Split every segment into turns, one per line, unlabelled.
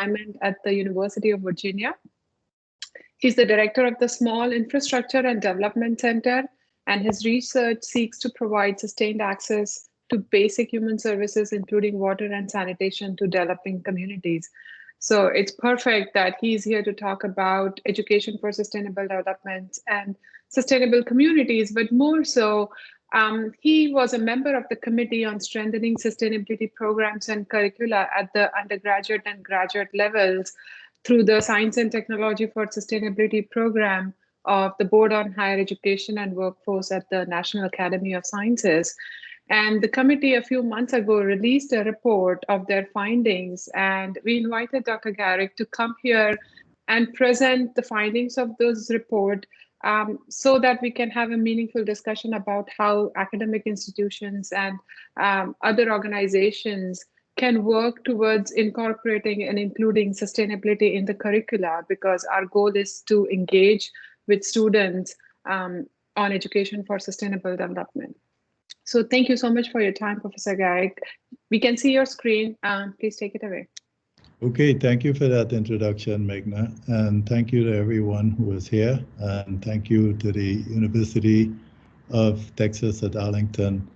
assignment at the University of Virginia. He's the director of the Small Infrastructure and Development Center, and his research seeks to provide sustained access to basic human services, including water and sanitation, to developing communities. So it's perfect that he's here to talk about education for sustainable development and sustainable communities, but more so, he was a member of the Committee on Strengthening Sustainability Programs and Curricula at the undergraduate and graduate levels through the Science and Technology for Sustainability program of the Board on Higher Education and Workforce at the National Academy of Sciences. And the committee a few months ago released a report of their findings, and we invited Dr. Garrick to come here and present the findings of those report so that we can have a meaningful discussion about how academic institutions and other organizations can work towards incorporating and including sustainability in the curricula, because our goal is to engage with students on education for sustainable development. So thank you so much for your time, Professor Garrick. We can see your screen. Please take it away.
Okay, thank you for that introduction, Meghna, and thank you to everyone who was here, and thank you to the University of Texas at Arlington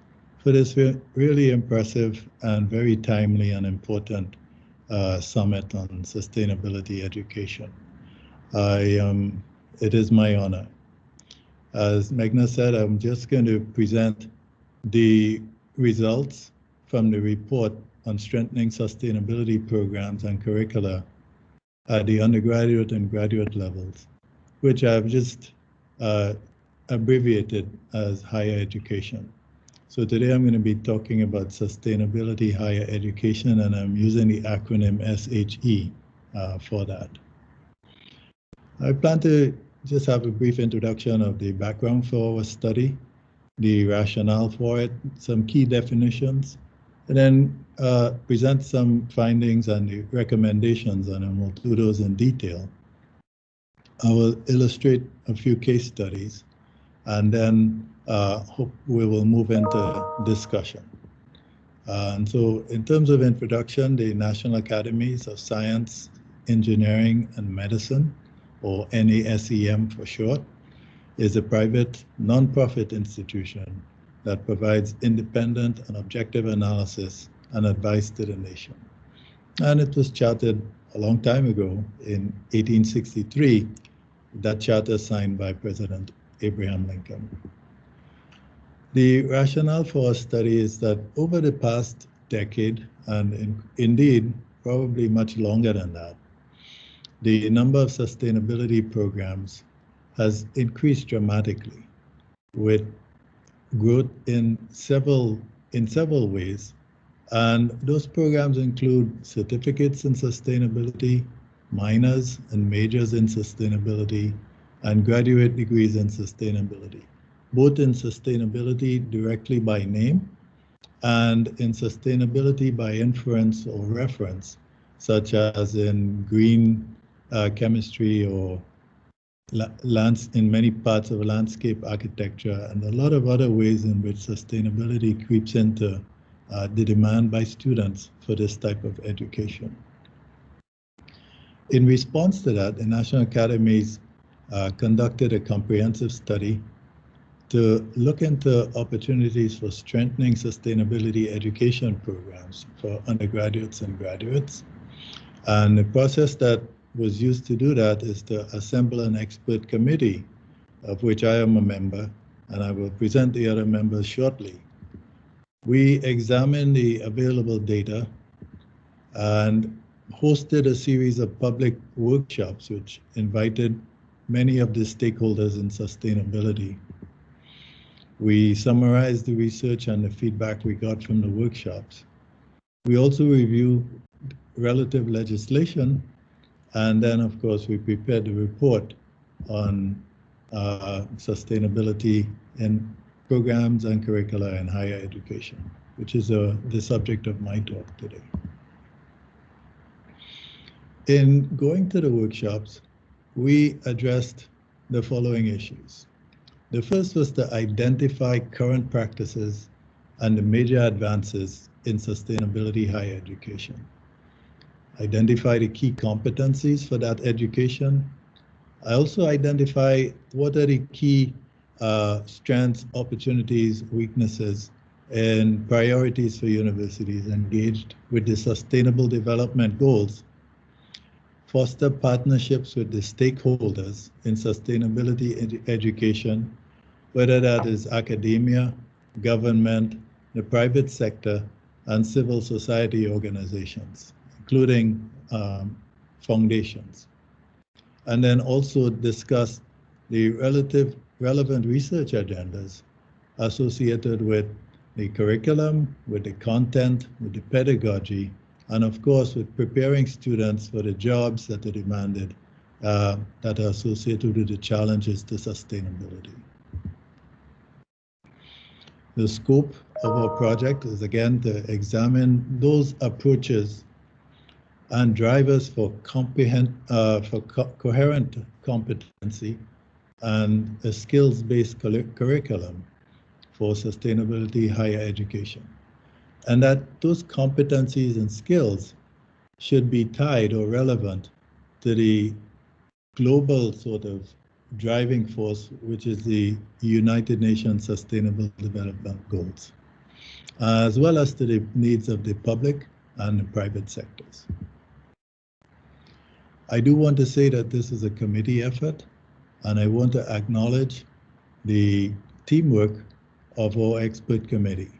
for this really impressive and very timely and important summit on sustainability education. It is my honor. As Meghna said, I'm just going to present the results from the report on strengthening sustainability programs and curricula at the undergraduate and graduate levels, which I've just abbreviated as higher education. So today I'm going to be talking about sustainability higher education, and I'm using the acronym SHE for that. I plan to just have a brief introduction of the background for our study, the rationale for it, some key definitions, and then present some findings and the recommendations, and we'll do those in detail. I will illustrate a few case studies, and then hope we will move into discussion. And so in terms of introduction, the National Academies of Science, Engineering, and Medicine, or NASEM for short, is a private non-profit institution that provides independent and objective analysis and advice to the nation. And it was chartered a long time ago in 1863, that charter signed by President Abraham Lincoln. The rationale for our study is that over the past decade, and indeed probably much longer than that, the number of sustainability programs has increased dramatically, with growth in several ways. And those programs include certificates in sustainability, minors and majors in sustainability, and graduate degrees in sustainability, both in sustainability directly by name and in sustainability by inference or reference, such as in green chemistry or in many parts of landscape architecture, and a lot of other ways in which sustainability creeps into the demand by students for this type of education. In response to that, the National Academies conducted a comprehensive study to look into opportunities for strengthening sustainability education programs for undergraduates and graduates. And the process that was used to do that is to assemble an expert committee, of which I am a member, and I will present the other members shortly. We examined the available data and hosted a series of public workshops which invited many of the stakeholders in sustainability. We summarized the research and the feedback we got from the workshops. We also reviewed relative legislation, and then of course we prepared a report on sustainability in programs and curricula in higher education, which is the subject of my talk today. In going to the workshops, we addressed the following issues. The first was to identify current practices and the major advances in sustainability higher education. identify the key competencies for that education. I also identify what are the key strengths, opportunities, weaknesses, and priorities for universities engaged with the Sustainable Development Goals, foster partnerships with the stakeholders in sustainability education, whether that is academia, government, the private sector, and civil society organizations, including foundations. And then also discuss the relevant research agendas associated with the curriculum, with the content, with the pedagogy, and of course with preparing students for the jobs that are demanded that are associated with the challenges to sustainability. The scope of our project is again to examine those approaches and drivers for coherent competency and a skills-based curriculum for sustainability higher education. And that those competencies and skills should be tied or relevant to the global sort of driving force, which is the United Nations Sustainable Development Goals, as well as to the needs of the public and the private sectors. I do want to say that this is a committee effort, and I want to acknowledge the teamwork of our expert committee.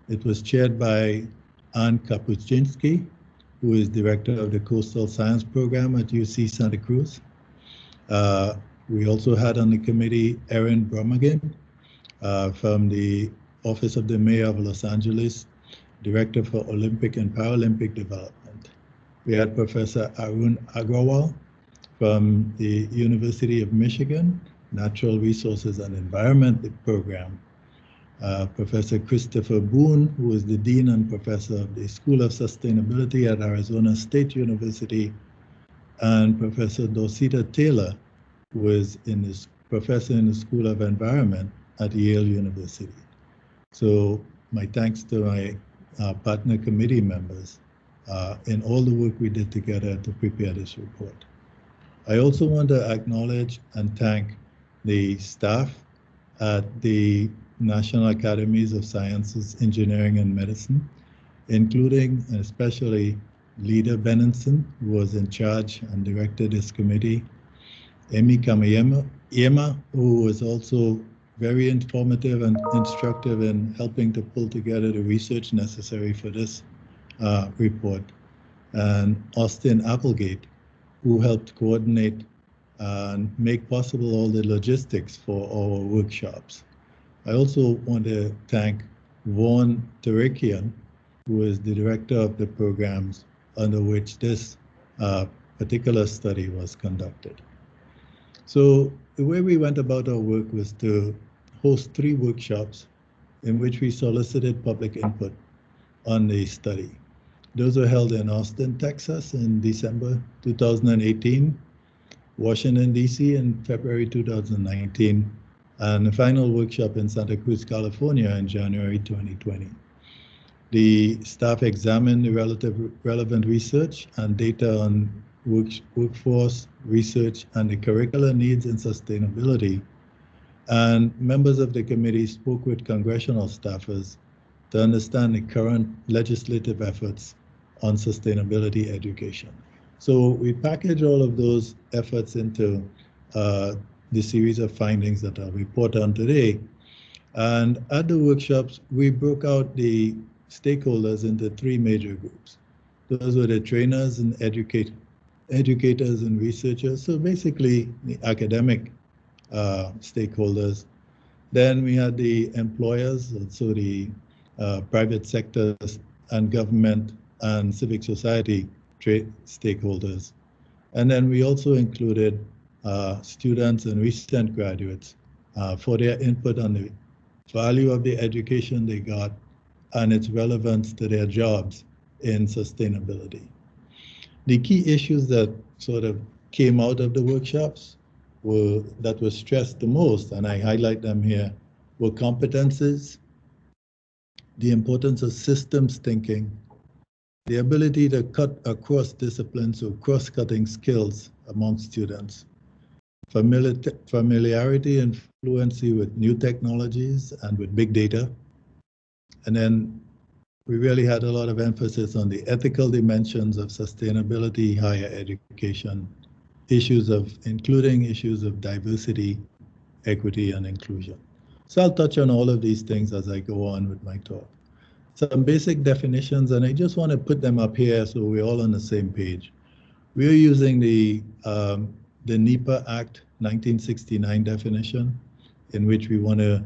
It was chaired by Ann Kapuczynski, who is director of the Coastal Science Program at UC Santa Cruz. We also had on the committee Erin Bromagin from the Office of the Mayor of Los Angeles, Director for Olympic and Paralympic Development. We had Professor Arun Agrawal from the University of Michigan, Natural Resources and Environment Program. Professor Christopher Boone, who is the Dean and Professor of the School of Sustainability at Arizona State University, and Professor Dorsita Taylor, who is Professor in the School of Environment at Yale University. So my thanks to my partner committee members in all the work we did together to prepare this report. I also want to acknowledge and thank the staff at the National Academies of Sciences, Engineering, and Medicine, including and especially Lida Benenson, who was in charge and directed this committee, Emi Kamayema, who was also very informative and instructive in helping to pull together the research necessary for this report, and Austin Applegate, who helped coordinate and make possible all the logistics for our workshops. I also want to thank Vaughan Tarikian, who is the director of the programs under which this particular study was conducted. So the way we went about our work was to host 3 workshops in which we solicited public input on the study. Those were held in Austin, Texas in December 2018, Washington, D.C. in February 2019, and the final workshop in Santa Cruz, California in January 2020. The staff examined the relevant research and data on workforce, research, and the curricular needs in sustainability. And members of the committee spoke with congressional staffers to understand the current legislative efforts on sustainability education. So we package all of those efforts into the series of findings that I'll report on today. And at the workshops, we broke out the stakeholders into 3 major groups. Those were the trainers and educators and researchers, so basically the academic stakeholders. Then we had the employers, so the private sectors and government and civic society stakeholders. And then we also included students and recent graduates for their input on the value of the education they got and its relevance to their jobs in sustainability. The key issues that sort of came out of the workshops that were stressed the most, and I highlight them here, were competences, the importance of systems thinking, the ability to cut across disciplines, so cross-cutting skills among students, familiarity and fluency with new technologies and with big data. And then we really had a lot of emphasis on the ethical dimensions of sustainability, higher education, including issues of diversity, equity, and inclusion. So I'll touch on all of these things as I go on with my talk. Some basic definitions, and I just want to put them up here so we're all on the same page. We're using the NEPA Act 1969 definition, in which we want to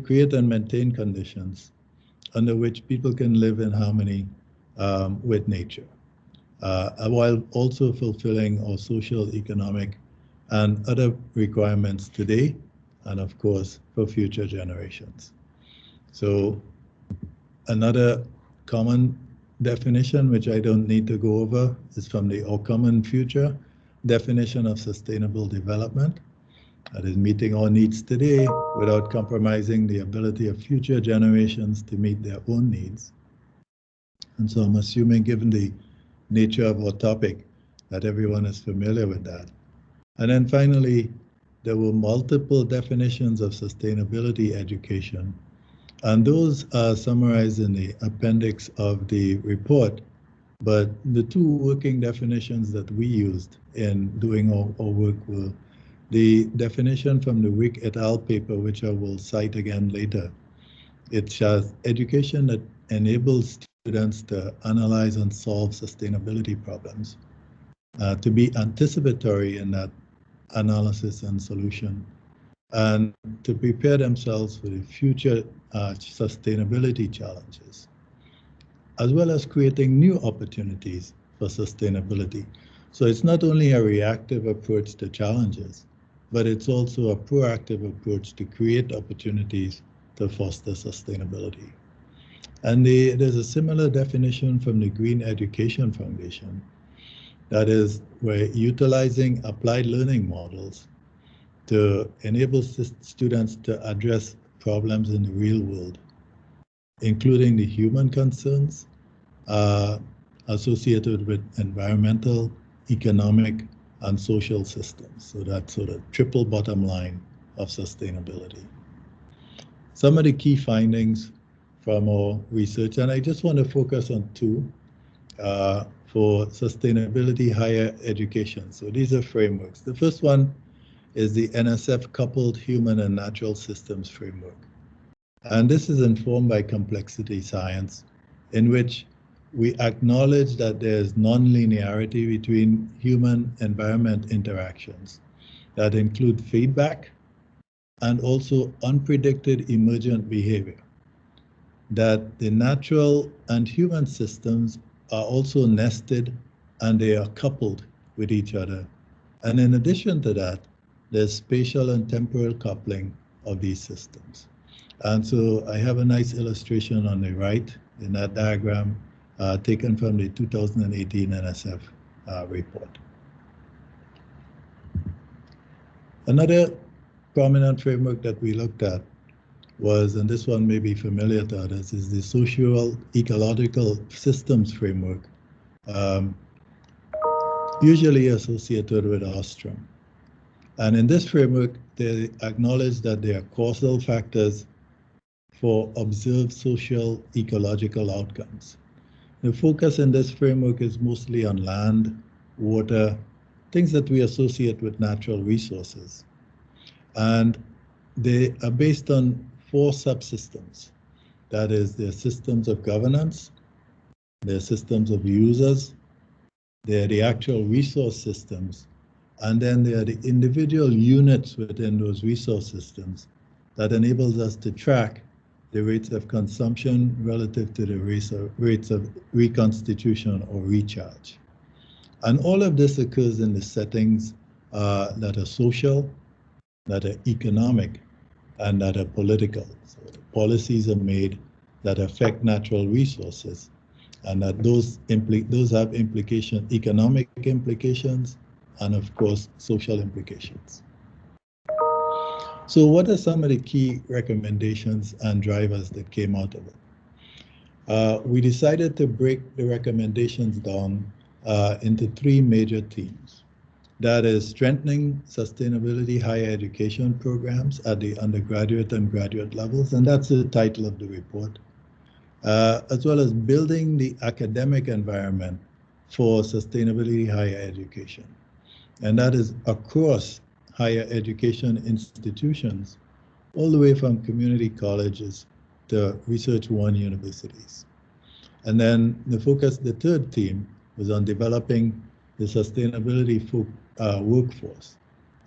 create and maintain conditions under which people can live in harmony with nature, while also fulfilling our social, economic, and other requirements today, and of course, for future generations. So another common definition, which I don't need to go over, is from the Our Common Future definition of sustainable development. That is meeting our needs today without compromising the ability of future generations to meet their own needs. And so I'm assuming, given the nature of our topic, that everyone is familiar with that. And then finally, there were multiple definitions of sustainability education, and those are summarized in the appendix of the report. But the two working definitions that we used in doing our work were the definition from the Wick et al. Paper, which I will cite again later. It shows education that enables students to analyze and solve sustainability problems, to be anticipatory in that analysis and solution, and to prepare themselves for the future sustainability challenges, as well as creating new opportunities for sustainability. So it's not only a reactive approach to challenges, but it's also a proactive approach to create opportunities to foster sustainability. And there's a similar definition from the Green Education Foundation. That is, we're utilizing applied learning models to enable students to address problems in the real world, including the human concerns associated with environmental, economic, and social systems. So that's sort of triple bottom line of sustainability. Some of the key findings from our research, and I just want to focus on two for sustainability higher education. So these are frameworks. The first one is the NSF Coupled Human and Natural Systems Framework. And this is informed by complexity science, in which we acknowledge that there's non-linearity between human-environment interactions that include feedback and also unpredicted emergent behavior, that the natural and human systems are also nested and they are coupled with each other. And in addition to that, there's spatial and temporal coupling of these systems. And so I have a nice illustration on the right in that diagram taken from the 2018 NSF report. Another prominent framework that we looked at was, and this one may be familiar to others, is the social ecological systems framework, usually associated with Ostrom. And in this framework, they acknowledge that there are causal factors for observed social ecological outcomes. The focus in this framework is mostly on land, water, things that we associate with natural resources. And they are based on 4 subsystems. That is, their systems of governance, their systems of users, they're the actual resource systems, and then there are the individual units within those resource systems that enables us to track the rates of consumption relative to the rates of reconstitution or recharge. And all of this occurs in the settings that are social, that are economic, and that are political. So the policies are made that affect natural resources, and that those have economic implications, and of course, social implications. So what are some of the key recommendations and drivers that came out of it? We decided to break the recommendations down into three major themes. That is strengthening sustainability higher education programs at the undergraduate and graduate levels, and that's the title of the report, as well as building the academic environment for sustainability higher education. And that is across higher education institutions, all the way from community colleges to Research One universities. And then the third theme was on developing the sustainability workforce,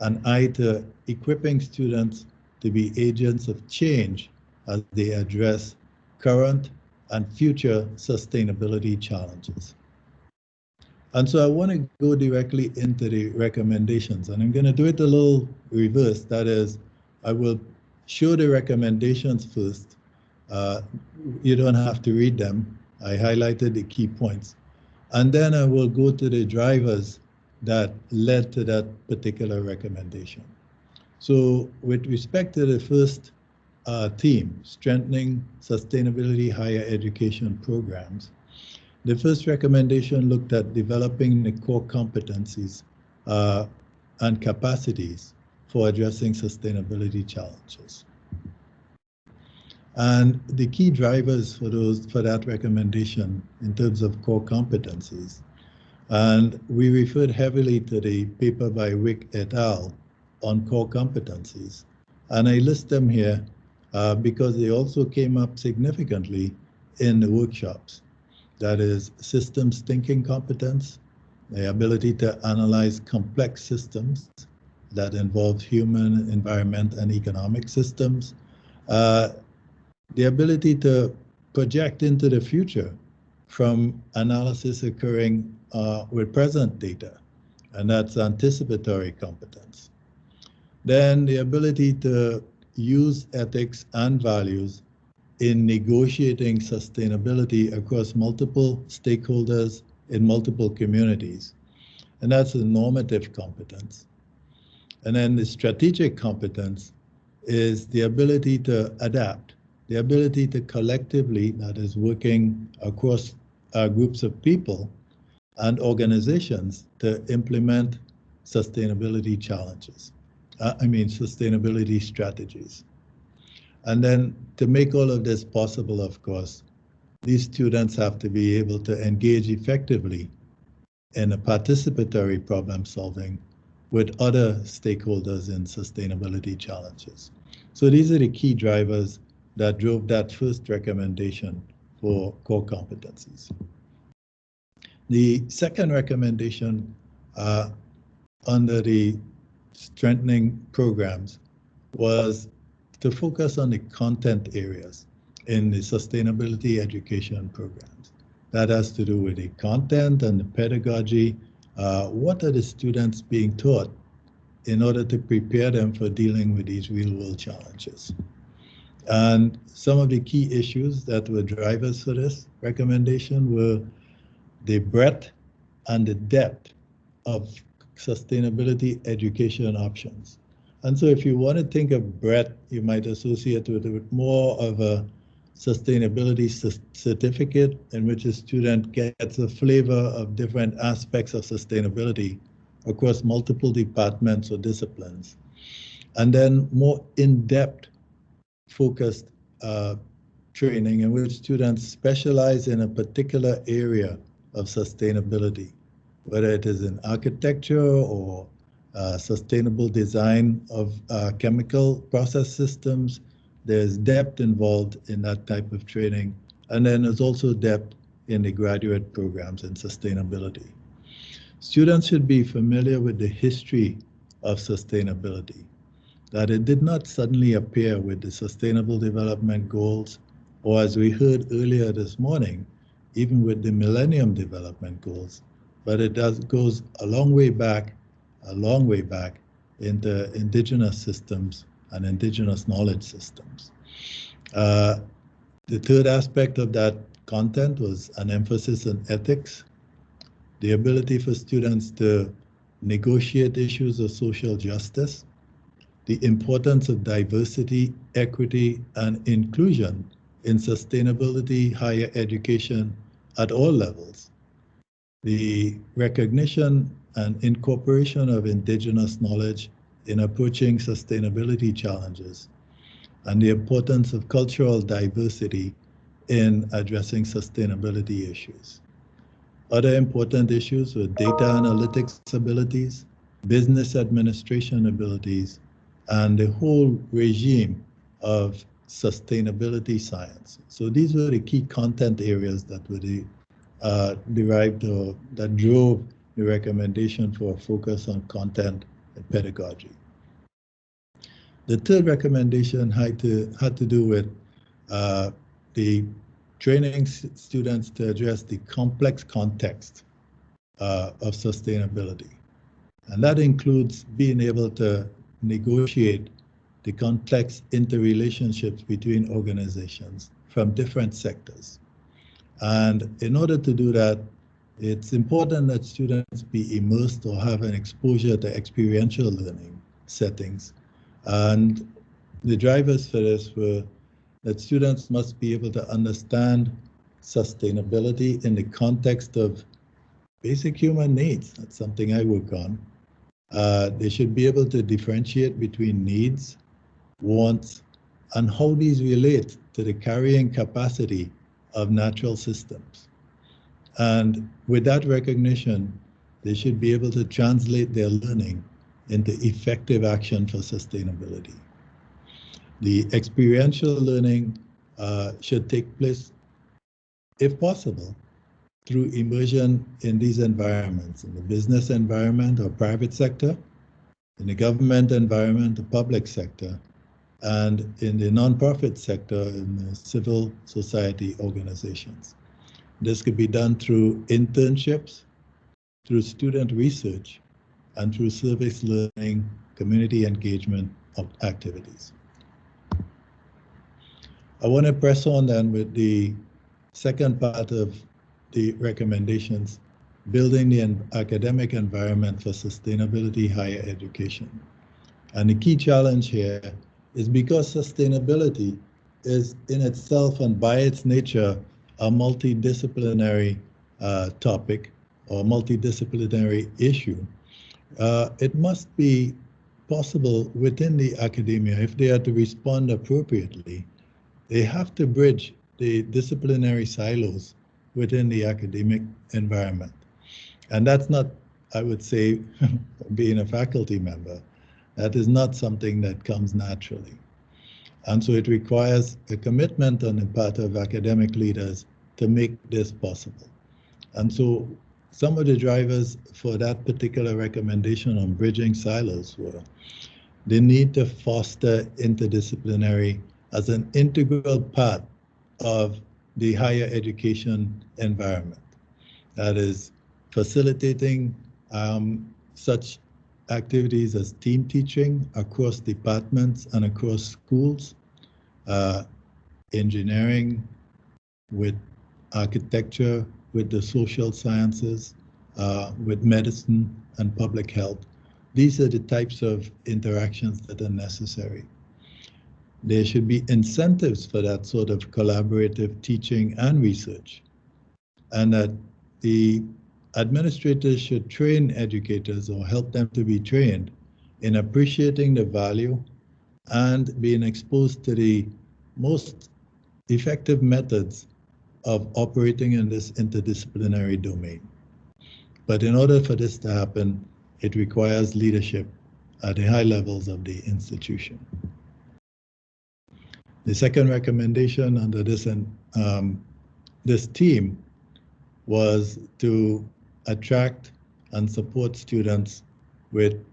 an eye to equipping students to be agents of change as they address current and future sustainability challenges. And so I want to go directly into the recommendations, and I'm going to do it a little reverse. That is, I will show the recommendations first. You don't have to read them. I highlighted the key points. And then I will go to the drivers that led to that particular recommendation. So with respect to the first theme, strengthening sustainability higher education programs, the first recommendation looked at developing the core competencies and capacities for addressing sustainability challenges. And the key drivers for that recommendation in terms of core competencies, and we referred heavily to the paper by Wick et al. On core competencies. And I list them here because they also came up significantly in the workshops. That is systems thinking competence, the ability to analyze complex systems that involve human, environment, and economic systems, the ability to project into the future from analysis occurring with present data, and that's anticipatory competence. Then the ability to use ethics and values in negotiating sustainability across multiple stakeholders in multiple communities. And that's a normative competence. And then the strategic competence is the ability to adapt, the ability to collectively, that is working across groups of people and organizations to implement sustainability challenges. Sustainability strategies. And then to make all of this possible, of course, these students have to be able to engage effectively in a participatory problem solving with other stakeholders in sustainability challenges. So these are the key drivers that drove that first recommendation for core competencies. The second recommendation under the strengthening programs was to focus on the content areas in the sustainability education programs. That has to do with the content and the pedagogy. What are the students being taught in order to prepare them for dealing with these real-world challenges? And some of the key issues that were drivers for this recommendation were the breadth and the depth of sustainability education options. And so if you want to think of breadth, you might associate it with more of a sustainability certificate in which a student gets a flavor of different aspects of sustainability across multiple departments or disciplines. And then more in-depth focused training in which students specialize in a particular area of sustainability, whether it is in architecture or sustainable design of chemical process systems. There's depth involved in that type of training. And then there's also depth in the graduate programs in sustainability. Students should be familiar with the history of sustainability, that it did not suddenly appear with the Sustainable Development Goals, or as we heard earlier this morning, even with the Millennium Development Goals, but it goes a long way back into indigenous systems and indigenous knowledge systems. The third aspect of that content was an emphasis on ethics, the ability for students to negotiate issues of social justice, the importance of diversity, equity, and inclusion in sustainability higher education at all levels. The recognition and incorporation of indigenous knowledge in approaching sustainability challenges, and the importance of cultural diversity in addressing sustainability issues. Other important issues were data analytics abilities, business administration abilities, and the whole regime of sustainability science. So these were the key content areas that were derived or that drove the recommendation for a focus on content and pedagogy. The third recommendation had to do with the training students to address the complex context of sustainability. And that includes being able to negotiate the complex interrelationships between organizations from different sectors. And in order to do that, it's important that students be immersed or have an exposure to experiential learning settings. And the drivers for this were that students must be able to understand sustainability in the context of basic human needs. That's something I work on. They should be able to differentiate between needs, wants, and how these relate to the carrying capacity of natural systems. And with that recognition, they should be able to translate their learning into effective action for sustainability. The experiential learning should take place, if possible, through immersion in these environments, in the business environment or private sector, in the government environment, the public sector, and in the nonprofit sector, in the civil society organizations. This could be done through internships, through student research, and through service learning, community engagement activities. I want to press on then with the second part of the recommendations, building the academic environment for sustainability higher education. And the key challenge here is because sustainability is in itself and by its nature a multidisciplinary topic or multidisciplinary issue, it must be possible within the academia, if they are to respond appropriately, they have to bridge the disciplinary silos within the academic environment. And that's not, I would say, being a faculty member, that is not something that comes naturally. And so it requires a commitment on the part of academic leaders to make this possible. And so some of the drivers for that particular recommendation on bridging silos were the need to foster interdisciplinary as an integral part of the higher education environment. That is facilitating such activities as team teaching across departments and across schools, engineering with architecture, with the social sciences, with medicine and public health. These are the types of interactions that are necessary. There should be incentives for that sort of collaborative teaching and research, and that the administrators should train educators or help them to be trained in appreciating the value and being exposed to the most effective methods of operating in this interdisciplinary domain. But in order for this to happen, it requires leadership at the high levels of the institution. The second recommendation under this team was to attract and support students with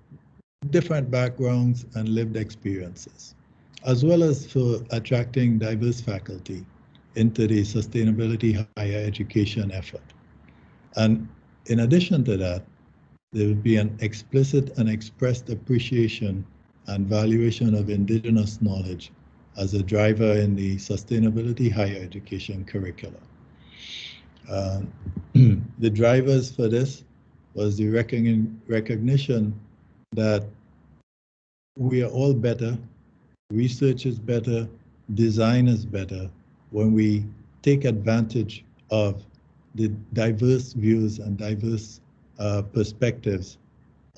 different backgrounds and lived experiences, as well as for attracting diverse faculty into the sustainability higher education effort. And in addition to that, there will be an explicit and expressed appreciation and valuation of indigenous knowledge as a driver in the sustainability higher education curricula. The drivers for this was the recognition that we are all better, research is better, design is better, when we take advantage of the diverse views and diverse perspectives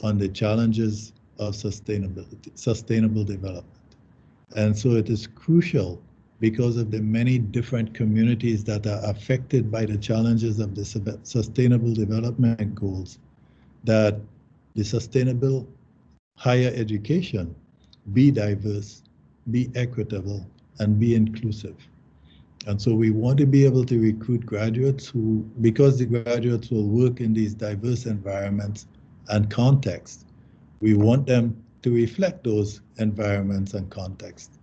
on the challenges of sustainable development. And so it is crucial because of the many different communities that are affected by the challenges of the sustainable development goals, that the sustainable higher education be diverse, be equitable, and be inclusive. And so we want to be able to recruit graduates who, because the graduates will work in these diverse environments and contexts, we want them to reflect those environments and contexts.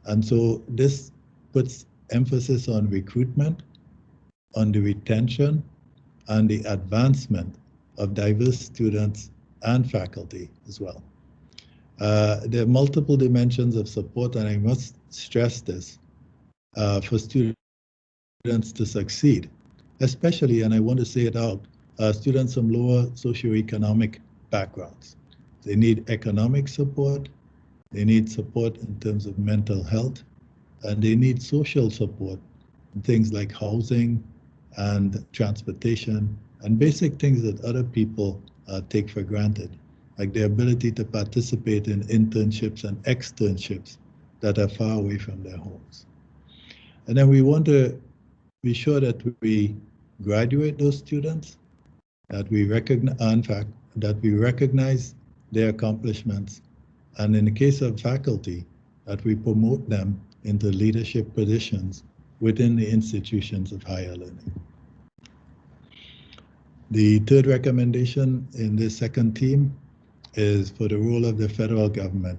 And so this puts emphasis on recruitment, on the retention, and the advancement of diverse students and faculty as well. There are multiple dimensions of support, and I must stress this, for students to succeed, especially, and I want to say it out, students from lower socioeconomic backgrounds. They need economic support, they need support in terms of mental health, and they need social support, things like housing and transportation and basic things that other people take for granted, like the ability to participate in internships and externships that are far away from their homes. And then we want to be sure that we graduate those students, that we recognize, in fact, that we recognize their accomplishments, and in the case of faculty, that we promote them into leadership positions within the institutions of higher learning. The third recommendation in this second theme is for the role of the federal government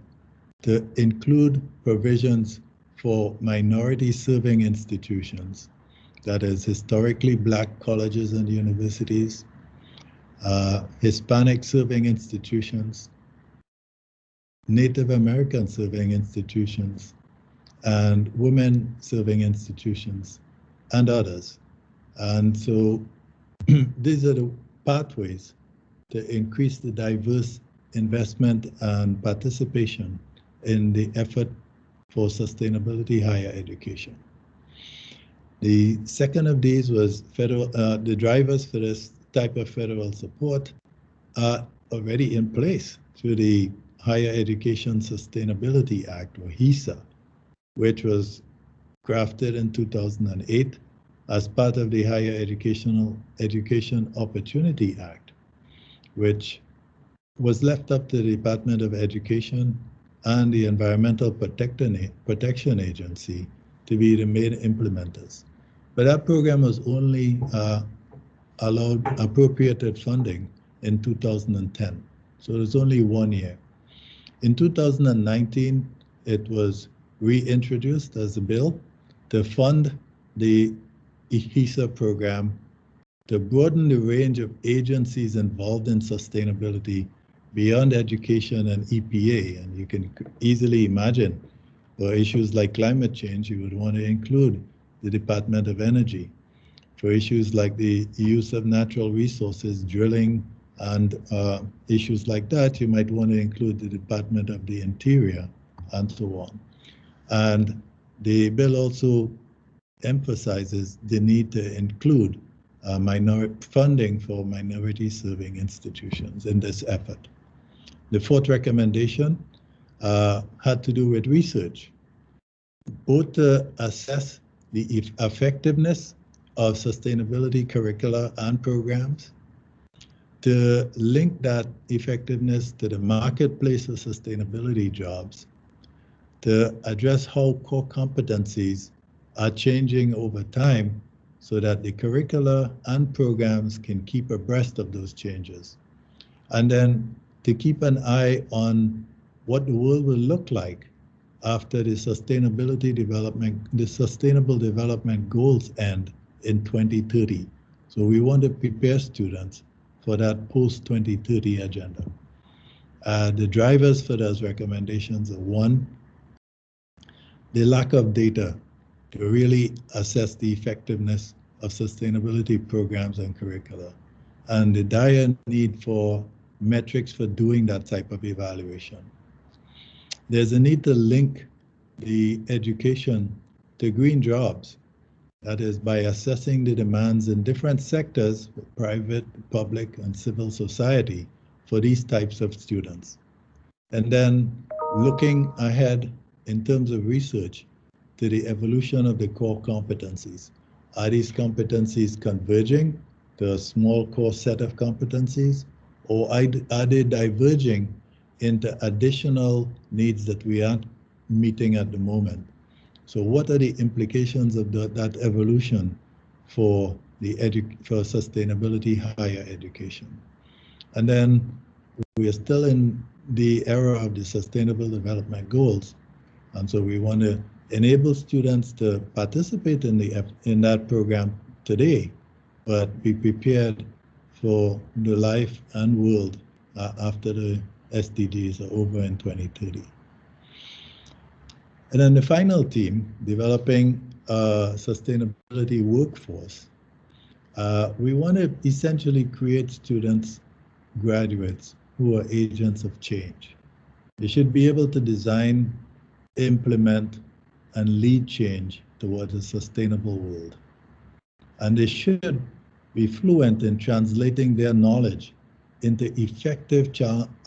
to include provisions for minority serving institutions, that is historically Black colleges and universities, Hispanic serving institutions, Native American serving institutions, and women serving institutions, and others. And so these are the pathways to increase the diverse investment and participation in the effort for sustainability higher education. The second of these was the drivers for this type of federal support are already in place through the Higher Education Sustainability Act, or HESA, which was crafted in 2008 as part of the Higher Education Opportunity Act, which was left up to the Department of Education and the Environmental Protection Agency to be the main implementers. But that program was only allowed appropriated funding in 2010. So it was only 1 year. In 2019, it was reintroduced as a bill to fund the HESA program to broaden the range of agencies involved in sustainability beyond education and EPA. And you can easily imagine for issues like climate change, you would want to include the Department of Energy. For issues like the use of natural resources, drilling, and issues like that, you might want to include the Department of the Interior, and so on. And the bill also emphasizes the need to include funding for minority serving institutions in this effort. The fourth recommendation had to do with research, both to assess the effectiveness of sustainability curricula and programs, to link that effectiveness to the marketplace of sustainability jobs, to address how core competencies are changing over time so that the curricula and programs can keep abreast of those changes. And then to keep an eye on what the world will look like after the Sustainable Development Goals end in 2030. So we want to prepare students for that post-2030 agenda. The drivers for those recommendations are: one, the lack of data to really assess the effectiveness of sustainability programs and curricula, and the dire need for metrics for doing that type of evaluation. There's a need to link the education to green jobs That is, by assessing the demands in different sectors, private, public, and civil society, for these types of students. And then looking ahead in terms of research to the evolution of the core competencies. Are these competencies converging to a small core set of competencies, or are they diverging into additional needs that we aren't meeting at the moment? So what are the implications of that evolution for for sustainability higher education? And then we are still in the era of the Sustainable Development Goals, and so we want to enable students to participate in that program today, but be prepared for the life and world after the SDGs are over in 2030. And then the final theme, developing a sustainability workforce. We want to essentially create students, graduates, who are agents of change. They should be able to design, implement, and lead change towards a sustainable world. And they should be fluent in translating their knowledge into effective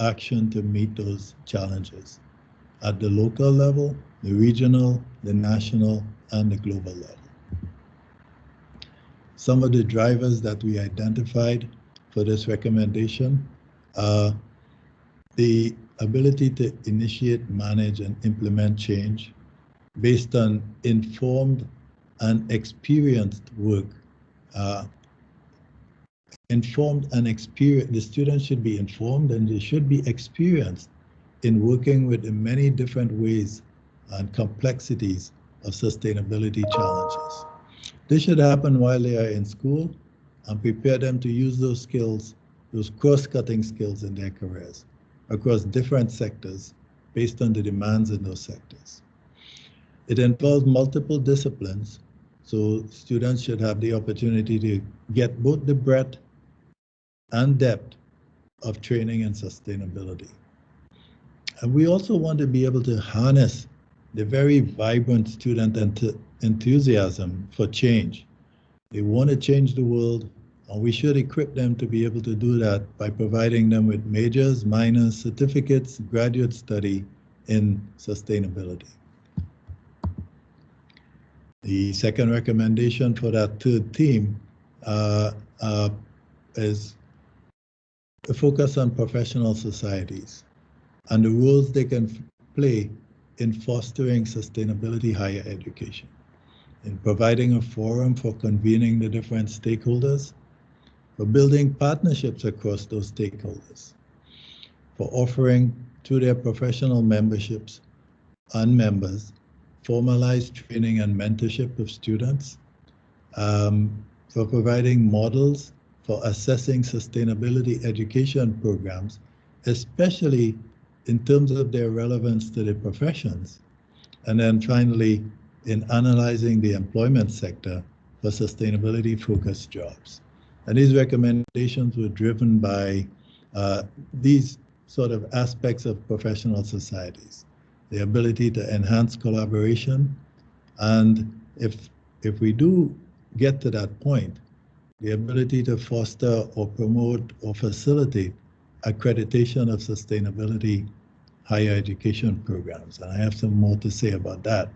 action to meet those challenges at the local level, the regional, the national, and the global level. Some of the drivers that we identified for this recommendation are the ability to initiate, manage, and implement change based on informed and experienced work. The students should be informed and they should be experienced in working with the many different ways and complexities of sustainability challenges. This should happen while they are in school and prepare them to use those skills, those cross-cutting skills in their careers across different sectors based on the demands in those sectors. It involves multiple disciplines, so students should have the opportunity to get both the breadth and depth of training and sustainability. And we also want to be able to harness the very vibrant student enthusiasm for change. They want to change the world, and we should equip them to be able to do that by providing them with majors, minors, certificates, graduate study in sustainability. The second recommendation for that third theme is a focus on professional societies and the roles they can play in fostering sustainability higher education, in providing a forum for convening the different stakeholders, for building partnerships across those stakeholders, for offering through their professional memberships and members formalized training and mentorship of students, for providing models for assessing sustainability education programs, especially in terms of their relevance to the professions. And then finally, in analyzing the employment sector for sustainability-focused jobs. And these recommendations were driven by these sort of aspects of professional societies, the ability to enhance collaboration, and if we do get to that point, the ability to foster or promote or facilitate accreditation of sustainability higher education programs. And I have some more to say about that.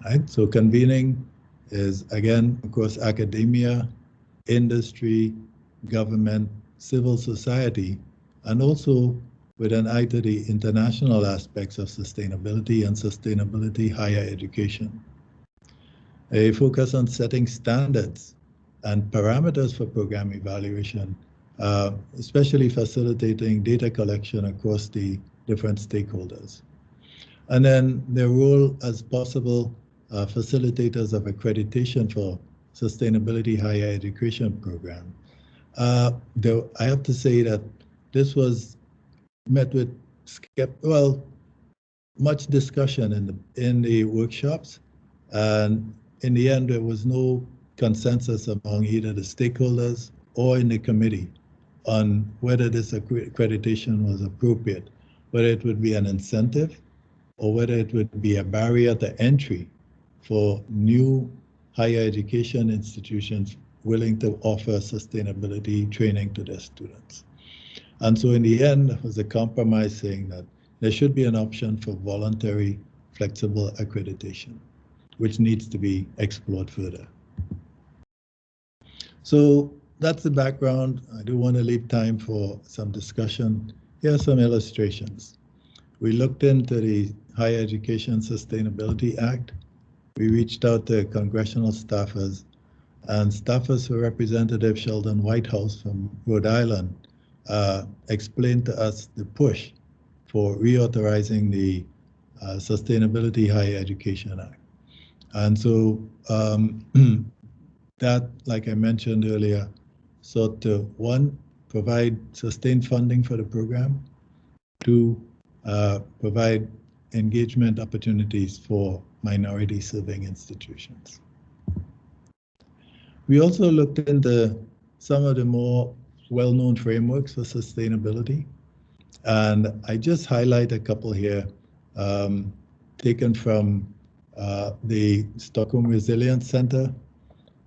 Right? So convening is, again, across academia, industry, government, civil society, and also with an eye to the international aspects of sustainability and sustainability higher education. A focus on setting standards and parameters for program evaluation, especially facilitating data collection across the different stakeholders. And then their role as possible facilitators of accreditation for sustainability higher education program. Though I have to say that this was met with much discussion in the workshops, and in the end there was no consensus among either the stakeholders or in the committee on whether this accreditation was appropriate, whether it would be an incentive or whether it would be a barrier to entry for new higher education institutions willing to offer sustainability training to their students. And so in the end, it was a compromise saying that there should be an option for voluntary, flexible accreditation, which needs to be explored further. So that's the background. I do want to leave time for some discussion. Here are some illustrations. We looked into the Higher Education Sustainability Act. We reached out to congressional staffers, and staffers for Representative Sheldon Whitehouse from Rhode Island explained to us the push for reauthorizing the Sustainability Higher Education Act. And so that, like I mentioned earlier, sought to, one, provide sustained funding for the program, two, provide engagement opportunities for minority serving institutions. We also looked into some of the more well-known frameworks for sustainability, and I just highlight a couple here, taken from the Stockholm Resilience Center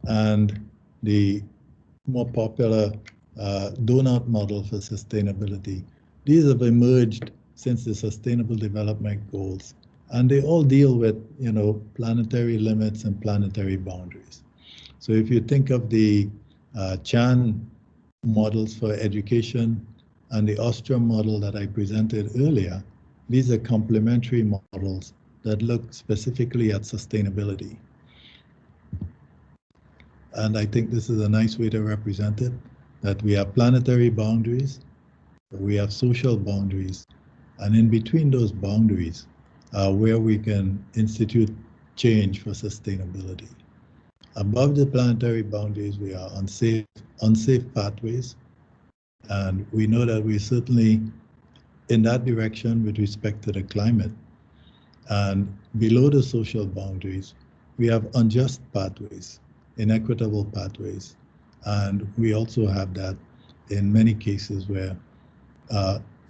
and the more popular donut model for sustainability. These have emerged since the Sustainable Development Goals, and they all deal with, planetary limits and planetary boundaries. So if you think of the Chan models for education and the Ostrom model that I presented earlier, these are complementary models that look specifically at sustainability. And I think this is a nice way to represent it, that we have planetary boundaries, we have social boundaries, and in between those boundaries, where we can institute change for sustainability. Above the planetary boundaries, we are unsafe pathways, and we know that we're certainly in that direction with respect to the climate. And below the social boundaries, we have unjust pathways, inequitable pathways, and we also have that in many cases where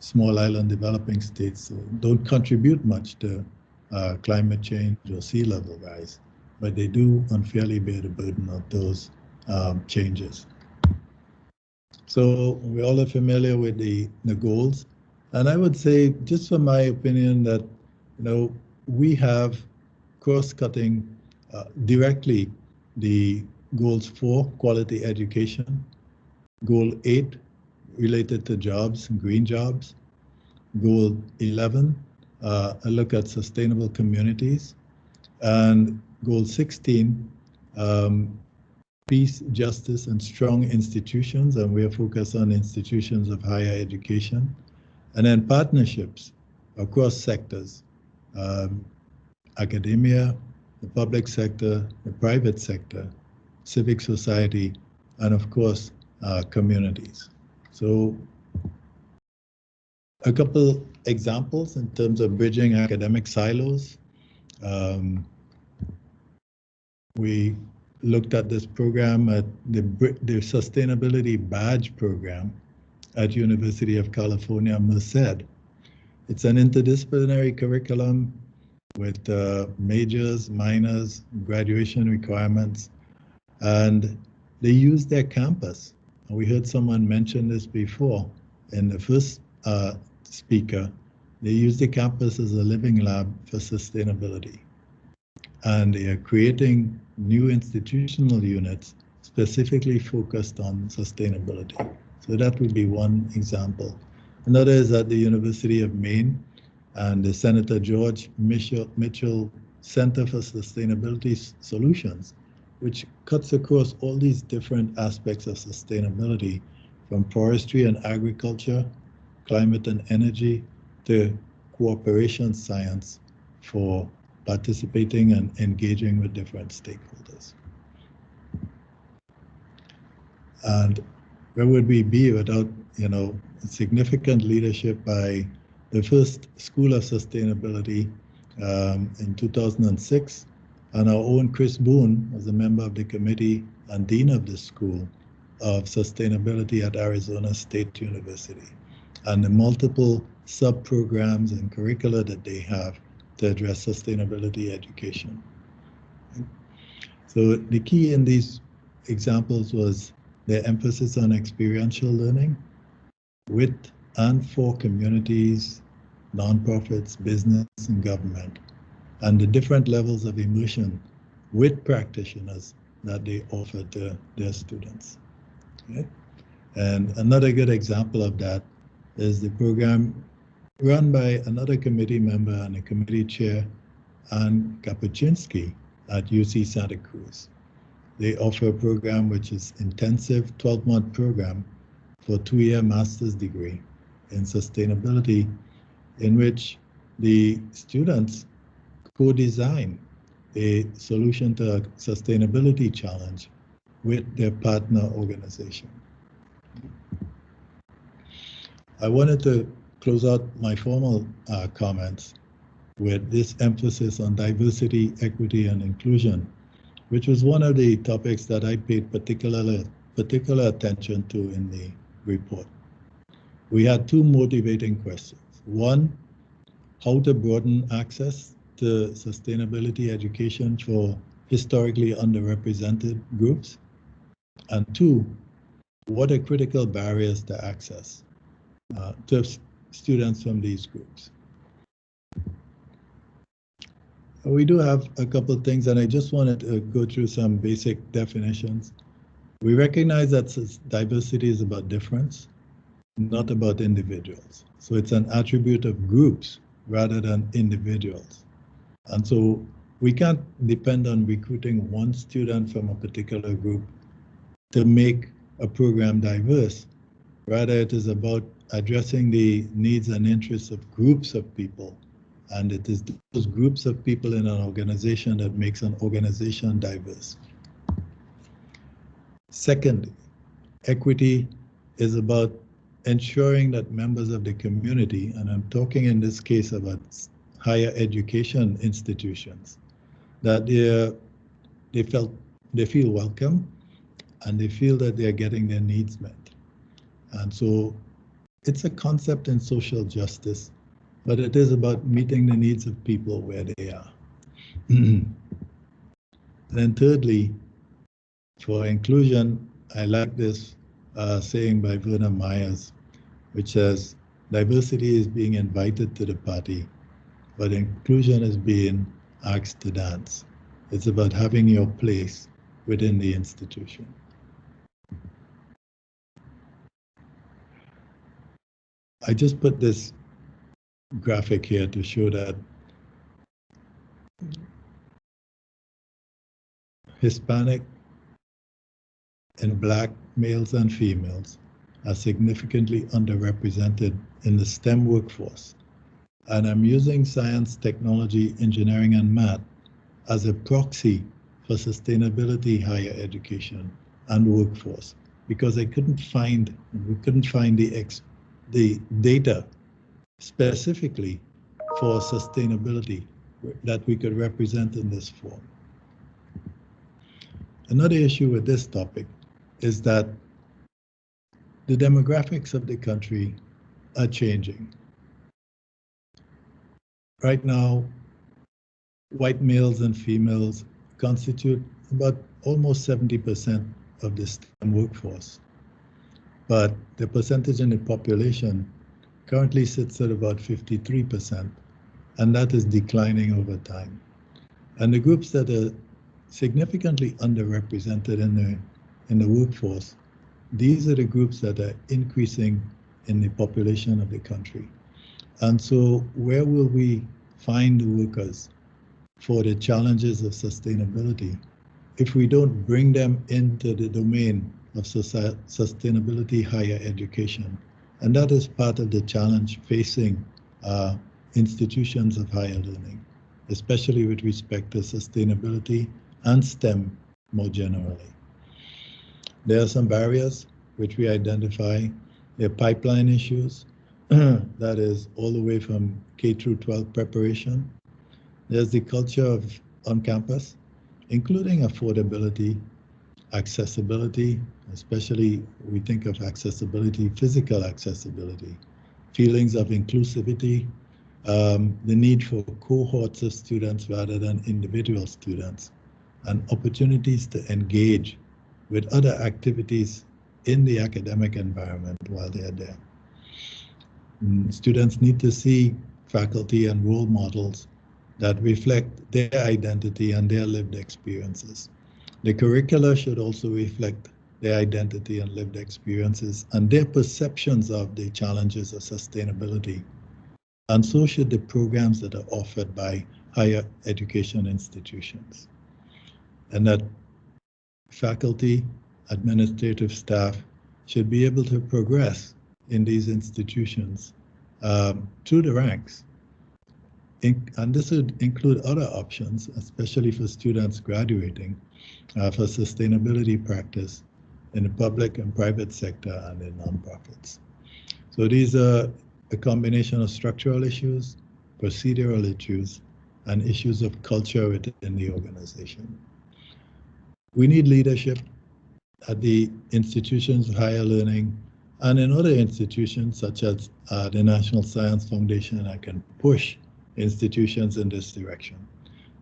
small island developing states don't contribute much to climate change or sea level rise, but they do unfairly bear the burden of those changes. So we all are familiar with the goals, and I would say, just from my opinion, that we have cross-cutting directly the goals 4, quality education, goal 8, related to jobs, green jobs, goal 11, a look at sustainable communities, and goal 16, peace, justice, and strong institutions, and we are focused on institutions of higher education, and then partnerships across sectors, academia, the public sector, the private sector, civic society, and of course, communities. So a couple examples in terms of bridging academic silos. We looked at this program at the Sustainability Badge program at University of California, Merced. It's an interdisciplinary curriculum with majors, minors, graduation requirements, and they use their campus. We heard someone mention this before in the first speaker. They use the campus as a living lab for sustainability. And they are creating new institutional units specifically focused on sustainability. So that would be one example. Another is at the University of Maine and the Senator George Mitchell Center for Sustainability Solutions, which cuts across all these different aspects of sustainability, from forestry and agriculture, climate and energy, to cooperation science for participating and engaging with different stakeholders. And where would we be without, significant leadership by the first School of Sustainability in 2006, and our own Chris Boone was a member of the committee and dean of the School of Sustainability at Arizona State University, and the multiple sub-programs and curricula that they have to address sustainability education. So So the key in these examples was their emphasis on experiential learning with and for communities, nonprofits, business, and government, and the different levels of immersion with practitioners that they offer to their students. Okay? And another good example of that is the program run by another committee member and a committee chair, Ann Kapuczynski at UC Santa Cruz. They offer a program which is intensive 12-month program for a 2-year master's degree in sustainability, in which the students co-design a solution to a sustainability challenge with their partner organization. I wanted to close out my formal comments with this emphasis on diversity, equity, and inclusion, which was one of the topics that I paid particular attention to in the report. We had two motivating questions. One, how to broaden access to sustainability education for historically underrepresented groups. And two, what are critical barriers to access to students from these groups? We do have a couple of things, and I just wanted to go through some basic definitions. We recognize that diversity is about difference, not about individuals. So it's an attribute of groups rather than individuals. And so we can't depend on recruiting one student from a particular group to make a program diverse. Rather, it is about addressing the needs and interests of groups of people. And it is those groups of people in an organization that makes an organization diverse. Second, equity is about ensuring that members of the community, and I'm talking in this case about higher education institutions, that they feel welcome and they feel that they're getting their needs met. And so it's a concept in social justice, but it is about meeting the needs of people where they are. And then thirdly, for inclusion, I like this saying by Verna Myers, which says, diversity is being invited to the party, but inclusion is being asked to dance. It's about having your place within the institution. I just put this graphic here to show that Hispanic and Black males and females are significantly underrepresented in the STEM workforce. And I'm using science, technology, engineering, and math as a proxy for sustainability higher education and workforce, because we couldn't find the data specifically for sustainability that we could represent in this form. Another issue with this topic is that the demographics of the country are changing. Right now, white males and females constitute about almost 70% of the STEM workforce. But the percentage in the population currently sits at about 53%, and that is declining over time. And the groups that are significantly underrepresented in the workforce, these are the groups that are increasing in the population of the country. And so where will we find the workers for the challenges of sustainability if we don't bring them into the domain of sustainability higher education? And that is part of the challenge facing institutions of higher learning, especially with respect to sustainability and STEM more generally. There are some barriers which we identify. There are pipeline issues, that is all the way from K through 12 preparation. There's the culture of on campus, including affordability, accessibility, especially we think of accessibility, physical accessibility, feelings of inclusivity, the need for cohorts of students rather than individual students, and opportunities to engage with other activities in the academic environment while they are there. Students need to see faculty and role models that reflect their identity and their lived experiences. The curricula should also reflect their identity and lived experiences and their perceptions of the challenges of sustainability. And so should the programs that are offered by higher education institutions. And that faculty, administrative staff should be able to progress in these institutions through the ranks. And this would include other options, especially for students graduating for sustainability practice in the public and private sector and in nonprofits. So these are a combination of structural issues, procedural issues, and issues of culture within the organization. We need leadership at the institutions of higher learning and in other institutions such as the National Science Foundation that can push institutions in this direction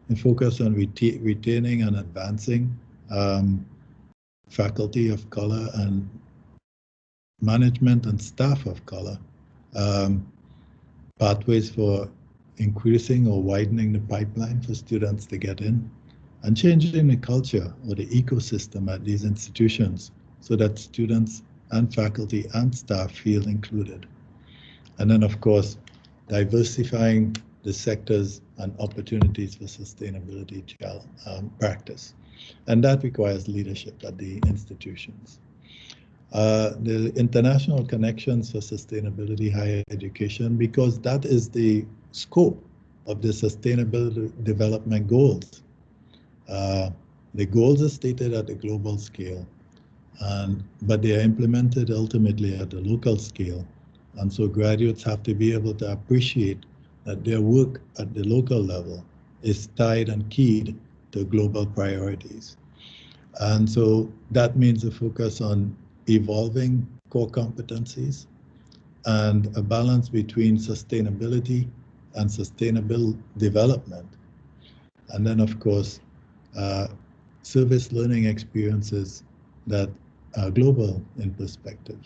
and focus on retaining and advancing faculty of color and management and staff of color, pathways for increasing or widening the pipeline for students to get in, and changing the culture or the ecosystem at these institutions so that students and faculty and staff feel included. And then, of course, diversifying the sectors and opportunities for sustainability practice. And that requires leadership at the institutions. The international connections for sustainability higher education, because that is the scope of the Sustainable Development Goals. The goals are stated at the global scale, but they are implemented ultimately at the local scale. And so graduates have to be able to appreciate that their work at the local level is tied and keyed to global priorities. And so that means a focus on evolving core competencies and a balance between sustainability and sustainable development. And then, of course, service learning experiences that are global in perspective.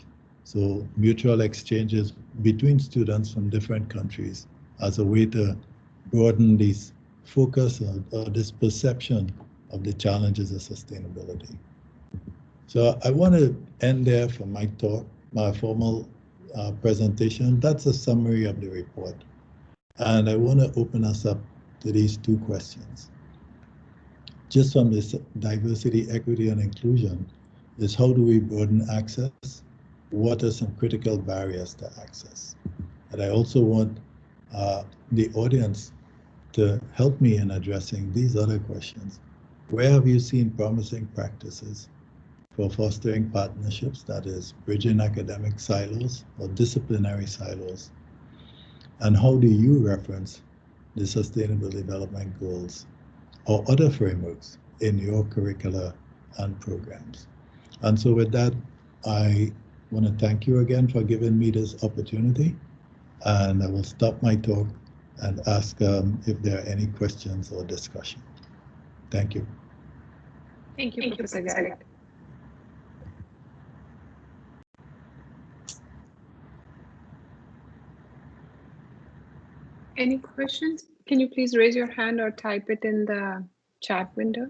So mutual exchanges between students from different countries as a way to broaden this focus or this perception of the challenges of sustainability. So I want to end there for my talk, my formal presentation. That's a summary of the report. And I want to open us up to these two questions. Just from this diversity, equity, and inclusion is how do we broaden access? What are some critical barriers to access? And I also want the audience to help me in addressing these other questions. Where have you seen promising practices for fostering partnerships, that is, bridging academic silos or disciplinary silos? And how do you reference the Sustainable Development Goals or other frameworks in your curricula and programs? And so with that, I want to thank you again for giving me this opportunity. And I will stop my talk and ask if there are any questions or discussion. Thank you.
Thank you, Professor Garrett. Any questions? Can you please raise your hand or type it in the chat window?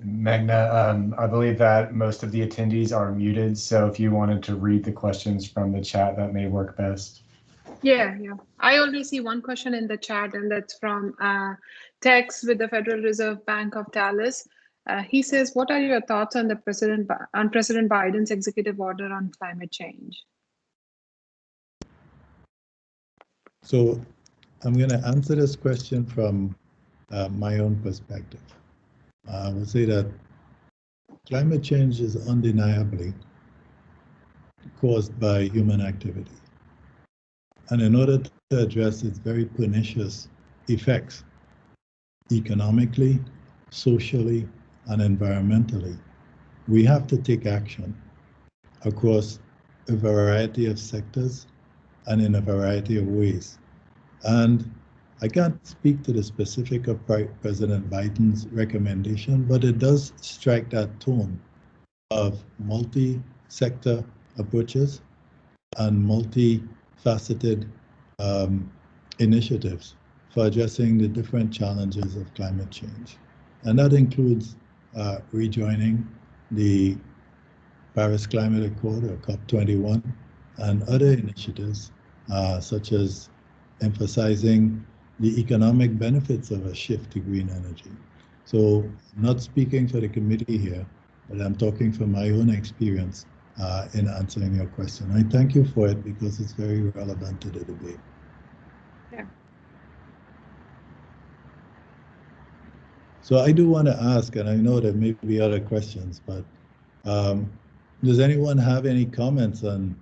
Magna, I believe that most of the attendees are muted, so if you wanted to read the questions from the chat, that may work best.
Yeah. I only see one question in the chat, and that's from Tex with the Federal Reserve Bank of Dallas. He says, what are your thoughts on President Biden's executive order on climate change?
So I'm going to answer this question from my own perspective. I would say that climate change is undeniably caused by human activity. And in order to address its very pernicious effects, economically, socially, and environmentally, we have to take action across a variety of sectors and in a variety of ways. And I can't speak to the specific of President Biden's recommendation, but it does strike that tone of multi-sector approaches and multifaceted initiatives for addressing the different challenges of climate change. And that includes rejoining the Paris Climate Accord, or COP21, and other initiatives such as emphasizing the economic benefits of a shift to green energy. So I'm not speaking for the committee here, but I'm talking from my own experience in answering your question. I thank you for it because it's very relevant to the debate.
Yeah.
So I do want to ask, and I know there may be other questions, but does anyone have any comments on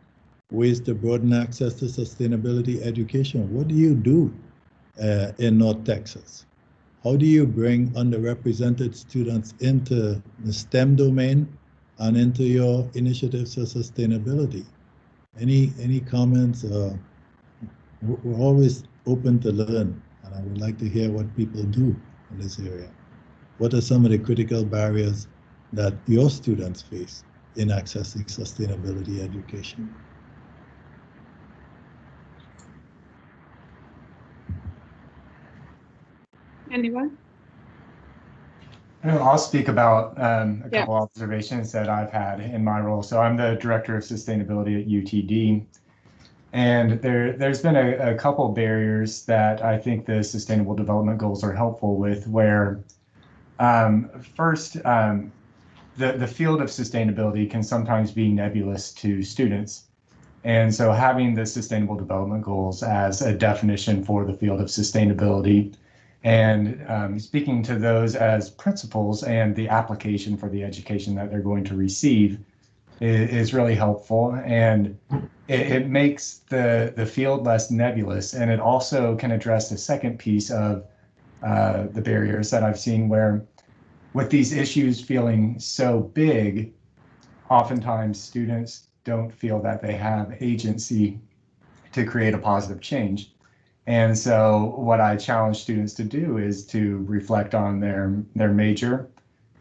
ways to broaden access to sustainability education? What do you do in North Texas? How do you bring underrepresented students into the STEM domain and into your initiatives for sustainability? Any comments? We're always open to learn, and I would like to hear what people do in this area. What are some of the critical barriers that your students face in accessing sustainability education?
Anyone?
I'll speak about a couple observations that I've had in my role. So I'm the Director of Sustainability at UTD. And there's been a couple barriers that I think the Sustainable Development Goals are helpful with, where first, the field of sustainability can sometimes be nebulous to students. And so having the Sustainable Development Goals as a definition for the field of sustainability and speaking to those as principles and the application for the education that they're going to receive is really helpful. And it makes the field less nebulous. And it also can address the second piece of the barriers that I've seen, where with these issues feeling so big, oftentimes students don't feel that they have agency to create a positive change. And so what I challenge students to do is to reflect on their major,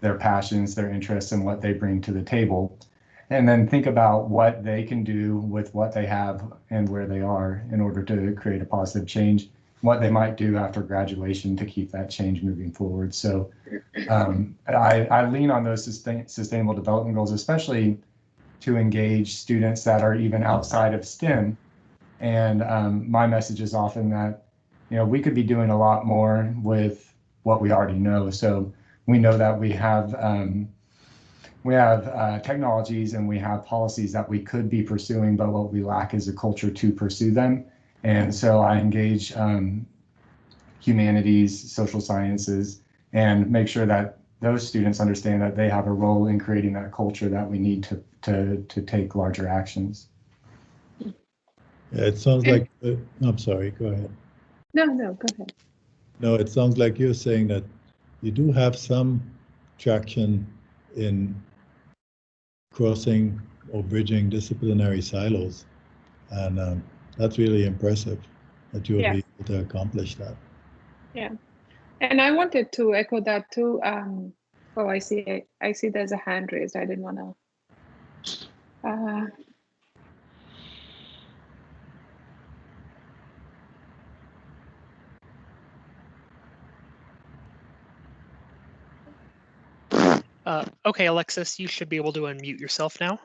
their passions, their interests, and what they bring to the table. And then think about what they can do with what they have and where they are in order to create a positive change, what they might do after graduation to keep that change moving forward. So I lean on those sustainable development goals, especially to engage students that are even outside of STEM. And my message is often that, we could be doing a lot more with what we already know. So we know that we have technologies and we have policies that we could be pursuing, but what we lack is a culture to pursue them. And so I engage humanities, social sciences, and make sure that those students understand that they have a role in creating that culture that we need to take larger actions.
Yeah, it sounds like, I'm sorry, go ahead.
No, go ahead.
No, it sounds like you're saying that you do have some traction in crossing or bridging disciplinary silos. And that's really impressive that you will be able to accomplish that.
Yeah. And I wanted to echo that too. Oh, I see there's a hand raised. I didn't want to.
Okay, Alexis, you should be able to unmute yourself now.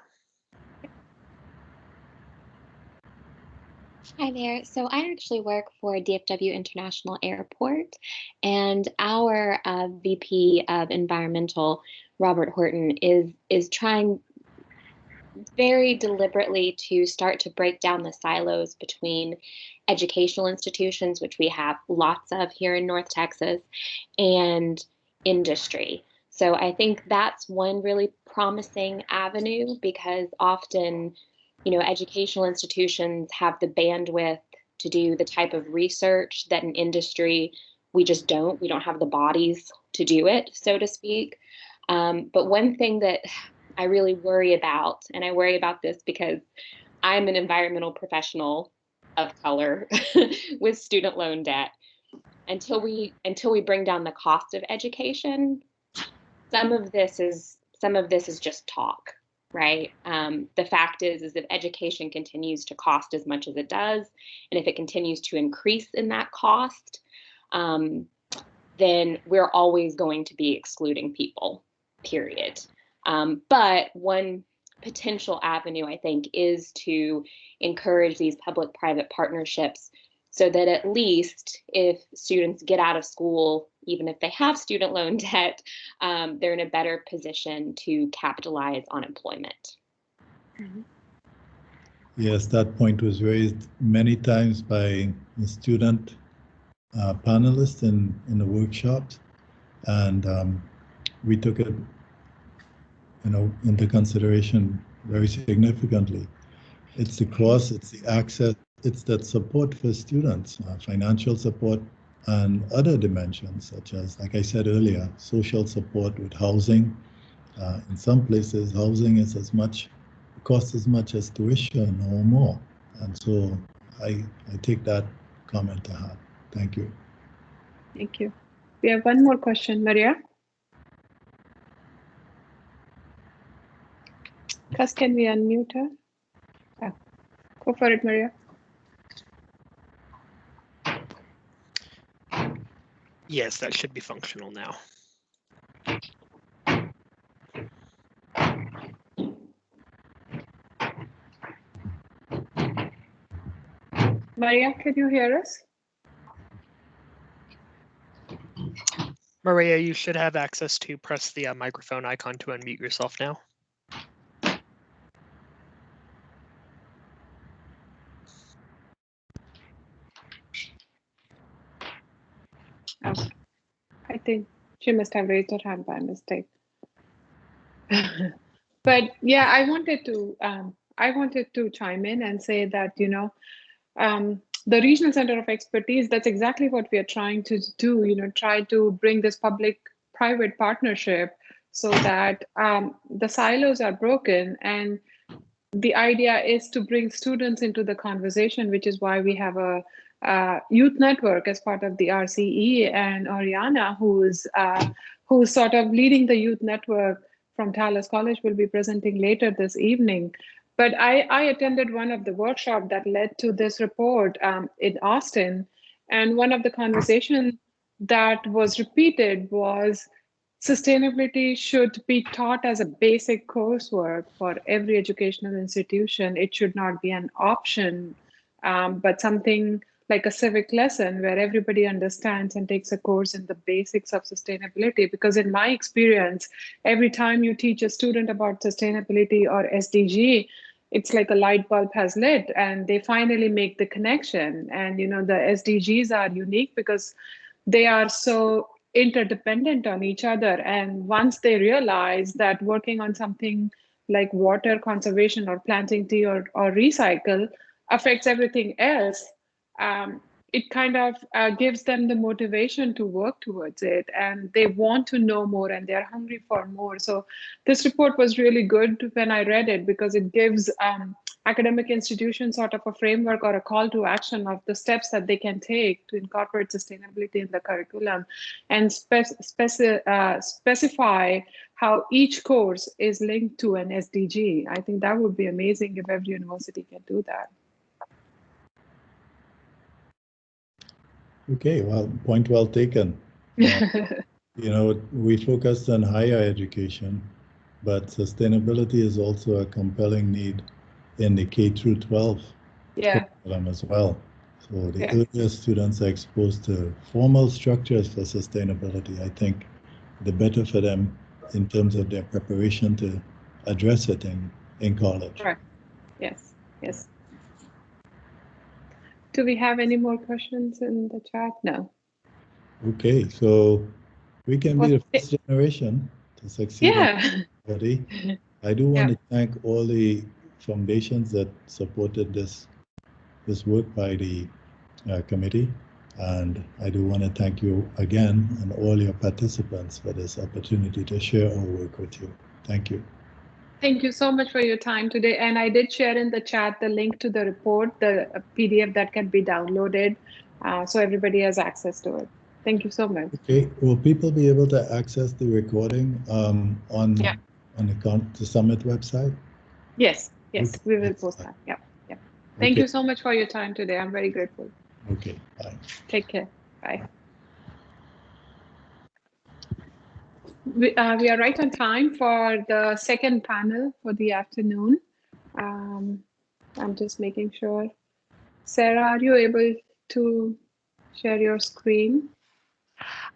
Hi there. So I actually work for DFW International Airport, and our VP of Environmental, Robert Horton, is trying very deliberately to start to break down the silos between educational institutions, which we have lots of here in North Texas, and industry. So I think that's one really promising avenue, because often, educational institutions have the bandwidth to do the type of research that in industry we just don't. We don't have the bodies to do it, so to speak. But one thing that I really worry about, and I worry about this because I'm an environmental professional of color with student loan debt. Until we bring down the cost of education, some of this is just talk, right? The fact is if education continues to cost as much as it does, and if it continues to increase in that cost, then we're always going to be excluding people, period. But one potential avenue, I think, is to encourage these public-private partnerships so that at least if students get out of school, even if they have student loan debt, they're in a better position to capitalize on employment.
Yes, that point was raised many times by the student panelists in the workshops, and we took it, into consideration very significantly. It's the cost, it's the access, it's that support for students, financial support, and other dimensions such as, like I said earlier, social support with housing. In some places, housing is costs as much as tuition or more. And so I take that comment to heart. Thank you.
Thank you. We have one more question, Maria. Cuz, can we unmute her? Oh, go for it, Maria.
Yes, that should be functional now.
Maria, can you hear us?
Maria, you should have access to press the microphone icon to unmute yourself now.
Oh, I think she must have raised her hand by mistake. But yeah, I wanted to chime in and say that, the Regional Center of Expertise, that's exactly what we are trying to do, try to bring this public-private partnership so that the silos are broken. And the idea is to bring students into the conversation, which is why we have a youth network as part of the RCE, and Oriana, who's sort of leading the youth network from Talos College, will be presenting later this evening. But I attended one of the workshops that led to this report in Austin. And one of the conversations that was repeated was sustainability should be taught as a basic coursework for every educational institution. It should not be an option, but something like a civic lesson where everybody understands and takes a course in the basics of sustainability. Because in my experience, every time you teach a student about sustainability or SDG, it's like a light bulb has lit and they finally make the connection. And, the SDGs are unique because they are so interdependent on each other. And once they realize that working on something like water conservation or planting tree or recycle affects everything else, it kind of gives them the motivation to work towards it, and they want to know more and they're hungry for more. So this report was really good when I read it because it gives academic institutions sort of a framework or a call to action of the steps that they can take to incorporate sustainability in the curriculum and specify how each course is linked to an SDG. I think that would be amazing if every university can do that.
Okay, well, point well taken. We focused on higher education, but sustainability is also a compelling need in the K through 12 curriculum as well. So the earlier students are exposed to formal structures for sustainability, I think the better for them in terms of their preparation to address it in college.
Right. Yes. Do we have any more questions in the chat? No.
Okay, so we can be the first generation to succeed in sustainability. I do want to thank all the foundations that supported this work by the committee, and I do want to thank you again and all your participants for this opportunity to share our work with you. Thank you.
Thank you so much for your time today. And I did share in the chat the link to the report, the PDF that can be downloaded, so everybody has access to it. Thank you so much.
Okay, will people be able to access the recording on the Summit website?
Yes,
Okay,
we will post
excellent.
that. Yep, yep. Thank
Okay.
you so much for your time today. I'm very grateful.
Okay, bye.
Take care. Bye. We are right on time for the second panel for the afternoon. I'm just making sure. Sarah, are you able to share your screen?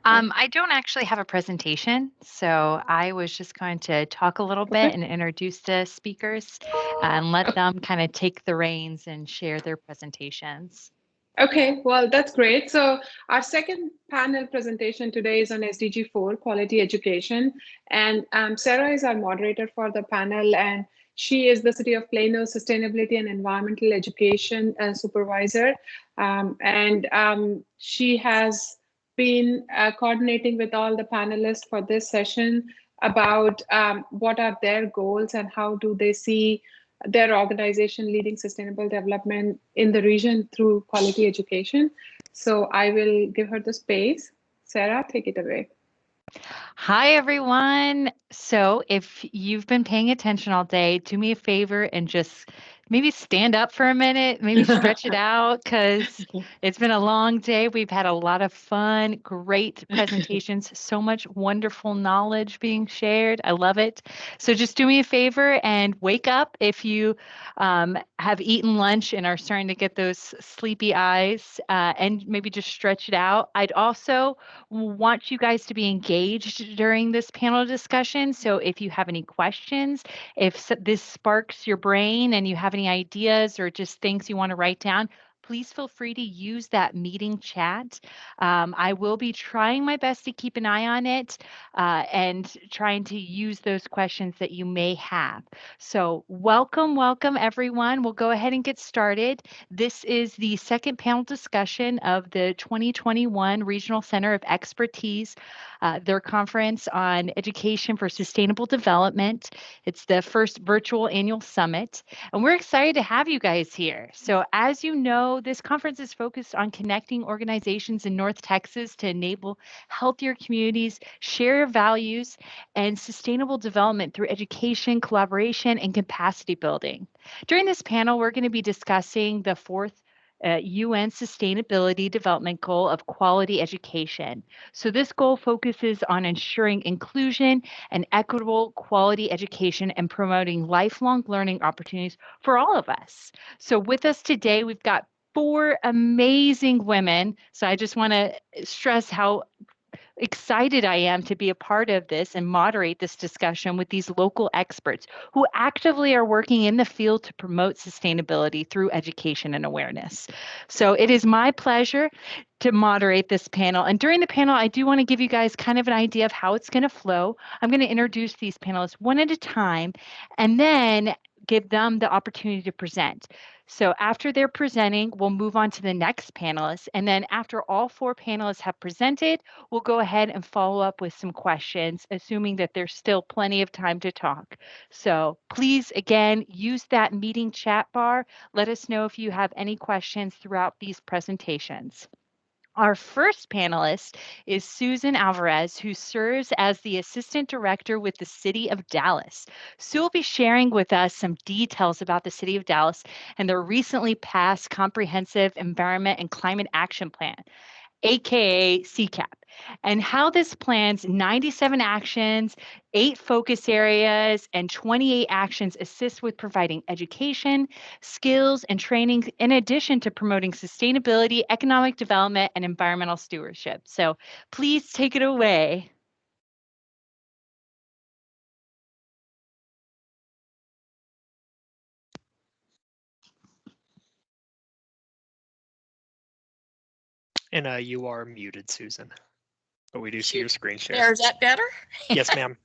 I don't actually have a presentation, so I was just going to talk a little bit and introduce the speakers and let them kind of take the reins and share their presentations.
Okay, well, that's great. So our second panel presentation today is on SDG 4, quality education. And Sarah is our moderator for the panel, and she is the City of Plano Sustainability and Environmental Education Supervisor. She has been coordinating with all the panelists for this session about what are their goals and how do they see their organization leading sustainable development in the region through quality education. So I will give her the space. Sarah, take it away.
Hi, everyone. So if you've been paying attention all day, do me a favor and just maybe stand up for a minute, maybe stretch it out because it's been a long day. We've had a lot of fun, great presentations, so much wonderful knowledge being shared. I love it. So just do me a favor and wake up if you have eaten lunch and are starting to get those sleepy eyes, and maybe just stretch it out. I'd also want you guys to be engaged during this panel discussion. So if you have any questions, if this sparks your brain and you have any ideas or just things you want to write down, please feel free to use that meeting chat. I will be trying my best to keep an eye on it and trying to use those questions that you may have. So welcome everyone. We'll go ahead and get started. This is the second panel discussion of the 2021 Regional Center of Expertise, their conference on education for sustainable development. It's the first virtual annual summit, and we're excited to have you guys here. So as you know, this conference is focused on connecting organizations in North Texas to enable healthier communities, share values, and sustainable development through education, collaboration, and capacity building. During this panel, we're going to be discussing the fourth UN Sustainability Development Goal of quality education. So this goal focuses on ensuring inclusion and equitable quality education and promoting lifelong learning opportunities for all of us. So with us today, we've got 4 amazing women. So I just want to stress how excited I am to be a part of this and moderate this discussion with these local experts who actively are working in the field to promote sustainability through education and awareness. So it is my pleasure to moderate this panel. And during the panel, I do want to give you guys kind of an idea of how it's going to flow. I'm going to introduce these panelists one at a time and then give them the opportunity to present. So after they're presenting, we'll move on to the next panelist. And then after all 4 panelists have presented, we'll go ahead and follow up with some questions, assuming that there's still plenty of time to talk. So please, again, use that meeting chat bar. Let us know if you have any questions throughout these presentations. Our first panelist is Susan Alvarez, who serves as the Assistant Director with the City of Dallas. Sue will be sharing with us some details about the City of Dallas and their recently passed Comprehensive Environment and Climate Action Plan, aka CCAP, and how this plan's 97 actions, 8 focus areas, and 28 actions assist with providing education, skills, and training, in addition to promoting sustainability, economic development, and environmental stewardship. So please take it away.
And you are muted, Susan, but we do see your screen share.
There, is that better?
Yes, ma'am.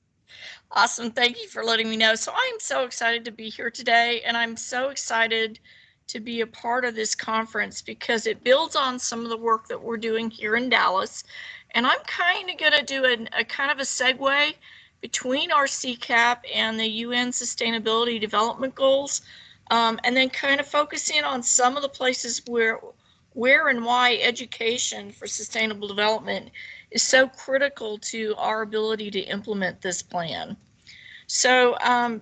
Awesome. Thank you for letting me know. So I'm so excited to be here today, and I'm so excited to be a part of this conference because it builds on some of the work that we're doing here in Dallas. And I'm kind of going to do a kind of a segue between our CCAP and the UN Sustainability Development Goals, and then kind of focus in on some of the places where and why education for sustainable development is so critical to our ability to implement this plan. So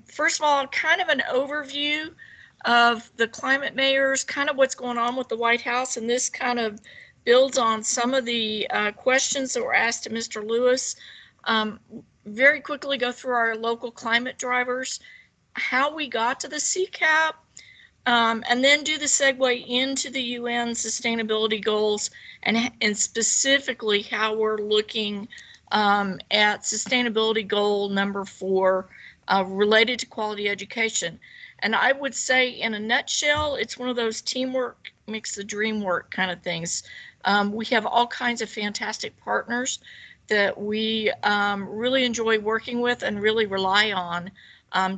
first of all, kind of an overview of the climate mayors, kind of what's going on with the White House, and this kind of builds on some of the questions that were asked to Mr. Lewis. Very quickly go through our local climate drivers, how we got to the CCAP, and then do the segue into the UN sustainability goals and specifically how we're looking at sustainability goal number 4 related to quality education. And I would say in a nutshell, it's one of those teamwork makes the dream work kind of things. We have all kinds of fantastic partners that we really enjoy working with and really rely on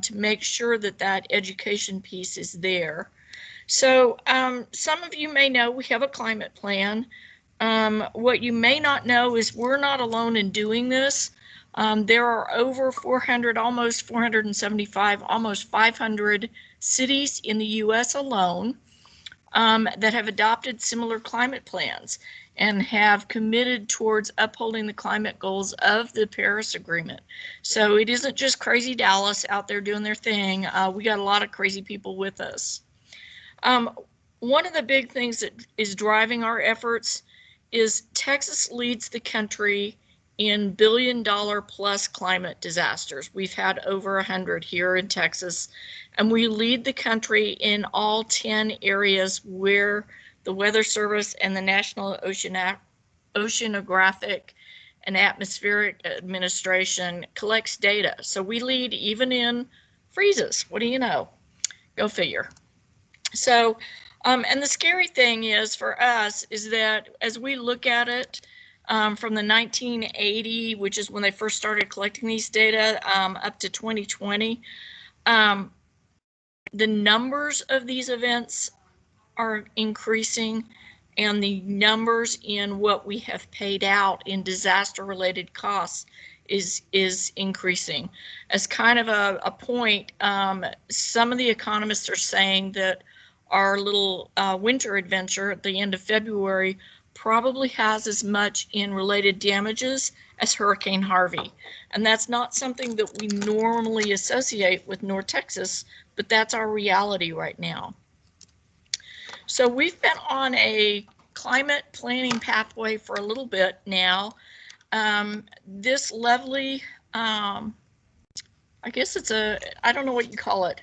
to make sure that that education piece is there. So some of you may know we have a climate plan. What you may not know is we're not alone in doing this. There are over 400, almost 475, almost 500 cities in the US alone that have adopted similar climate plans and have committed towards upholding the climate goals of the Paris Agreement. So it isn't just crazy Dallas out there doing their thing. We got a lot of crazy people with us. One of the big things that is driving our efforts is Texas leads the country in billion-dollar-plus climate disasters. We've had over 100 here in Texas, and we lead the country in all 10 areas where the Weather Service and the National Oceanographic and Atmospheric Administration collects data. So we lead even in freezes. What do you know? Go figure. So, and the scary thing is for us is that as we look at it from the 1980, which is when they first started collecting these data, up to 2020, the numbers of these events are increasing, and the numbers in what we have paid out in disaster-related costs is increasing. As kind of a point, some of the economists are saying that our little winter adventure at the end of February probably has as much in related damages as Hurricane Harvey. And that's not something that we normally associate with North Texas, but that's our reality right now. So we've been on a climate planning pathway for a little bit now. This lovely, I guess it's a, I don't know what you call it.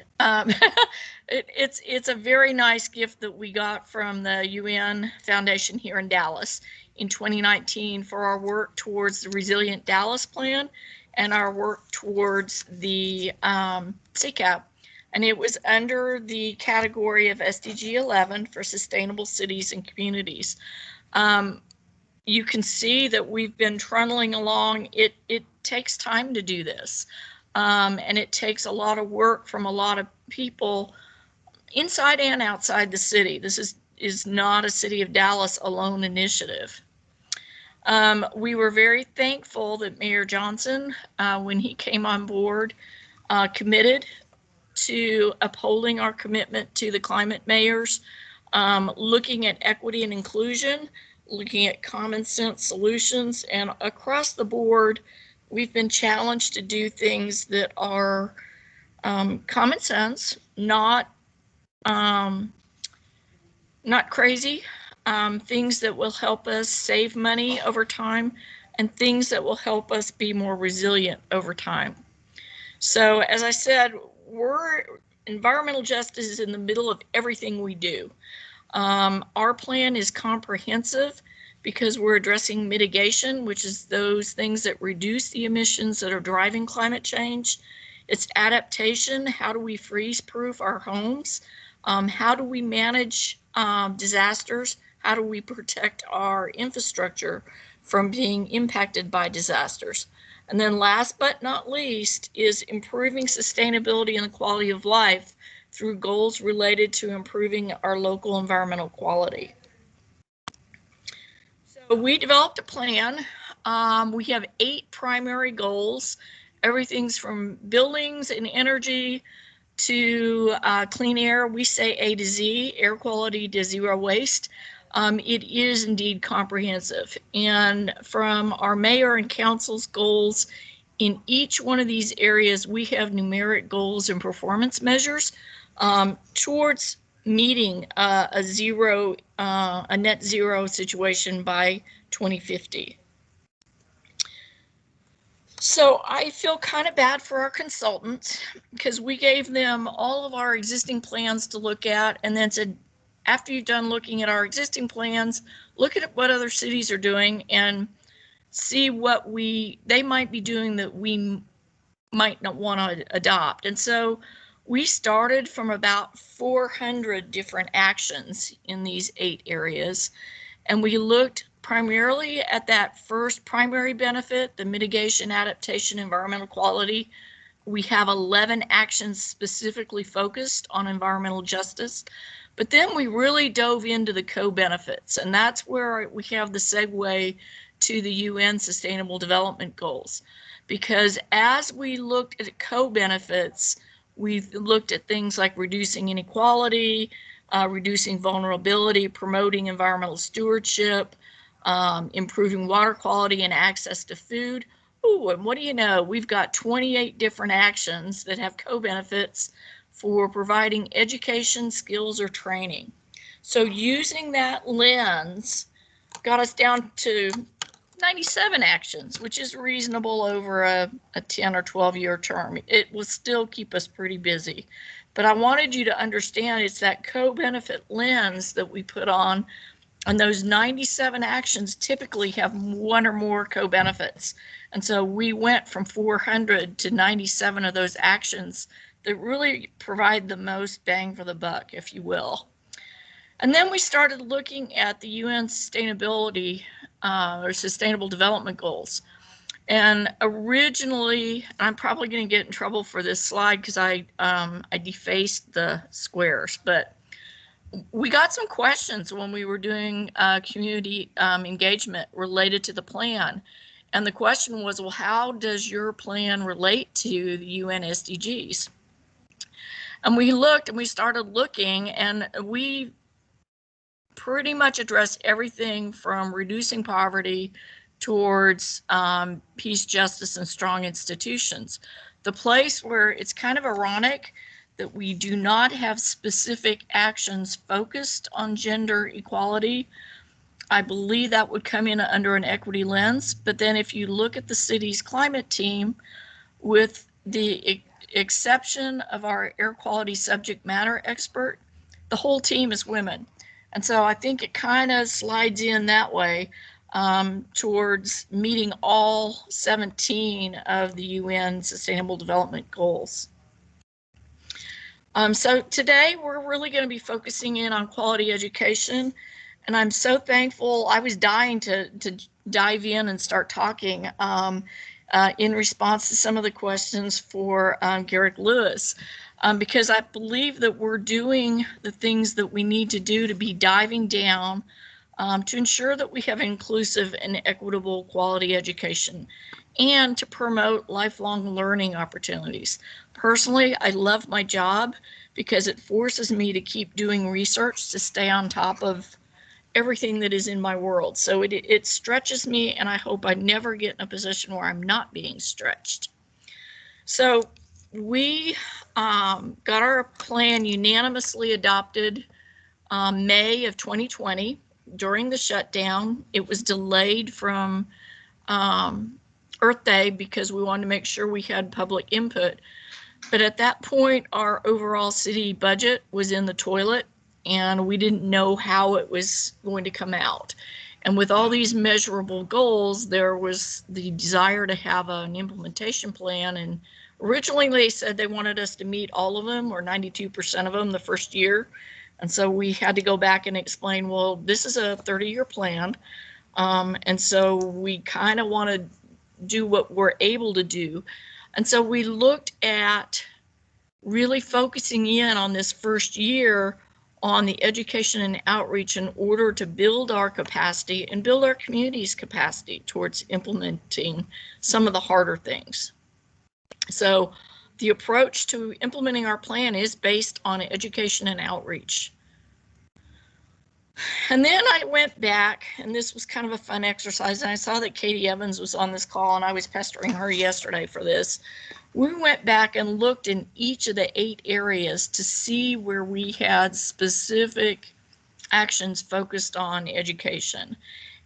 It's a very nice gift that we got from the UN Foundation here in Dallas in 2019 for our work towards the Resilient Dallas Plan and our work towards the CCAP. And it was under the category of SDG 11 for sustainable cities and communities. You can see that we've been trundling along. It takes time to do this. And it takes a lot of work from a lot of people inside and outside the city. This is not a City of Dallas alone initiative. We were very thankful that Mayor Johnson, when he came on board, committed to upholding our commitment to the climate mayors, looking at equity and inclusion, looking at common sense solutions, and across the board, we've been challenged to do things that are common sense, not crazy, things that will help us save money over time, and things that will help us be more resilient over time. So as I said, environmental justice is in the middle of everything we do. Our plan is comprehensive because we're addressing mitigation, which is those things that reduce the emissions that are driving climate change. It's adaptation. How do we freeze-proof our homes? How do we manage disasters? How do we protect our infrastructure from being impacted by disasters? And then last but not least is improving sustainability and the quality of life through goals related to improving our local environmental quality. So we developed a plan. We have 8 primary goals, everything's from buildings and energy to clean air. We say A to Z, air quality to zero waste. It is indeed comprehensive. And from our mayor and council's goals, in each one of these areas, we have numeric goals and performance measures towards meeting a net zero situation by 2050. So I feel kind of bad for our consultants because we gave them all of our existing plans to look at and then said, after you've done looking at our existing plans, look at what other cities are doing and see what they might be doing that we might not want to adopt. And so we started from about 400 different actions in these 8 areas, and we looked primarily at that first primary benefit, the mitigation, adaptation, environmental quality. We have 11 actions specifically focused on environmental justice, but then we really dove into the co-benefits, and that's where we have the segue to the UN Sustainable Development Goals. Because as we looked at co-benefits, we looked at things like reducing inequality, reducing vulnerability, promoting environmental stewardship, improving water quality and access to food. Ooh, and what do you know? We've got 28 different actions that have co-benefits for providing education, skills, or training. So using that lens got us down to 97 actions, which is reasonable over a 10 or 12 year term. It will still keep us pretty busy. But I wanted you to understand it's that co-benefit lens that we put on, and those 97 actions typically have one or more co-benefits. And so we went from 400 to 97 of those actions that really provide the most bang for the buck, if you will. And then we started looking at the UN sustainability or Sustainable Development Goals. And originally, I'm probably going to get in trouble for this slide because I defaced the squares, but we got some questions when we were doing community engagement related to the plan. And the question was, well, how does your plan relate to the UN SDGs? And we looked and we started looking, and we pretty much address everything from reducing poverty towards peace, justice, and strong institutions. The place where it's kind of ironic that we do not have specific actions focused on gender equality, I believe that would come in under an equity lens. But then if you look at the city's climate team, with the exception of our air quality subject matter expert, the whole team is women. And so I think it kind of slides in that way towards meeting all 17 of the UN Sustainable Development Goals. So today we're really going to be focusing in on quality education, and I'm so thankful. I was dying to dive in and start talking in response to some of the questions for Garrick Lewis. Because I believe that we're doing the things that we need to do to be diving down to ensure that we have inclusive and equitable quality education and to promote lifelong learning opportunities. Personally, I love my job because it forces me to keep doing research to stay on top of everything that is in my world. So it stretches me, and I hope I never get in a position where I'm not being stretched. So we got our plan unanimously adopted May of 2020 during the shutdown. It was delayed from Earth Day because we wanted to make sure we had public input. But at that point, our overall city budget was in the toilet, and we didn't know how it was going to come out. And with all these measurable goals, there was the desire to have an implementation plan. And originally they said they wanted us to meet all of them, or 92% of them, the first year. And so we had to go back and explain, well, this is a 30-year plan. And so we kind of want to do what we're able to do. And so we looked at really focusing in on this first year on the education and outreach in order to build our capacity and build our community's capacity towards implementing some of the harder things. So the approach to implementing our plan is based on education and outreach. And then I went back, and this was kind of a fun exercise, and I saw that Katie Evans was on this call, and I was pestering her yesterday for this. We went back and looked in each of the 8 areas to see where we had specific actions focused on education.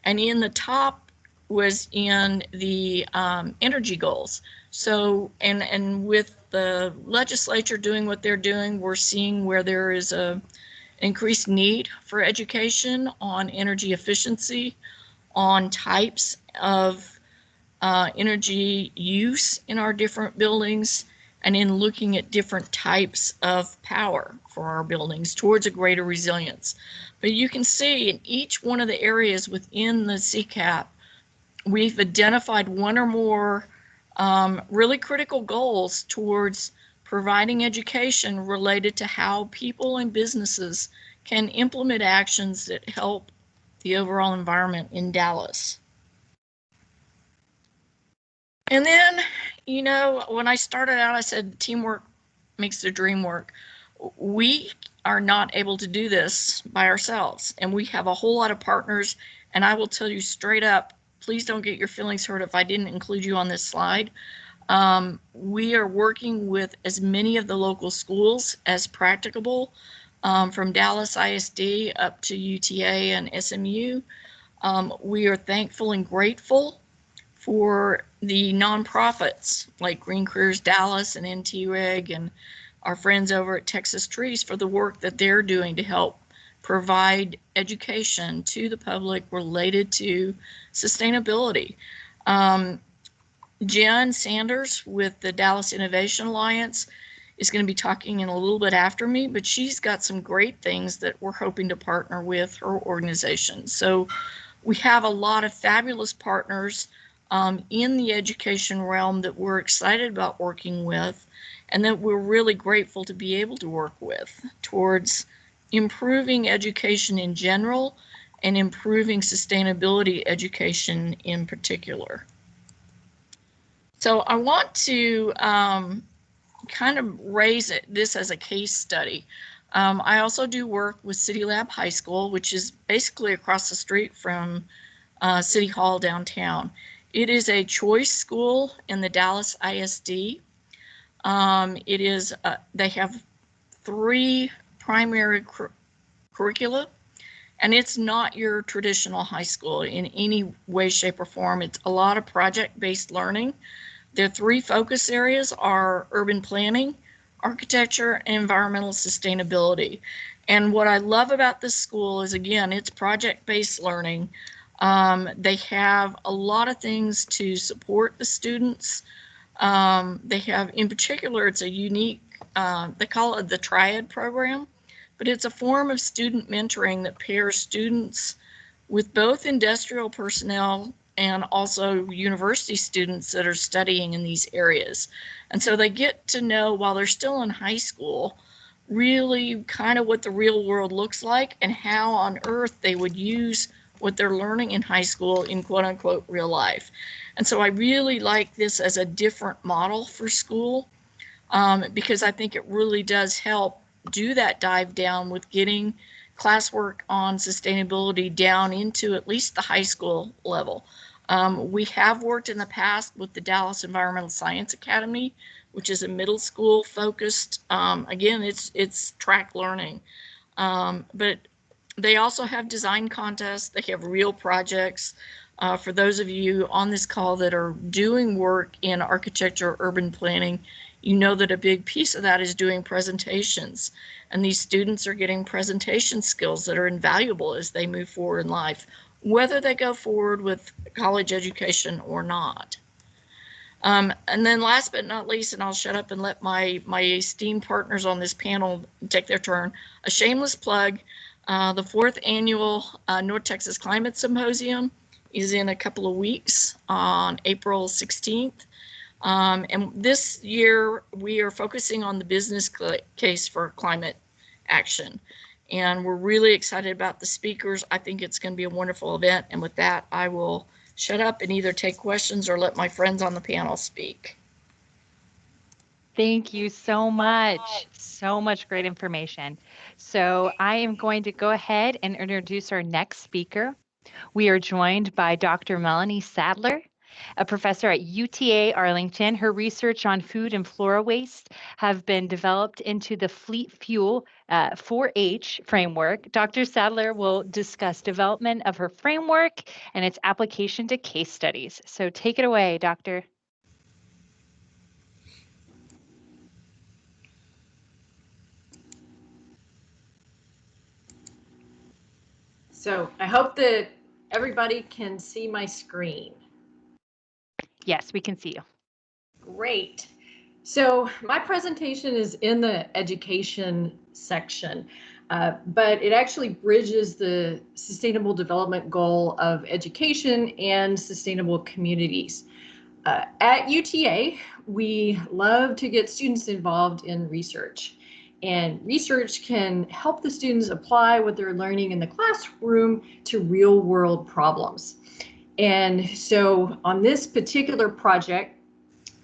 And in the top was in the energy goals. So, and with the legislature doing what they're doing, we're seeing where there is a increased need for education on energy efficiency, on types of energy use in our different buildings, and in looking at different types of power for our buildings towards a greater resilience. But you can see in each one of the areas within the CCAP, we've identified one or more really critical goals towards providing education related to how people and businesses can implement actions that help the overall environment in Dallas. And then, you know, when I started out, I said teamwork makes the dream work. We are not able to do this by ourselves, and we have a whole lot of partners. And I will tell you straight up, please don't get your feelings hurt if I didn't include you on this slide. We are working with as many of the local schools as practicable, from Dallas ISD up to UTA and SMU. We are thankful and grateful for the nonprofits like Green Careers Dallas and NTREG and our friends over at Texas Trees for the work that they're doing to help provide education to the public related to sustainability. Jen Sanders with the Dallas Innovation Alliance is going to be talking in a little bit after me, but she's got some great things that we're hoping to partner with her organization. So we have a lot of fabulous partners in the education realm that we're excited about working with, and that we're really grateful to be able to work with towards improving education in general and improving sustainability education in particular. So I want to kind of raise this as a case study. I also do work with City Lab High School, which is basically across the street from City Hall downtown. It is a choice school in the Dallas ISD. It is, they have 3 primary curricula, and it's not your traditional high school in any way, shape, or form. It's a lot of project-based learning. Their 3 focus areas are urban planning, architecture, and environmental sustainability. And what I love about this school is, again, it's project-based learning. They have a lot of things to support the students. They have, in particular, it's a unique, they call it the Triad program, but it's a form of student mentoring that pairs students with both industrial personnel and also university students that are studying in these areas. And so they get to know, while they're still in high school, really kind of what the real world looks like and how on earth they would use what they're learning in high school in quote unquote real life. And so I really like this as a different model for school, because I think it really does help do that dive down with getting classwork on sustainability down into at least the high school level. We have worked in the past with the Dallas Environmental Science Academy, which is a middle school focused, again, it's track learning. But they also have design contests. They have real projects. For those of you on this call that are doing work in architecture, urban planning, you know that a big piece of that is doing presentations. And these students are getting presentation skills that are invaluable as they move forward in life, whether they go forward with college education or not. And then last but not least, and I'll shut up and let my esteemed partners on this panel take their turn, a shameless plug. The 4th annual North Texas Climate Symposium is in a couple of weeks on April 16th. And this year we are focusing on the business case for climate action. And we're really excited about the speakers. I think it's going to be a wonderful event. And with that, I will shut up and either take questions or let my friends on the panel speak.
Thank you so much. So much great information. So I am going to go ahead and introduce our next speaker. We are joined by Dr. Melanie Sadler, a professor at UTA Arlington. Her research on food and flora waste have been developed into the Fleet Fuel 4H framework. Dr. Sadler will discuss development of her framework and its application to case studies. So take it away, Doctor.
So I hope that everybody can see my screen.
Yes, we can see you.
Great. So my presentation is in the education section, but it actually bridges the sustainable development goal of education and sustainable communities. At UTA, we love to get students involved in research. And research can help the students apply what they're learning in the classroom to real world problems. And so on this particular project,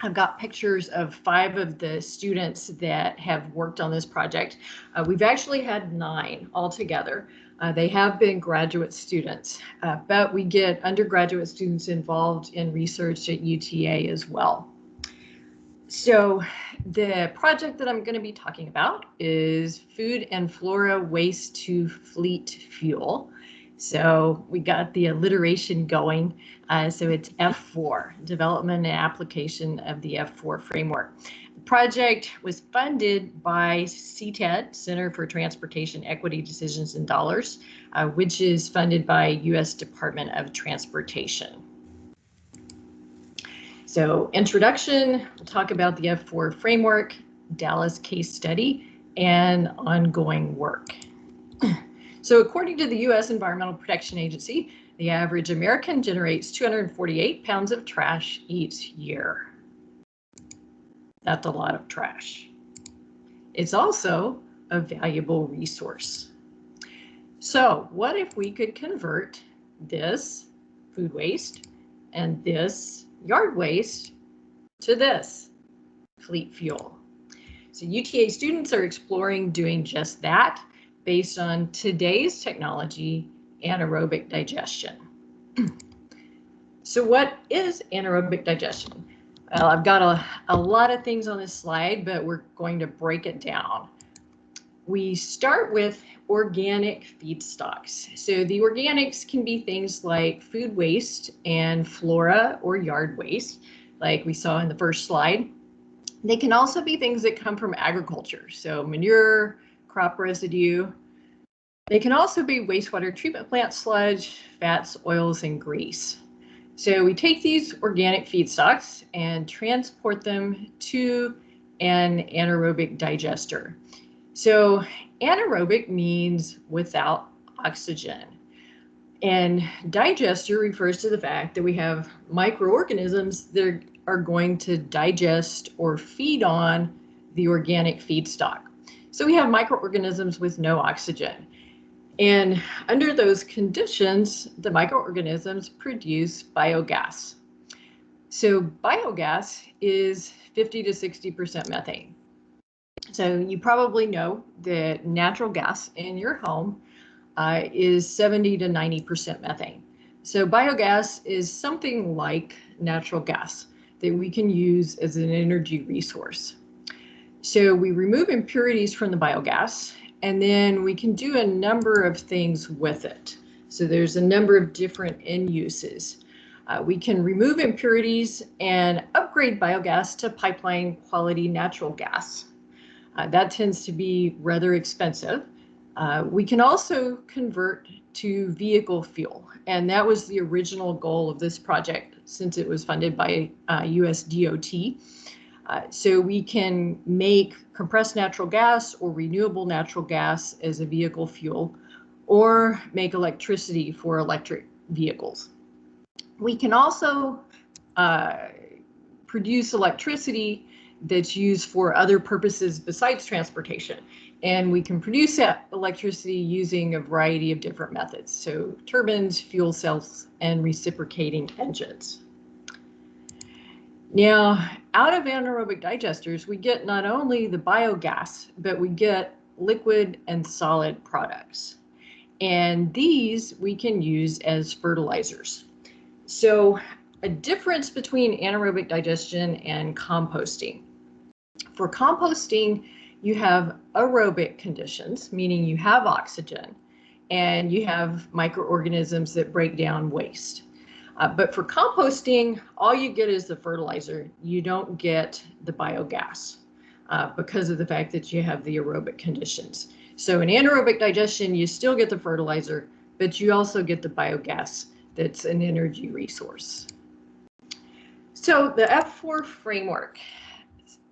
I've got pictures of 5 of the students that have worked on this project. We've actually had 9 altogether. They have been graduate students, but we get undergraduate students involved in research at UTA as well. So the project that I'm going to be talking about is food and flora waste to fleet fuel. So we got the alliteration going. So it's F4, development and application of the F4 framework. The project was funded by CTED, Center for Transportation Equity Decisions in Dollars, which is funded by U.S. Department of Transportation. So introduction, we'll talk about the F4 framework, Dallas case study, and ongoing work. So according to the U.S. Environmental Protection Agency, the average American generates 248 pounds of trash each year. That's a lot of trash. It's also a valuable resource. So what if we could convert this food waste and this yard waste to this fleet fuel? So UTA students are exploring doing just that based on today's technology, anaerobic digestion. So what is anaerobic digestion? Well, I've got a lot of things on this slide, but we're going to break it down. We start with organic feedstocks. So the organics can be things like food waste and flora or yard waste, like we saw in the first slide. They can also be things that come from agriculture, so manure, crop residue. They can also be wastewater treatment plant sludge, fats, oils, and grease. So we take these organic feedstocks and transport them to an anaerobic digester. So anaerobic means without oxygen. And digester refers to the fact that we have microorganisms that are going to digest or feed on the organic feedstock. So we have microorganisms with no oxygen. And under those conditions, the microorganisms produce biogas. So biogas is 50 to 60% methane. So you probably know that natural gas in your home is 70 to 90% methane. So biogas is something like natural gas that we can use as an energy resource. So we remove impurities from the biogas, and then we can do a number of things with it. So there's a number of different end uses. We can remove impurities and upgrade biogas to pipeline quality natural gas. That tends to be rather expensive. We can also convert to vehicle fuel, and that was the original goal of this project since it was funded by US DOT. So we can make compressed natural gas or renewable natural gas as a vehicle fuel, or make electricity for electric vehicles. We can also produce electricity that's used for other purposes besides transportation. And we can produce that electricity using a variety of different methods. So turbines, fuel cells, and reciprocating engines. Now, out of anaerobic digesters, we get not only the biogas, but we get liquid and solid products. And these we can use as fertilizers. So a difference between anaerobic digestion and composting. For composting, you have aerobic conditions, meaning you have oxygen, and you have microorganisms that break down waste. But for composting, all you get is the fertilizer. You don't get the biogas because of the fact that you have the aerobic conditions. So in anaerobic digestion, you still get the fertilizer, but you also get the biogas that's an energy resource. So the F4 framework.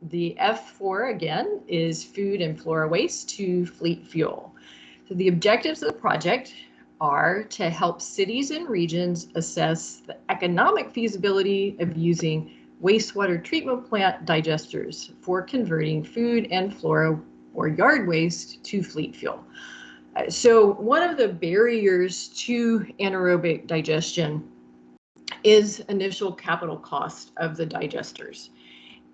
The F4, again, is food and flora waste to fleet fuel. So the objectives of the project are to help cities and regions assess the economic feasibility of using wastewater treatment plant digesters for converting food and flora or yard waste to fleet fuel. So one of the barriers to anaerobic digestion is initial capital cost of the digesters.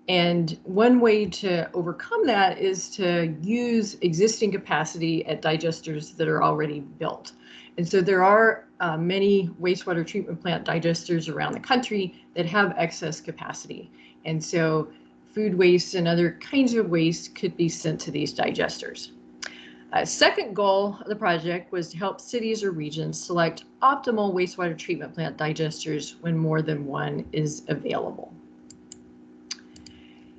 And one way to overcome that is to use existing capacity at digesters that are already built. And so there are many wastewater treatment plant digesters around the country that have excess capacity. And so food waste and other kinds of waste could be sent to these digesters. Second goal of the project was to help cities or regions select optimal wastewater treatment plant digesters when more than one is available.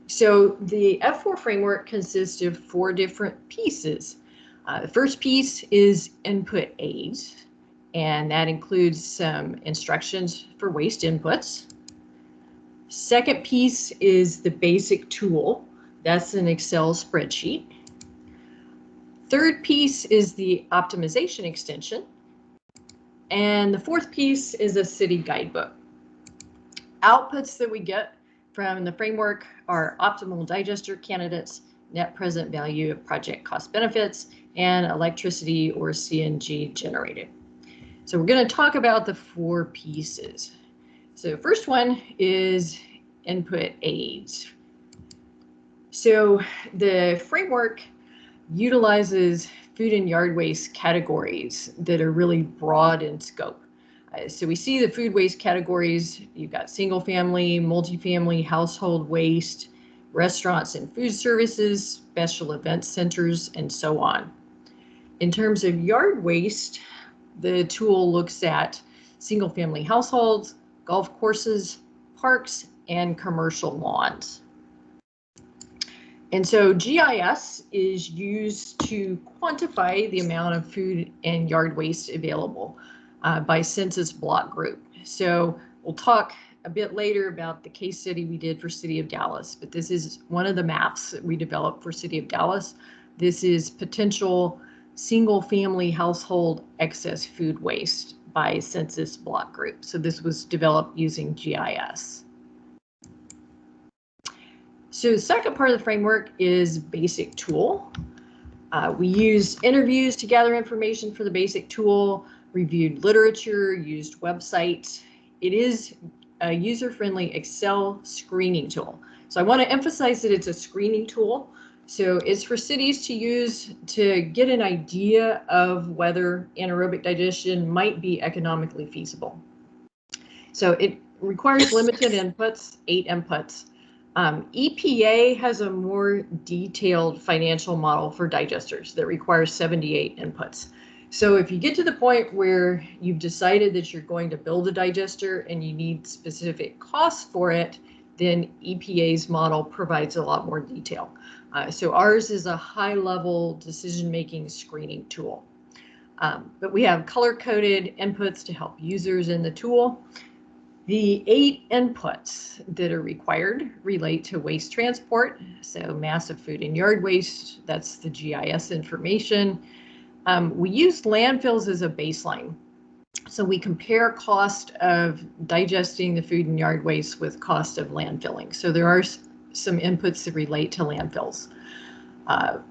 So the F4 framework consists of 4 different pieces. The first piece is input aids, and that includes some instructions for waste inputs. Second piece is the basic tool. That's an Excel spreadsheet. Third piece is the optimization extension. And the fourth piece is a city guidebook. Outputs that we get from the framework are optimal digester candidates, net present value of project cost benefits, and electricity or CNG generated. So we're going to talk about the 4 pieces. So the first one is input aids. So the framework utilizes food and yard waste categories that are really broad in scope. So we see the food waste categories. You've got single family, multifamily, household waste, restaurants and food services, special event centers, and so on. In terms of yard waste, the tool looks at single family households, golf courses, parks, and commercial lawns. And so GIS is used to quantify the amount of food and yard waste available by census block group. So we'll talk a bit later about the case study we did for City of Dallas, but this is one of the maps that we developed for City of Dallas. This is potential single family household excess food waste by census block group. So this was developed using GIS. So the second part of the framework is basic tool. We used interviews to gather information for the basic tool, reviewed literature, used websites. It is a user-friendly Excel screening tool. So I want to emphasize that it's a screening tool. So it's for cities to use to get an idea of whether anaerobic digestion might be economically feasible. So it requires limited inputs, 8 inputs. EPA has a more detailed financial model for digesters that requires 78 inputs. So if you get to the point where you've decided that you're going to build a digester and you need specific costs for it, then EPA's model provides a lot more detail. So ours is a high-level decision-making screening tool. But we have color-coded inputs to help users in the tool. The 8 inputs that are required relate to waste transport, so massive food and yard waste, that's the GIS information. We use landfills as a baseline. So we compare cost of digesting the food and yard waste with cost of landfilling. So there are some inputs that relate to landfills.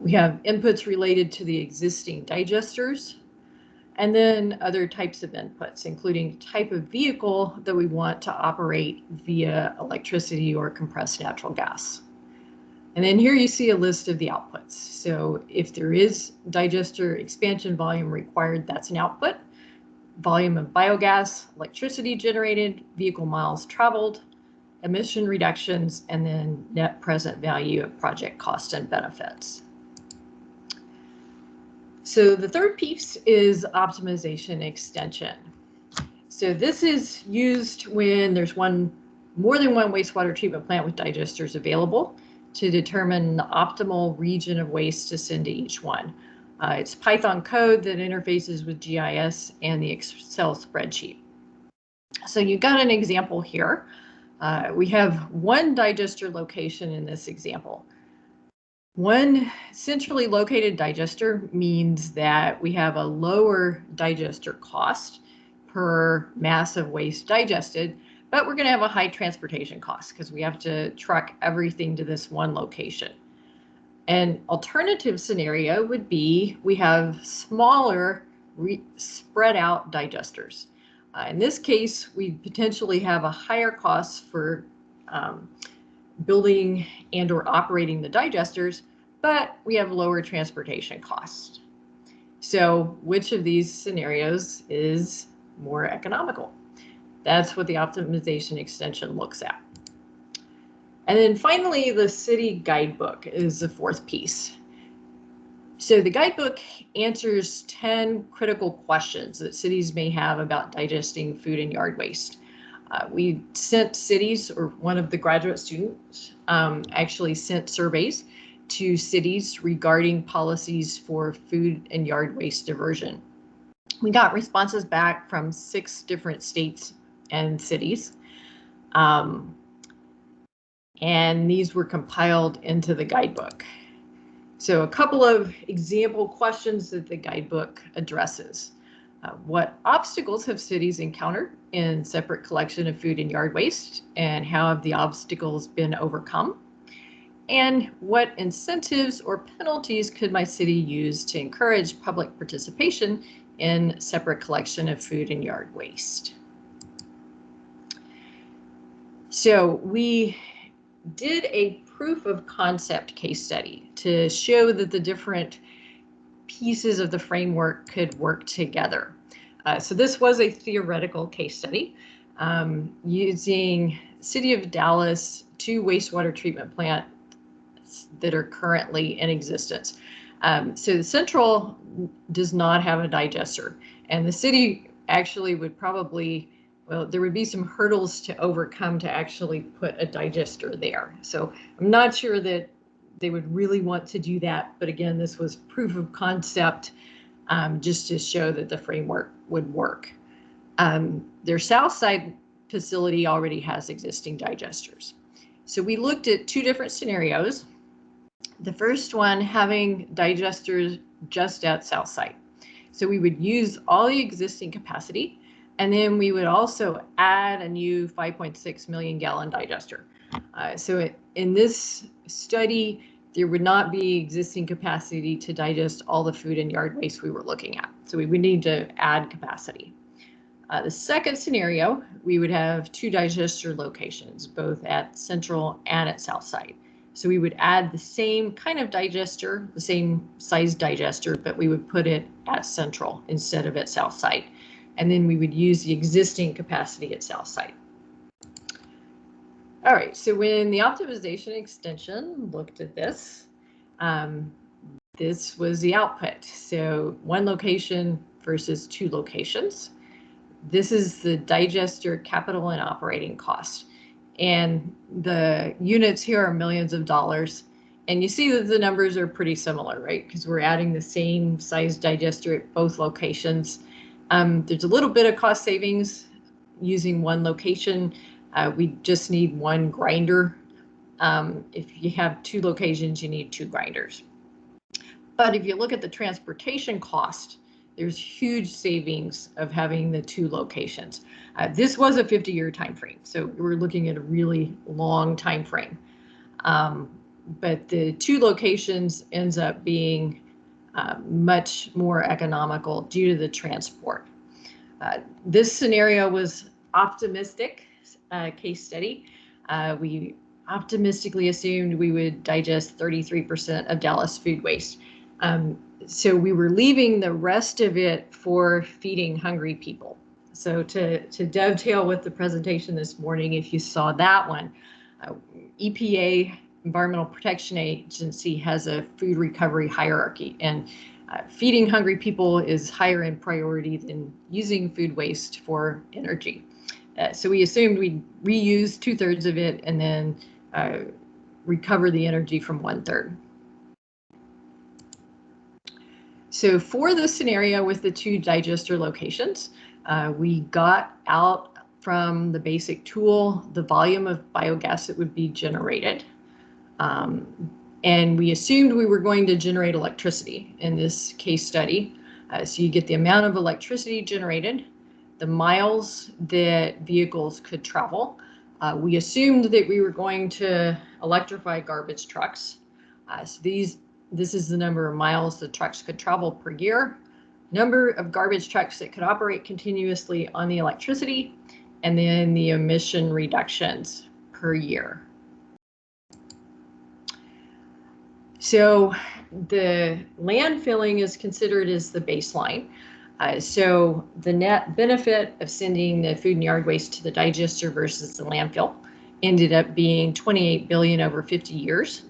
We have inputs related to the existing digesters. And then other types of inputs, including type of vehicle that we want to operate via electricity or compressed natural gas. And then here you see a list of the outputs. So if there is digester expansion volume required, that's an output. Volume of biogas, electricity generated, vehicle miles traveled, emission reductions, and then net present value of project cost and benefits. So the third piece is optimization extension. So this is used when there's more than one wastewater treatment plant with digesters available to determine the optimal region of waste to send to each one. It's Python code that interfaces with GIS and the Excel spreadsheet. So you've got an example here. We have one digester location in this example. One centrally located digester means that we have a lower digester cost per mass of waste digested, but we're going to have a high transportation cost because we have to truck everything to this one location. An alternative scenario would be we have smaller spread out digesters. In this case, we potentially have a higher cost for building and or operating the digesters, but we have lower transportation costs. So which of these scenarios is more economical? That's what the optimization extension looks at. And then finally, the city guidebook is the fourth piece. So the guidebook answers 10 critical questions that cities may have about digesting food and yard waste. We sent cities, or one of the graduate students actually sent surveys to cities regarding policies for food and yard waste diversion. We got responses back from 6 different states and cities. And these were compiled into the guidebook. So a couple of example questions that the guidebook addresses. What obstacles have cities encountered in separate collection of food and yard waste, and how have the obstacles been overcome? And what incentives or penalties could my city use to encourage public participation in separate collection of food and yard waste? So we did a proof of concept case study to show that the different pieces of the framework could work together. So this was a theoretical case study using City of Dallas 2 wastewater treatment plants that are currently in existence. So the Central does not have a digester, and the city actually would probably, well, there would be some hurdles to overcome to actually put a digester there. So I'm not sure that they would really want to do that. But again, this was proof of concept just to show that the framework would work. Their South Side facility already has existing digesters. So we looked at 2 different scenarios. The first one having digesters just at South Side. So we would use all the existing capacity, and then we would also add a new 5.6 million gallon digester. So in this study, there would not be existing capacity to digest all the food and yard waste we were looking at. So we would need to add capacity. The second scenario, we would have 2 digester locations, both at Central and at South Side. So we would add the same kind of digester, the same size digester, but we would put it at Central instead of at South Side. And then we would use the existing capacity at South Side. All right, so when the optimization extension looked at this, this was the output. So 1 location versus 2 locations. This is the digester capital and operating cost. And the units here are millions of dollars. And you see that the numbers are pretty similar, right? Because we're adding the same size digester at both locations. There's a little bit of cost savings using 1 location. We just need 1 grinder. If you have 2 locations, you need 2 grinders. But if you look at the transportation cost, there's huge savings of having the 2 locations. This was a 50-year time frame, so we're looking at a really long time frame. But the 2 locations ends up being much more economical due to the transport. This scenario was optimistic case study. We optimistically assumed we would digest 33% of Dallas food waste. So we were leaving the rest of it for feeding hungry people. So to dovetail with the presentation this morning, if you saw that one, EPA, Environmental Protection Agency, has a food recovery hierarchy, and feeding hungry people is higher in priority than using food waste for energy. So we assumed we'd reuse 2/3 of it and then recover the energy from 1/3. So for this scenario with the 2 digester locations, we got out from the basic tool the volume of biogas that would be generated. And we assumed we were going to generate electricity in this case study. So you get the amount of electricity generated, the miles that vehicles could travel. We assumed that we were going to electrify garbage trucks. So this is the number of miles the trucks could travel per year, number of garbage trucks that could operate continuously on the electricity, and then the emission reductions per year. So the landfilling is considered as the baseline. So the net benefit of sending the food and yard waste to the digester versus the landfill ended up being $28 billion over 50 years.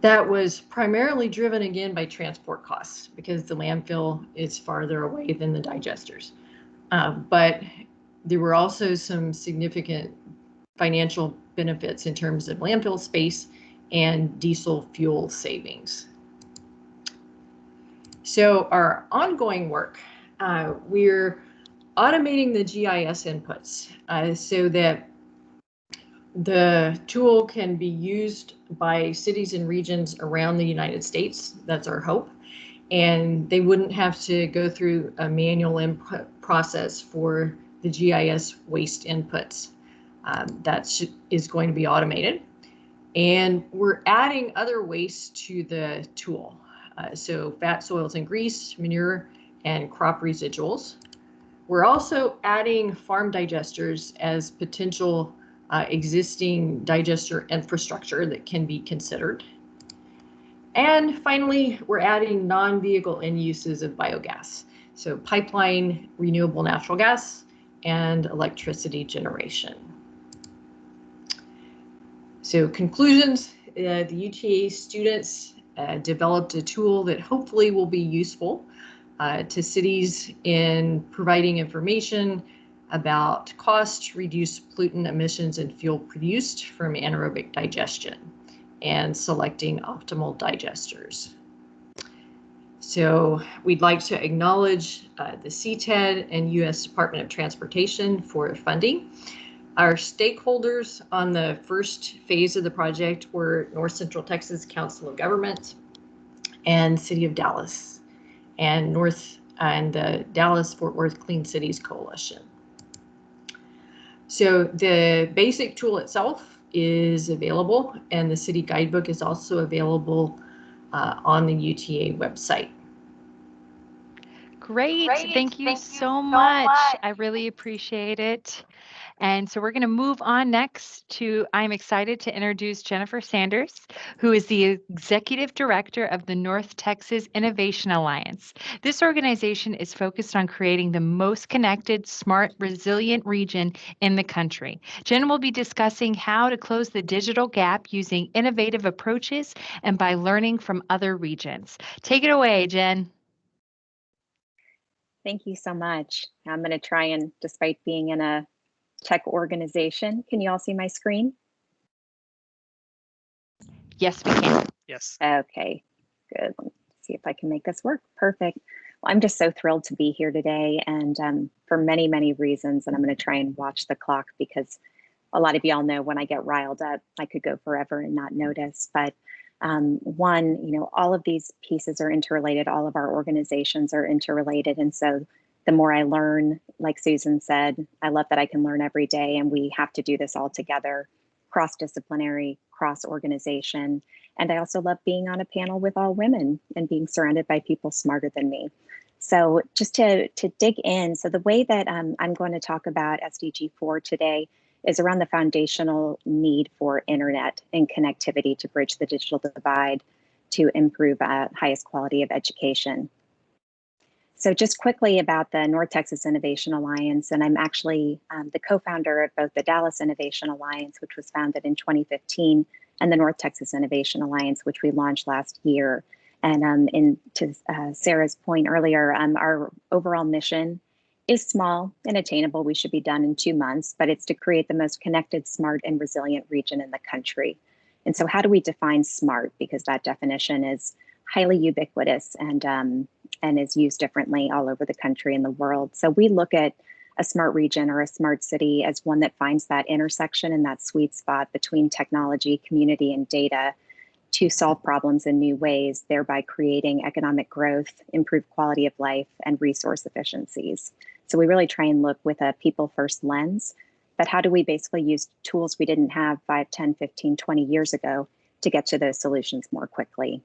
That was primarily driven again by transport costs because the landfill is farther away than the digesters. But there were also some significant financial benefits in terms of landfill space and diesel fuel savings. So our ongoing work, we're automating the GIS inputs so that the tool can be used by cities and regions around the United States. That's our hope. And they wouldn't have to go through a manual input process for the GIS waste inputs. That is going to be automated. And we're adding other waste to the tool. So fat, soils, and grease, manure, and crop residuals. We're also adding farm digesters as potential existing digester infrastructure that can be considered. And finally, we're adding non-vehicle end uses of biogas. So pipeline, renewable natural gas, and electricity generation. So conclusions, the UTA students developed a tool that hopefully will be useful to cities in providing information about cost, reduced pollutant emissions, and fuel produced from anaerobic digestion, and selecting optimal digesters. So we'd like to acknowledge the CTED and U.S. Department of Transportation for funding. Our stakeholders on the first phase of the project were North Central Texas Council of Governments and City of Dallas and the Dallas-Fort Worth Clean Cities Coalition. So the basic tool itself is available, and the city guidebook is also available on the UTA website.
Great. Thank you so much. I really appreciate it. And so we're going to move on next to, I'm excited to introduce Jennifer Sanders, who is the Executive Director of the North Texas Innovation Alliance. This organization is focused on creating the most connected, smart, resilient region in the country. Jen will be discussing how to close the digital gap using innovative approaches and by learning from other regions. Take it away, Jen.
Thank you so much. I'm going to try and, despite being in a tech organization, can you all see my screen?
Yes, we can.
Yes.
Okay, good. Let me see if I can make this work. Perfect. Well, I'm just so thrilled to be here today, and for many, many reasons, and I'm going to try and watch the clock because a lot of y'all know when I get riled up, I could go forever and not notice. But one, all of these pieces are interrelated. All of our organizations are interrelated. And so the more I learn, like Susan said, I love that I can learn every day, and we have to do this all together, cross-disciplinary, cross-organization. And I also love being on a panel with all women and being surrounded by people smarter than me. So just to dig in, so the way that I'm going to talk about SDG 4 today is around the foundational need for internet and connectivity to bridge the digital divide to improve highest quality of education. So just quickly about the North Texas Innovation Alliance, and I'm actually the co-founder of both the Dallas Innovation Alliance, which was founded in 2015, and the North Texas Innovation Alliance, which we launched last year. And to Sarah's point earlier, our overall mission is small and attainable. We should be done in 2 months, but it's to create the most connected, smart, and resilient region in the country. And so how do we define smart? Because that definition is highly ubiquitous and is used differently all over the country and the world. So we look at a smart region or a smart city as one that finds that intersection and that sweet spot between technology, community, and data to solve problems in new ways, thereby creating economic growth, improved quality of life, and resource efficiencies. So we really try and look with a people-first lens, but how do we basically use tools we didn't have 5, 10, 15, 20 years ago to get to those solutions more quickly?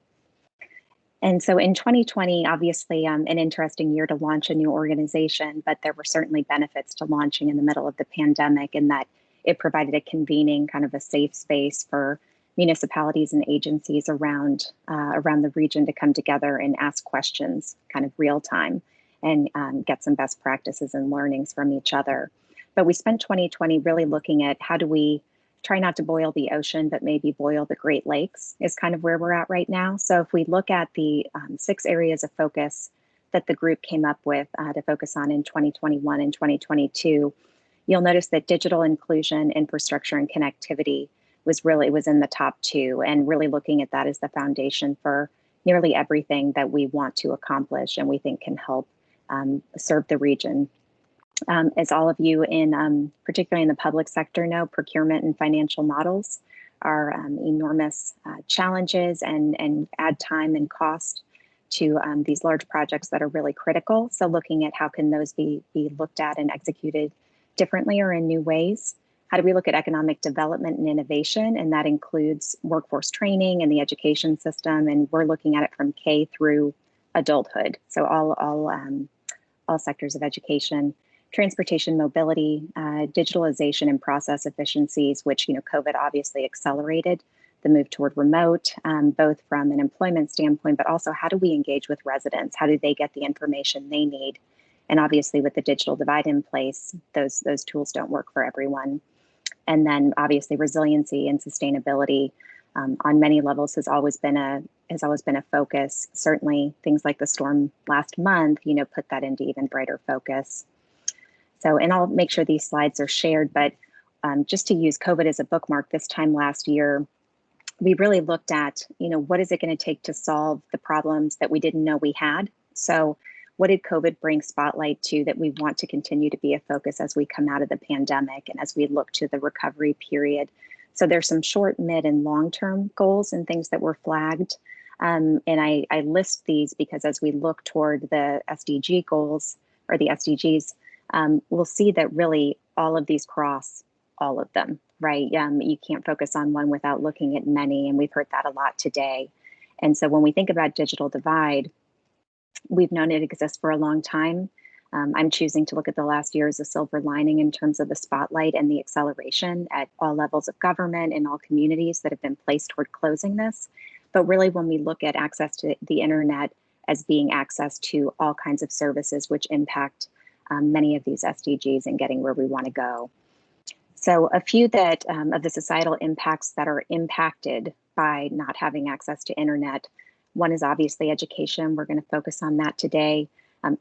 And so in 2020, obviously an interesting year to launch a new organization, but there were certainly benefits to launching in the middle of the pandemic in that it provided a convening kind of a safe space for municipalities and agencies around the region to come together and ask questions kind of real time and get some best practices and learnings from each other. But we spent 2020 really looking at how do we try not to boil the ocean, but maybe boil the Great Lakes is kind of where we're at right now. So if we look at the 6 areas of focus that the group came up with to focus on in 2021 and 2022, you'll notice that digital inclusion, infrastructure, and connectivity was in the top 2, and really looking at that as the foundation for nearly everything that we want to accomplish and we think can help serve the region. As all of you in, particularly in the public sector know, procurement and financial models are enormous challenges and add time and cost to these large projects that are really critical. So looking at how can those be looked at and executed differently or in new ways. How do we look at economic development and innovation? And that includes workforce training and the education system. And we're looking at it from K through adulthood. So all sectors of education. Transportation mobility, digitalization and process efficiencies, which COVID obviously accelerated the move toward remote, both from an employment standpoint, but also how do we engage with residents? How do they get the information they need? And obviously with the digital divide in place, those tools don't work for everyone. And then obviously resiliency and sustainability on many levels has always been a focus. Certainly things like the storm last month, put that into even brighter focus. So, and I'll make sure these slides are shared, but just to use COVID as a bookmark, this time last year, we really looked at, what is it going to take to solve the problems that we didn't know we had? So what did COVID bring spotlight to that we want to continue to be a focus as we come out of the pandemic and as we look to the recovery period? So there's some short, mid, and long-term goals and things that were flagged. And I list these because as we look toward the SDG goals or the SDGs, we'll see that really all of these cross all of them, right? You can't focus on one without looking at many, and we've heard that a lot today. And so when we think about digital divide, we've known it exists for a long time. I'm choosing to look at the last year as a silver lining in terms of the spotlight and the acceleration at all levels of government and all communities that have been placed toward closing this. But really, when we look at access to the internet as being access to all kinds of services which impact many of these SDGs and getting where we want to go. So a few that of the societal impacts that are impacted by not having access to internet. One is obviously education. We're going to focus on that today.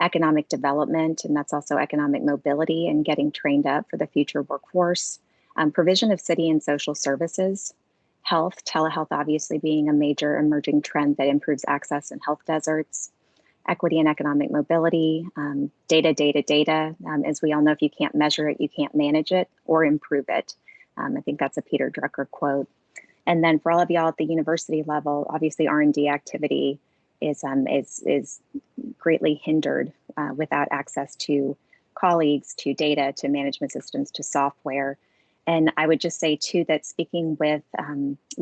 Economic development, and that's also economic mobility and getting trained up for the future workforce. Provision of city and social services. Health, telehealth obviously being a major emerging trend that improves access in health deserts. Equity and economic mobility, data. As we all know, if you can't measure it, you can't manage it or improve it. I think that's a Peter Drucker quote. And then for all of y'all at the university level, obviously R&D activity is greatly hindered without access to colleagues, to data, to management systems, to software. And I would just say too that speaking with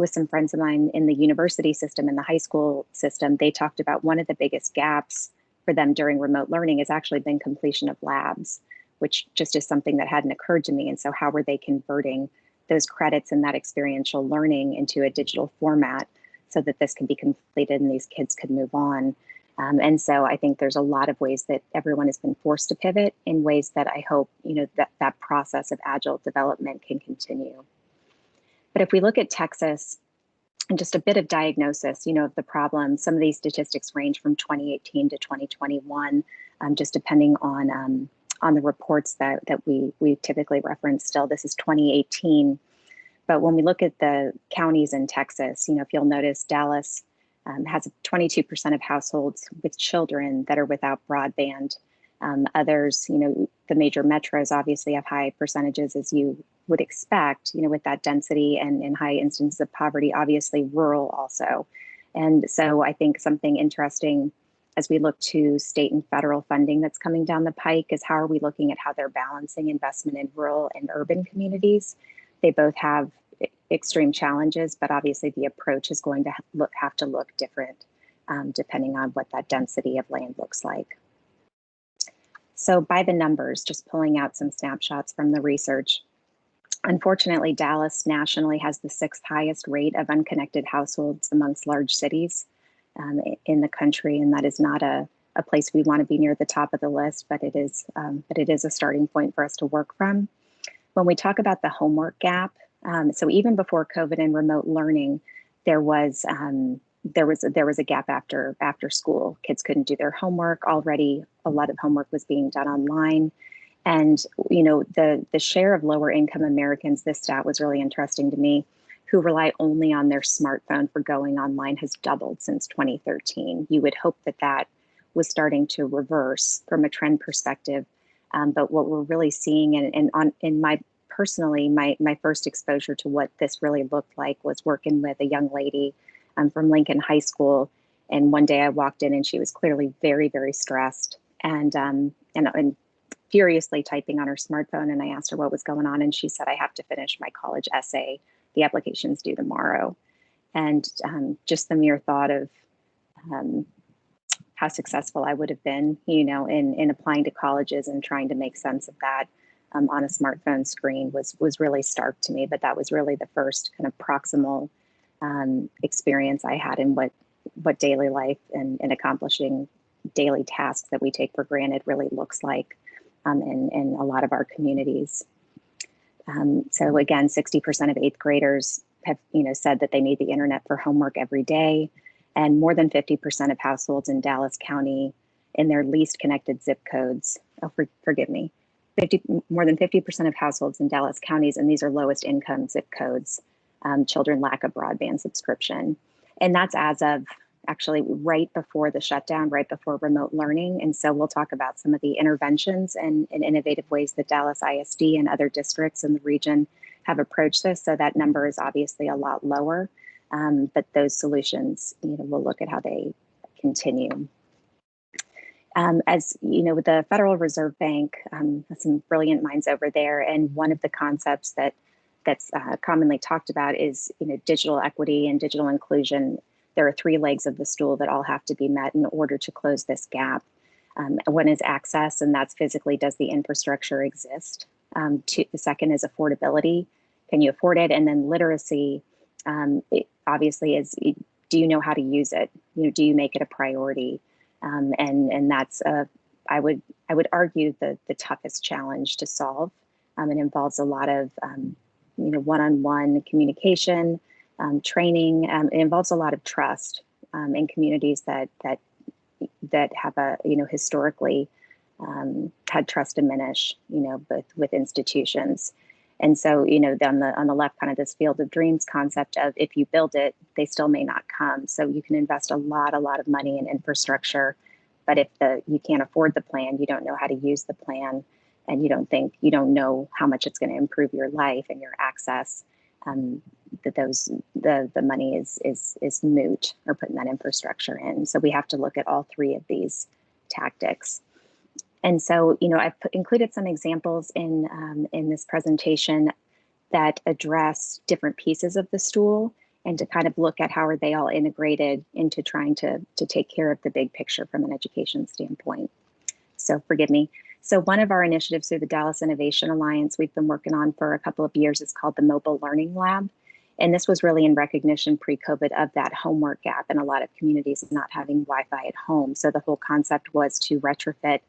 some friends of mine in the university system and the high school system, they talked about one of the biggest gaps for them during remote learning has actually been completion of labs, which just is something that hadn't occurred to me. And so how were they converting those credits and that experiential learning into a digital format so that this can be completed and these kids could move on? And so I think there's a lot of ways that everyone has been forced to pivot in ways that I hope, that process of agile development can continue. But if we look at Texas and just a bit of diagnosis, of the problem, some of these statistics range from 2018 to 2021, just depending on the reports that we typically reference. Still, this is 2018. But when we look at the counties in Texas, if you'll notice, Dallas has 22% of households with children that are without broadband. Others, the major metros obviously have high percentages, as you would expect, with that density and high instances of poverty, obviously rural also. And so I think something interesting as we look to state and federal funding that's coming down the pike is how are we looking at how they're balancing investment in rural and urban communities. They both have extreme challenges, but obviously the approach is going to have to look different depending on what that density of land looks like. So by the numbers, just pulling out some snapshots from the research. Unfortunately, Dallas nationally has the 6th highest rate of unconnected households amongst large cities in the country, and that is not a place we want to be near the top of the list, but it is a starting point for us to work from. When we talk about the homework gap, so even before COVID and remote learning, there was a gap after school. Kids couldn't do their homework. Already, a lot of homework was being done online. And, the share of lower income Americans, this stat was really interesting to me, who rely only on their smartphone for going online has doubled since 2013. You would hope that that was starting to reverse from a trend perspective. But what we're really seeing, in my personally, my first exposure to what this really looked like was working with a young lady from Lincoln High School. And one day I walked in and she was clearly very, very stressed and furiously typing on her smartphone. And I asked her what was going on. And she said, I have to finish my college essay. The application's due tomorrow. And just the mere thought of how successful I would have been, in applying to colleges and trying to make sense of that on a smartphone screen was really stark to me. But that was really the first kind of proximal experience I had in what daily life and accomplishing daily tasks that we take for granted really looks like in a lot of our communities. So again, 60% of 8th graders have said that they need the internet for homework every day, and more than 50% of households in Dallas County in their least connected zip codes. Forgive me. More than 50% of households in Dallas counties, and these are lowest income zip codes, children lack a broadband subscription. And that's as of actually right before the shutdown, right before remote learning. And so we'll talk about some of the interventions and innovative ways that Dallas ISD and other districts in the region have approached this. So that number is obviously a lot lower, but those solutions, we'll look at how they continue. As you know, the Federal Reserve Bank has some brilliant minds over there, and one of the concepts that's commonly talked about is digital equity and digital inclusion. There are 3 legs of the stool that all have to be met in order to close this gap. One is access, and that's physically, does the infrastructure exist? The second is affordability. Can you afford it? And then literacy, obviously, is do you know how to use it? Do you make it a priority? And that's I would argue the toughest challenge to solve. It involves a lot of one-on-one communication, training. It involves a lot of trust in communities that have historically had trust diminish, with institutions. And so, on the left, kind of this field of dreams concept of if you build it, they still may not come. So you can invest a lot of money in infrastructure, but if you can't afford the plan, you don't know how to use the plan, and you don't know how much it's going to improve your life and your access, that the money is moot or putting that infrastructure in. So we have to look at all 3 of these tactics. And so, I've included some examples in this presentation. that address different pieces of the stool and to kind of look at how are they all integrated into trying to take care of the big picture from an education standpoint. So forgive me. So one of our initiatives through the Dallas Innovation Alliance we've been working on for a couple of years is called the Mobile Learning Lab. And this was really in recognition pre-COVID of that homework gap in a lot of communities not having Wi-Fi at home. So the whole concept was to retrofit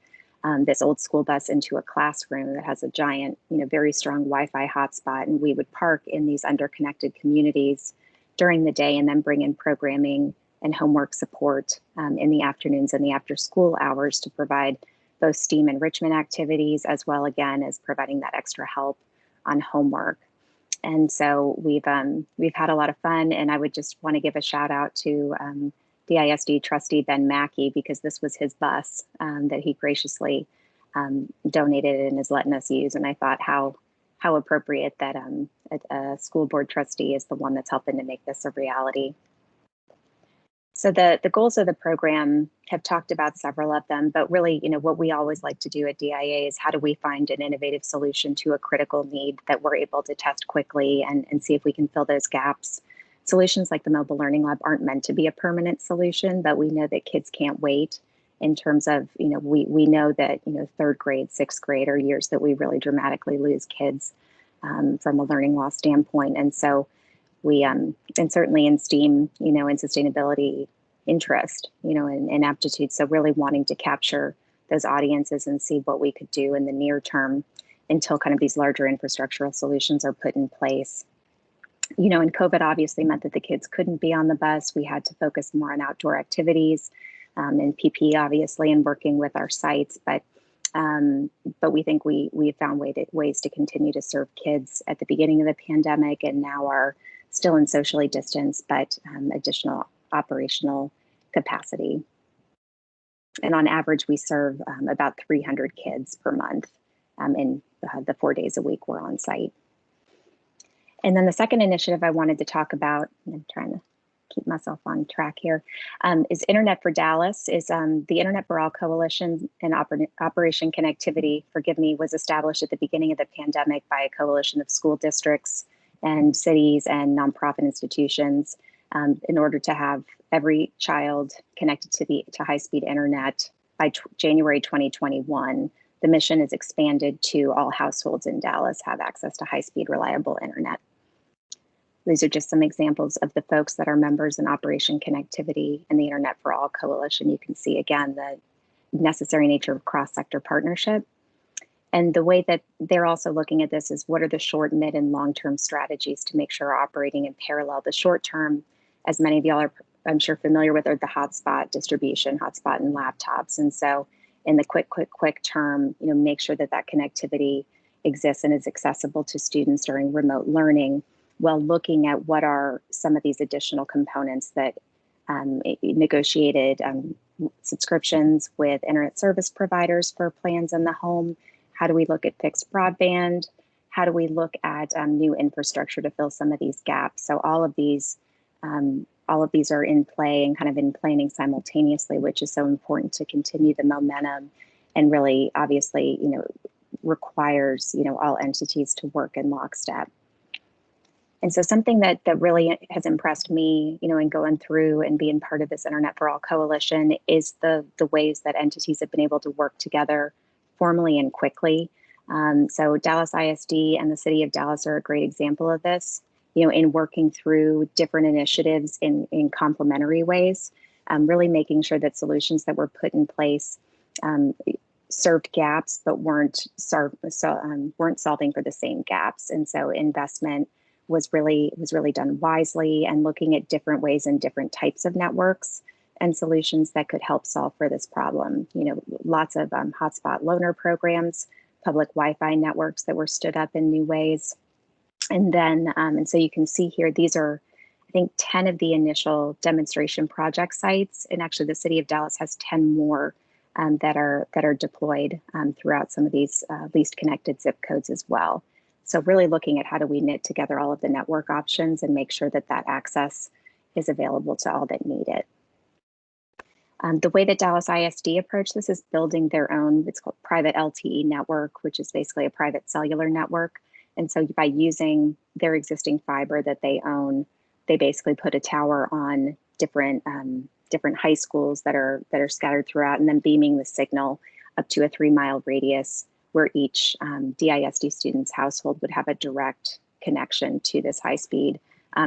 this old school bus into a classroom that has a giant, very strong Wi-Fi hotspot. And we would park in these underconnected communities during the day and then bring in programming and homework support in the afternoons and the after school hours to provide both STEAM enrichment activities as well, again, as providing that extra help on homework. And so we've had a lot of fun, and I would just want to give a shout out to DISD trustee Ben Mackey, because this was his bus that he graciously donated and is letting us use. And I thought how appropriate that a school board trustee is the one that's helping to make this a reality. So the goals of the program have talked about several of them, but really, what we always like to do at DIA is how do we find an innovative solution to a critical need that we're able to test quickly and see if we can fill those gaps. Solutions like the Mobile Learning Lab aren't meant to be a permanent solution, but we know that kids can't wait in terms of, we know that, third grade, sixth grade are years that we really dramatically lose kids from a learning loss standpoint. And so we, and certainly in STEAM, in sustainability interest, and aptitude. So really wanting to capture those audiences and see what we could do in the near term until kind of these larger infrastructural solutions are put in place. And COVID obviously meant that the kids couldn't be on the bus. We had to focus more on outdoor activities and PP, obviously, and working with our sites. But we think we have found ways to continue to serve kids at the beginning of the pandemic and now are still in socially distanced, but additional operational capacity. And on average, we serve about 300 kids per month in the 4 days a week we're on site. And then the second initiative I wanted to talk about, and I'm trying to keep myself on track here, is Internet for Dallas, is the Internet for All Coalition and Operation Connectivity, forgive me, was established at the beginning of the pandemic by a coalition of school districts and cities and nonprofit institutions in order to have every child connected to high-speed internet by January 2021. The mission is expanded to all households in Dallas have access to high-speed, reliable internet. These are just some examples of the folks that are members in Operation Connectivity and the Internet for All Coalition. You can see, again, the necessary nature of cross-sector partnership. And the way that they're also looking at this is what are the short, mid, and long-term strategies to make sure we're operating in parallel. The short term, as many of y'all are, I'm sure, familiar with, are the hotspot distribution, hotspot and laptops. And so in the quick term, make sure that connectivity exists and is accessible to students during remote learning, while looking at what are some of these additional components that negotiated subscriptions with internet service providers for plans in the home. How do we look at fixed broadband? How do we look at new infrastructure to fill some of these gaps? So all of these are in play and kind of in planning simultaneously, which is so important to continue the momentum and really, obviously, requires, all entities to work in lockstep. And so something that really has impressed me, in going through and being part of this Internet for All Coalition is the ways that entities have been able to work together formally and quickly. So Dallas ISD and the City of Dallas are a great example of this, in working through different initiatives in complementary ways, really making sure that solutions that were put in place served gaps, but weren't solving for the same gaps. And so investment was really done wisely and looking at different ways and different types of networks and solutions that could help solve for this problem. Lots of hotspot loaner programs, public Wi-Fi networks that were stood up in new ways. And then, and so you can see here, these are, I think, 10 of the initial demonstration project sites. And actually the City of Dallas has 10 more that are deployed throughout some of these least connected zip codes as well. So really looking at how do we knit together all of the network options and make sure that access is available to all that need it. The way that Dallas ISD approached this is building their own, it's called private LTE network, which is basically a private cellular network. And so by using their existing fiber that they own, they basically put a tower on different different high schools that are scattered throughout, and then beaming the signal up to a 3-mile radius where each DISD student's household would have a direct connection to this high-speed,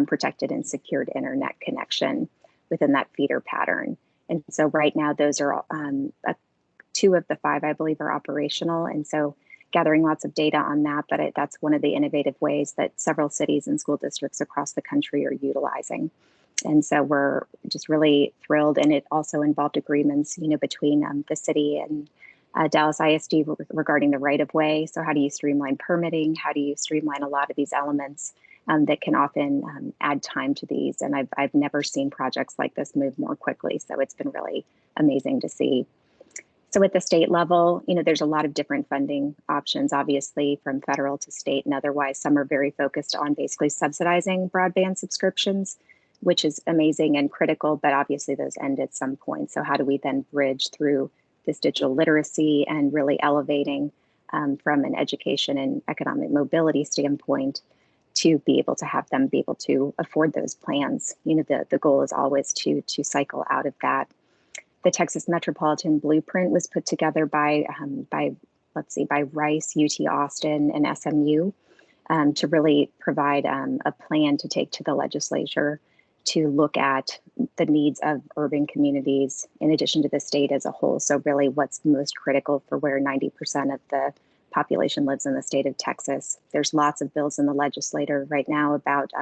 protected and secured internet connection within that feeder pattern. And so right now, those are 2 of the 5, I believe, are operational. And so gathering lots of data on that, but that's one of the innovative ways that several cities and school districts across the country are utilizing. And so we're just really thrilled. And it also involved agreements, between the city and Dallas ISD regarding the right of way. So how do you streamline permitting? How do you streamline a lot of these elements that can often add time to these? And I've never seen projects like this move more quickly. So it's been really amazing to see. So at the state level, there's a lot of different funding options, obviously, from federal to state and otherwise. Some are very focused on basically subsidizing broadband subscriptions, which is amazing and critical, but obviously those end at some point. So how do we then bridge through this digital literacy and really elevating from an education and economic mobility standpoint to be able to have them be able to afford those plans? The goal is always to cycle out of that. The Texas Metropolitan Blueprint was put together by Rice, UT Austin, and SMU to really provide a plan to take to the legislature to look at the needs of urban communities in addition to the state as a whole. So really what's most critical for where 90% of the population lives in the state of Texas. There's lots of bills in the legislature right now about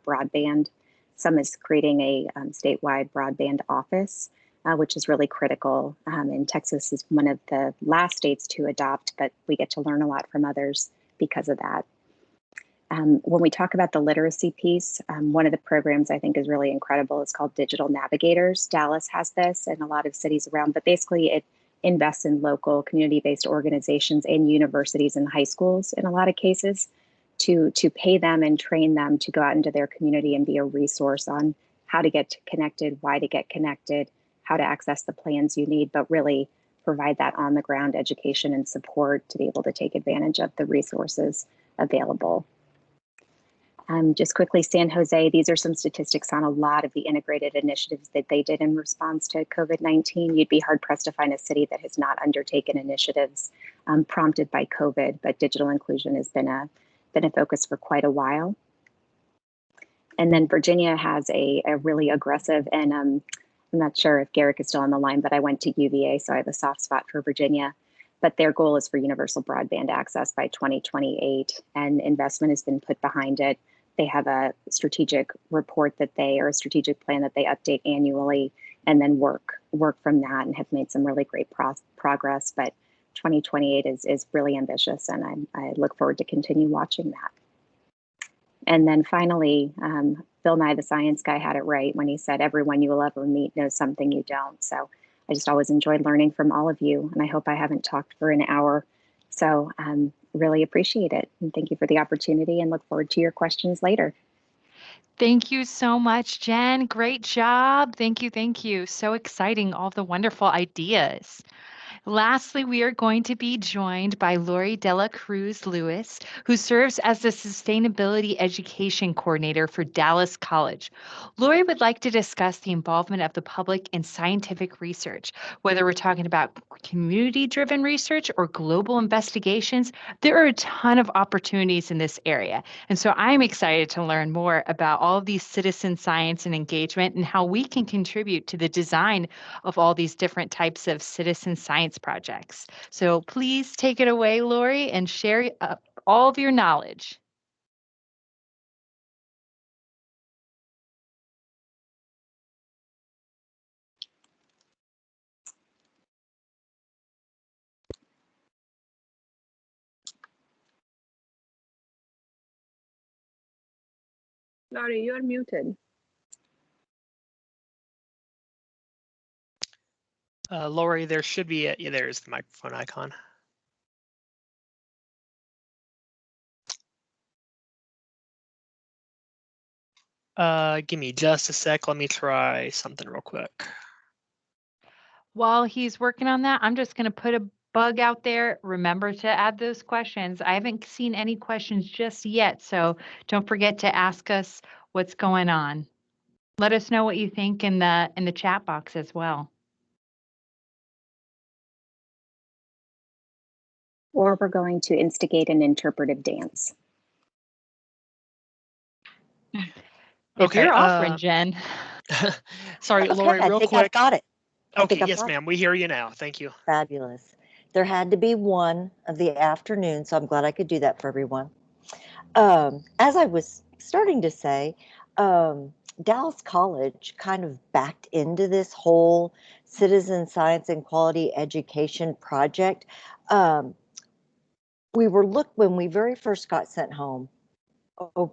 broadband. Some is creating a statewide broadband office, which is really critical. And Texas is one of the last states to adopt, but we get to learn a lot from others because of that. When we talk about the literacy piece, one of the programs I think is really incredible is called Digital Navigators. Dallas has this and a lot of cities around, but basically it invests in local community-based organizations and universities and high schools in a lot of cases to pay them and train them to go out into their community and be a resource on how to get connected, why to get connected, how to access the plans you need, but really provide that on-the-ground education and support to be able to take advantage of the resources available. Just quickly, San Jose, these are some statistics on a lot of the integrated initiatives that they did in response to COVID-19. You'd be hard-pressed to find a city that has not undertaken initiatives prompted by COVID, but digital inclusion has been a focus for quite a while. And then Virginia has a really aggressive, and I'm not sure if Garrick is still on the line, but I went to UVA, so I have a soft spot for Virginia. But their goal is for universal broadband access by 2028, and investment has been put behind it. They have a strategic report a strategic plan that they update annually, and then work from that, and have made some really great progress. But 2028 is really ambitious, and I look forward to continue watching that. And then finally, Bill Nye the Science Guy had it right when he said, everyone you will ever meet knows something you don't. So I just always enjoyed learning from all of you, and I hope I haven't talked for an hour. So really appreciate it. And thank you for the opportunity, and look forward to your questions later.
Thank you so much, Jen. Great job. Thank you. Thank you. So exciting, all the wonderful ideas. Lastly, we are going to be joined by Lori Dela Cruz Lewis, who serves as the Sustainability Education Coordinator for Dallas College. Lori would like to discuss the involvement of the public in scientific research. Whether we're talking about community-driven research or global investigations, there are a ton of opportunities in this area. And so I'm excited to learn more about all of these citizen science and engagement and how we can contribute to the design of all these different types of citizen science projects. So please take it away, Lori, and share all of your knowledge.
Lori, you're muted.
Lori, there should be there's the microphone icon. Give me just a sec. Let me try something real quick.
While he's working on that, I'm just going to put a bug out there, remember to add those questions. I haven't seen any questions just yet, so don't forget to ask us what's going on. Let us know what you think in the chat box as well.
Or we're going to instigate an interpretive dance.
If you're offering, Jen.
Sorry,
Okay,
Lori,
I
real
think
quick.
I've got it.
Okay, yes, ma'am. We hear you now. Thank you.
Fabulous. There had to be one of the afternoon, so I'm glad I could do that for everyone. As I was starting to say, Dallas College kind of backed into this whole citizen science and quality education project. When we very first got sent home,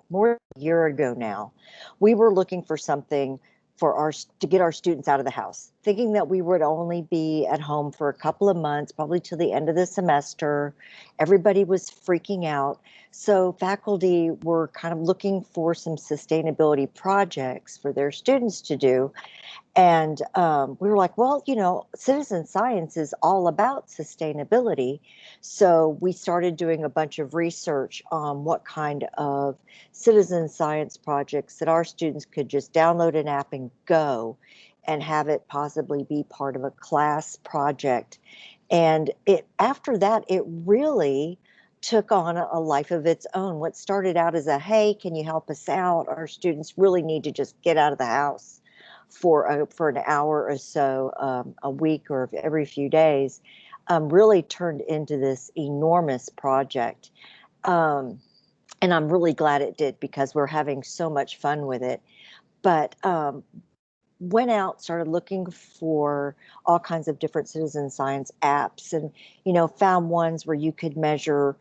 more than a year ago now, we were looking for something to get our students out of the house, thinking that we would only be at home for a couple of months, probably till the end of the semester. Everybody was freaking out. So faculty were kind of looking for some sustainability projects for their students to do. And we were like, well, citizen science is all about sustainability. So we started doing a bunch of research on what kind of citizen science projects that our students could just download an app and go and have it possibly be part of a class project. And after that, it really took on a life of its own. What started out as hey, can you help us out? Our students really need to just get out of the house for an hour or so a week or every few days, really turned into this enormous project. And I'm really glad it did, because we're having so much fun with it. But went out, started looking for all kinds of different citizen science apps, and found ones where you could measure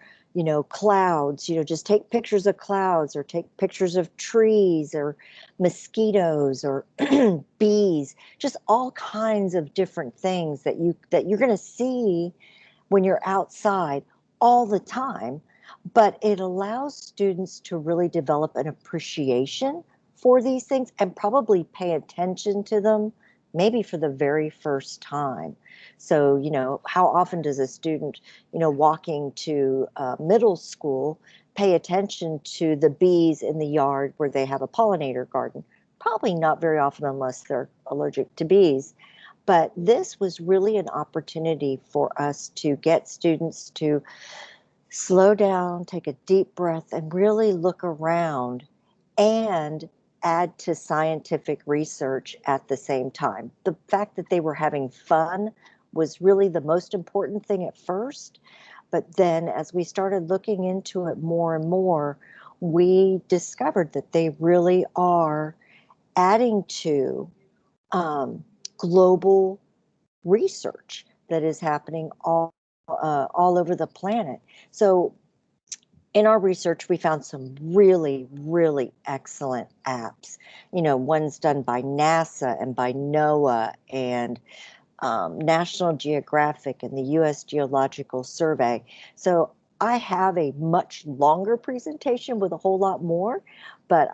clouds, just take pictures of clouds, or take pictures of trees or mosquitoes or bees, just all kinds of different things that you're going to see when you're outside all the time. But it allows students to really develop an appreciation for these things and probably pay attention to them maybe for the very first time. So, how often does a student, walking to middle school pay attention to the bees in the yard where they have a pollinator garden? Probably not very often, unless they're allergic to bees. But this was really an opportunity for us to get students to slow down, take a deep breath, and really look around and add to scientific research at the same time. The fact that they were having fun was really the most important thing at first. But then as we started looking into it more and more, we discovered that they really are adding to global research that is happening all over the planet. So in our research, we found some really, really excellent apps. Ones done by NASA and by NOAA and National Geographic and the U.S. Geological Survey. So I have a much longer presentation with a whole lot more, but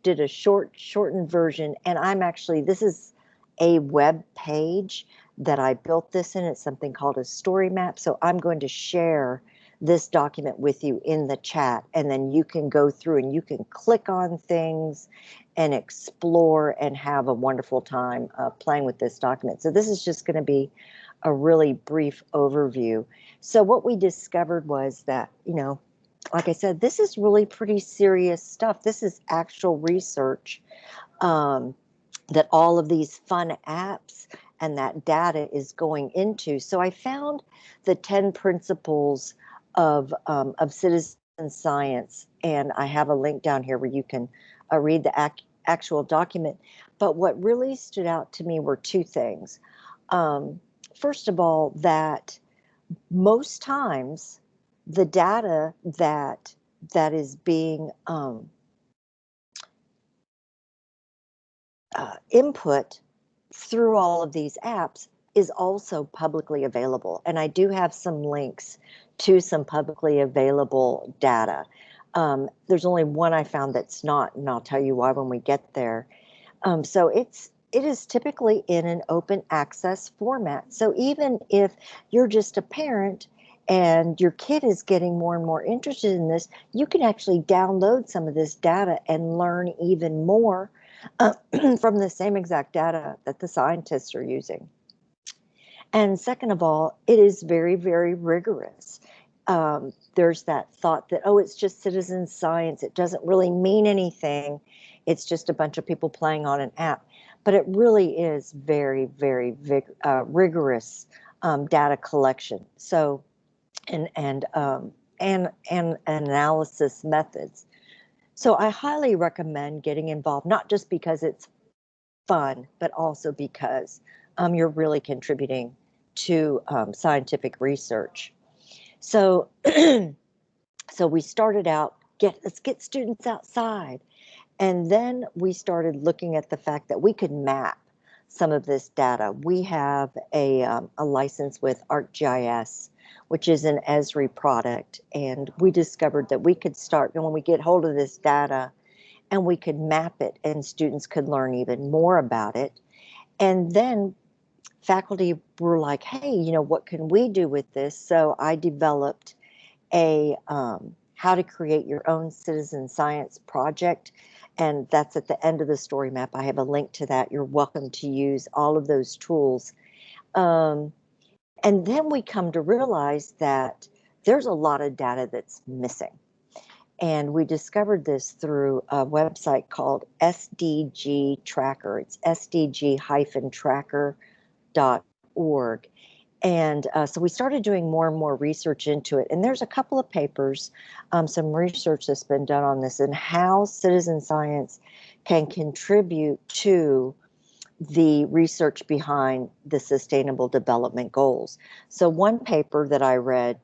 did a shortened version. And this is a web page that I built this in. It's something called a story map. So I'm going to share this document with you in the chat, and then you can go through and you can click on things and explore and have a wonderful time playing with this document. So this is just going to be a really brief overview. So what we discovered was that, like I said, this is really pretty serious stuff. This is actual research that all of these fun apps and that data is going into. So I found the 10 principles of citizen science, and I have a link down here where you can read the actual document. But what really stood out to me were two things. First of all, that most times the data that is being input through all of these apps is also publicly available. And I do have some links to some publicly available data. There's only one I found that's not, and I'll tell you why when we get there. So it is typically in an open access format. So even if you're just a parent and your kid is getting more and more interested in this, you can actually download some of this data and learn even more from the same exact data that the scientists are using. And second of all, it is very, very rigorous. There's that thought that, oh, it's just citizen science. It doesn't really mean anything. It's just a bunch of people playing on an app. But it really is very, very rigorous data collection. So, and analysis methods. So I highly recommend getting involved, not just because it's fun, but also because you're really contributing to scientific research. So, so we started out, let's get students outside. And then we started looking at the fact that we could map some of this data. We have a license with ArcGIS, which is an Esri product. And we discovered that we could start, and when we get hold of this data, and we could map it, and students could learn even more about it. And then faculty were like, hey, you know, what can we do with this? So I developed a how to create your own citizen science project. And that's at the end of the story map. I have a link to that. You're welcome to use all of those tools. And then we come to realize that there's a lot of data that's missing. And we discovered this through a website called SDG Tracker. It's sdg-tracker.org. And so we started doing more and more research into it. And there's a couple of papers, some research that's been done on this and how citizen science can contribute to the research behind the Sustainable Development Goals. So one paper that I read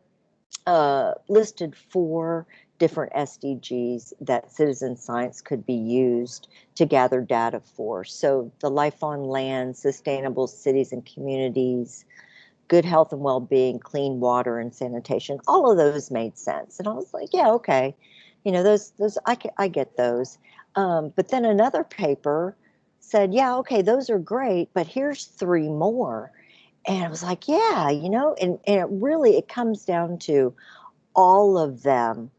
listed 4 different SDGs that citizen science could be used to gather data for. So the life on land, sustainable cities and communities, good health and well-being, clean water and sanitation, all of those made sense. And I was like, yeah, okay. You know, those I get those. But then another paper said, yeah, okay, those are great, but here's 3 more. And I was like, yeah, you know, and it comes down to all of them.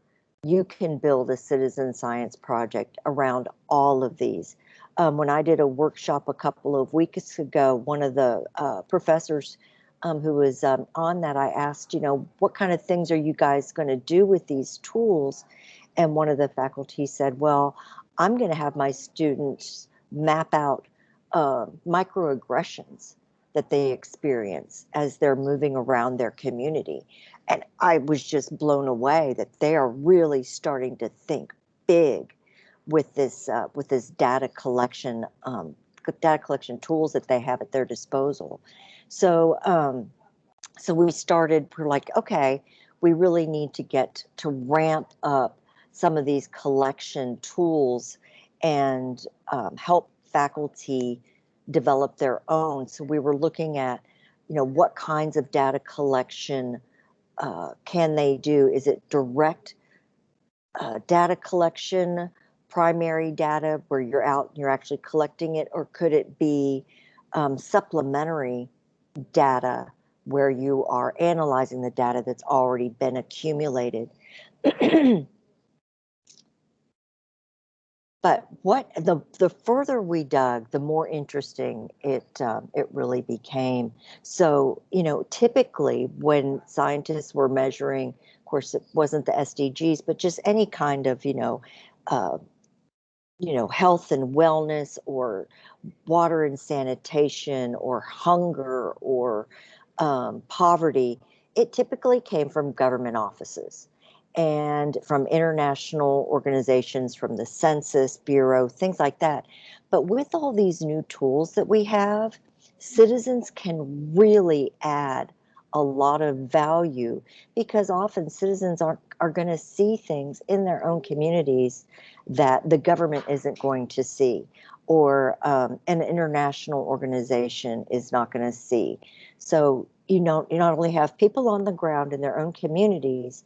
You can build a citizen science project around all of these. When I did a workshop a couple of weeks ago, one of the professors who was on that, I asked, you know, what kind of things are you guys going to do with these tools? And one of the faculty said, well, I'm going to have my students map out microaggressions that they experience as they're moving around their community. And I was just blown away that they are really starting to think big with this data collection tools that they have at their disposal. So so we're like, okay, we really need to get to ramp up some of these collection tools and help faculty develop their own. So we were looking at, you know, what kinds of data collection can they do? Is it direct data collection, primary data where you're out and you're actually collecting it, or could it be supplementary data where you are analyzing the data that's already been accumulated? But the further we dug, the more interesting it really became. So, you know, typically when scientists were measuring, of course, it wasn't the SDGs, but just any kind of, health and wellness, or water and sanitation, or hunger, or poverty, it typically came from government offices and from international organizations, from the Census Bureau, things like that. But with all these new tools that we have, citizens can really add a lot of value, because often citizens are going to see things in their own communities that the government isn't going to see, or an international organization is not going to see. So you not only have people on the ground in their own communities,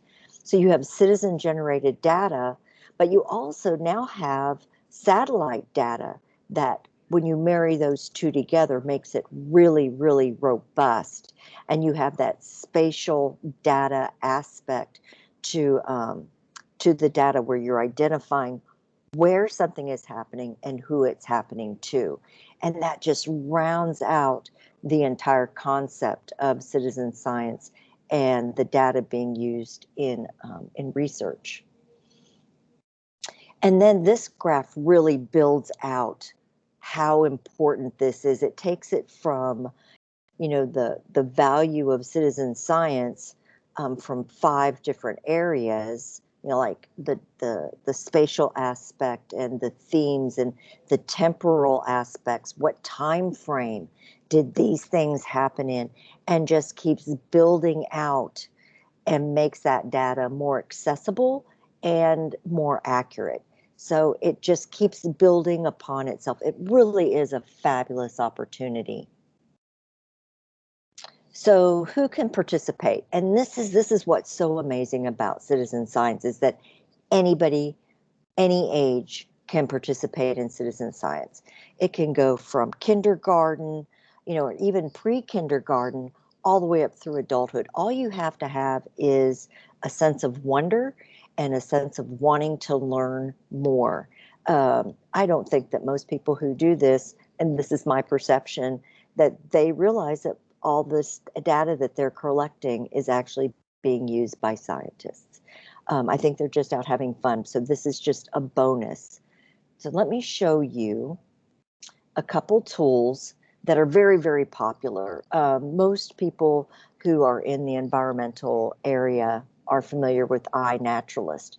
so you have citizen-generated data, but you also now have satellite data that when you marry those two together, makes it really, really robust. And you have that spatial data aspect to the data where you're identifying where something is happening and who it's happening to. And that just rounds out the entire concept of citizen science and the data being used in research. And then this graph really builds out how important this is. It takes it from, you know, the value of citizen science from 5 different areas, you know, like the spatial aspect and the themes and the temporal aspects. What time frame did these things happen in? And just keeps building out and makes that data more accessible and more accurate. So it just keeps building upon itself. It really is a fabulous opportunity. So who can participate? And this is what's so amazing about citizen science, is that anybody, any age can participate in citizen science. It can go from kindergarten, you know, or even pre-kindergarten, all the way up through adulthood. All you have to have is a sense of wonder and a sense of wanting to learn more. I don't think that most people who do this, and this is my perception, that they realize that all this data that they're collecting is actually being used by scientists. I think they're just out having fun. So this is just a bonus. So let me show you a couple tools that are very, very popular. Most people who are in the environmental area are familiar with iNaturalist.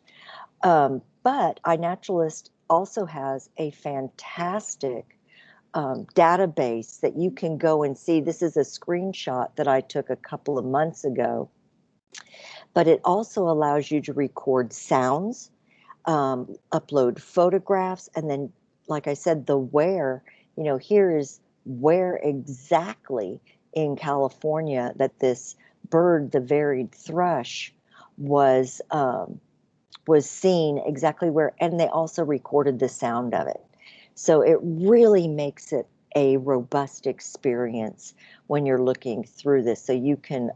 But iNaturalist also has a fantastic database that you can go and see. This is a screenshot that I took a couple of months ago, but it also allows you to record sounds, upload photographs, and then, like I said, the where, you know, here is where exactly in California that this bird, the varied thrush, was seen, exactly where, and they also recorded the sound of it. So it really makes it a robust experience when you're looking through this. So you can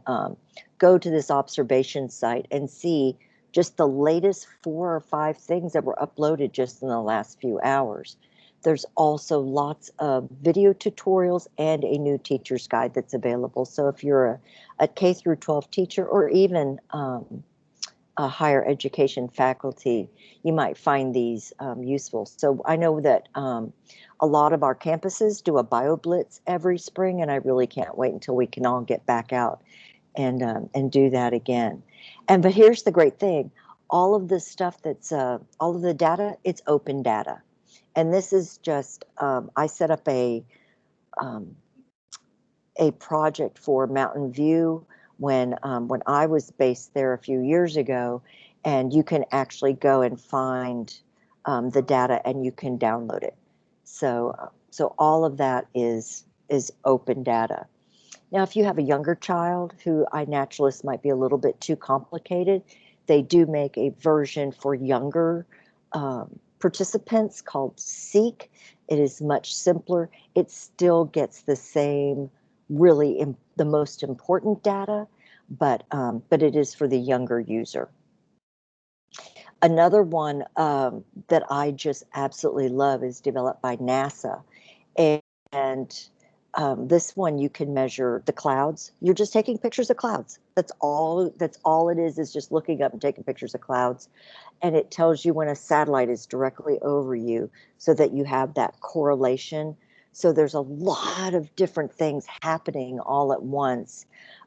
go to this observation site and see just the latest 4 or 5 things that were uploaded just in the last few hours. There's also lots of video tutorials and a new teacher's guide that's available. So if you're a K through 12 teacher, or even a higher education faculty, you might find these useful. So I know that a lot of our campuses do a BioBlitz every spring, and I really can't wait until we can all get back out and do that again. But here's the great thing: all of this stuff that's all of the data, it's open data, and this is just I set up a project for Mountain View when I was based there a few years ago, and you can actually go and find the data and you can download it. So all of that is open data. Now, if you have a younger child who iNaturalist might be a little bit too complicated, they do make a version for younger participants called Seek. It is much simpler. It still gets the same, really the most important data, but it is for the younger user. Another one that I just absolutely love is developed by NASA, and this one you can measure the clouds. You're just taking pictures of clouds. That's all it is just looking up and taking pictures of clouds. And it tells you when a satellite is directly over you, so that you have that correlation. So there's a lot of different things happening all at once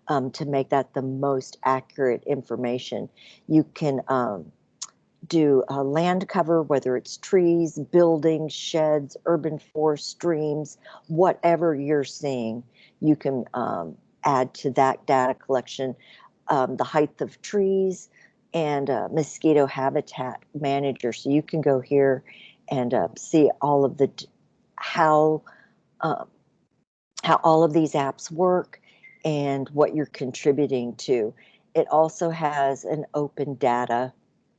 to make that the most accurate information. You can do land cover, whether it's trees, buildings, sheds, urban forests, streams, whatever you're seeing, you can add to that data collection. The height of trees and mosquito habitat manager. So you can go here and see all of the how all of these apps work and what you're contributing to. It also has an open data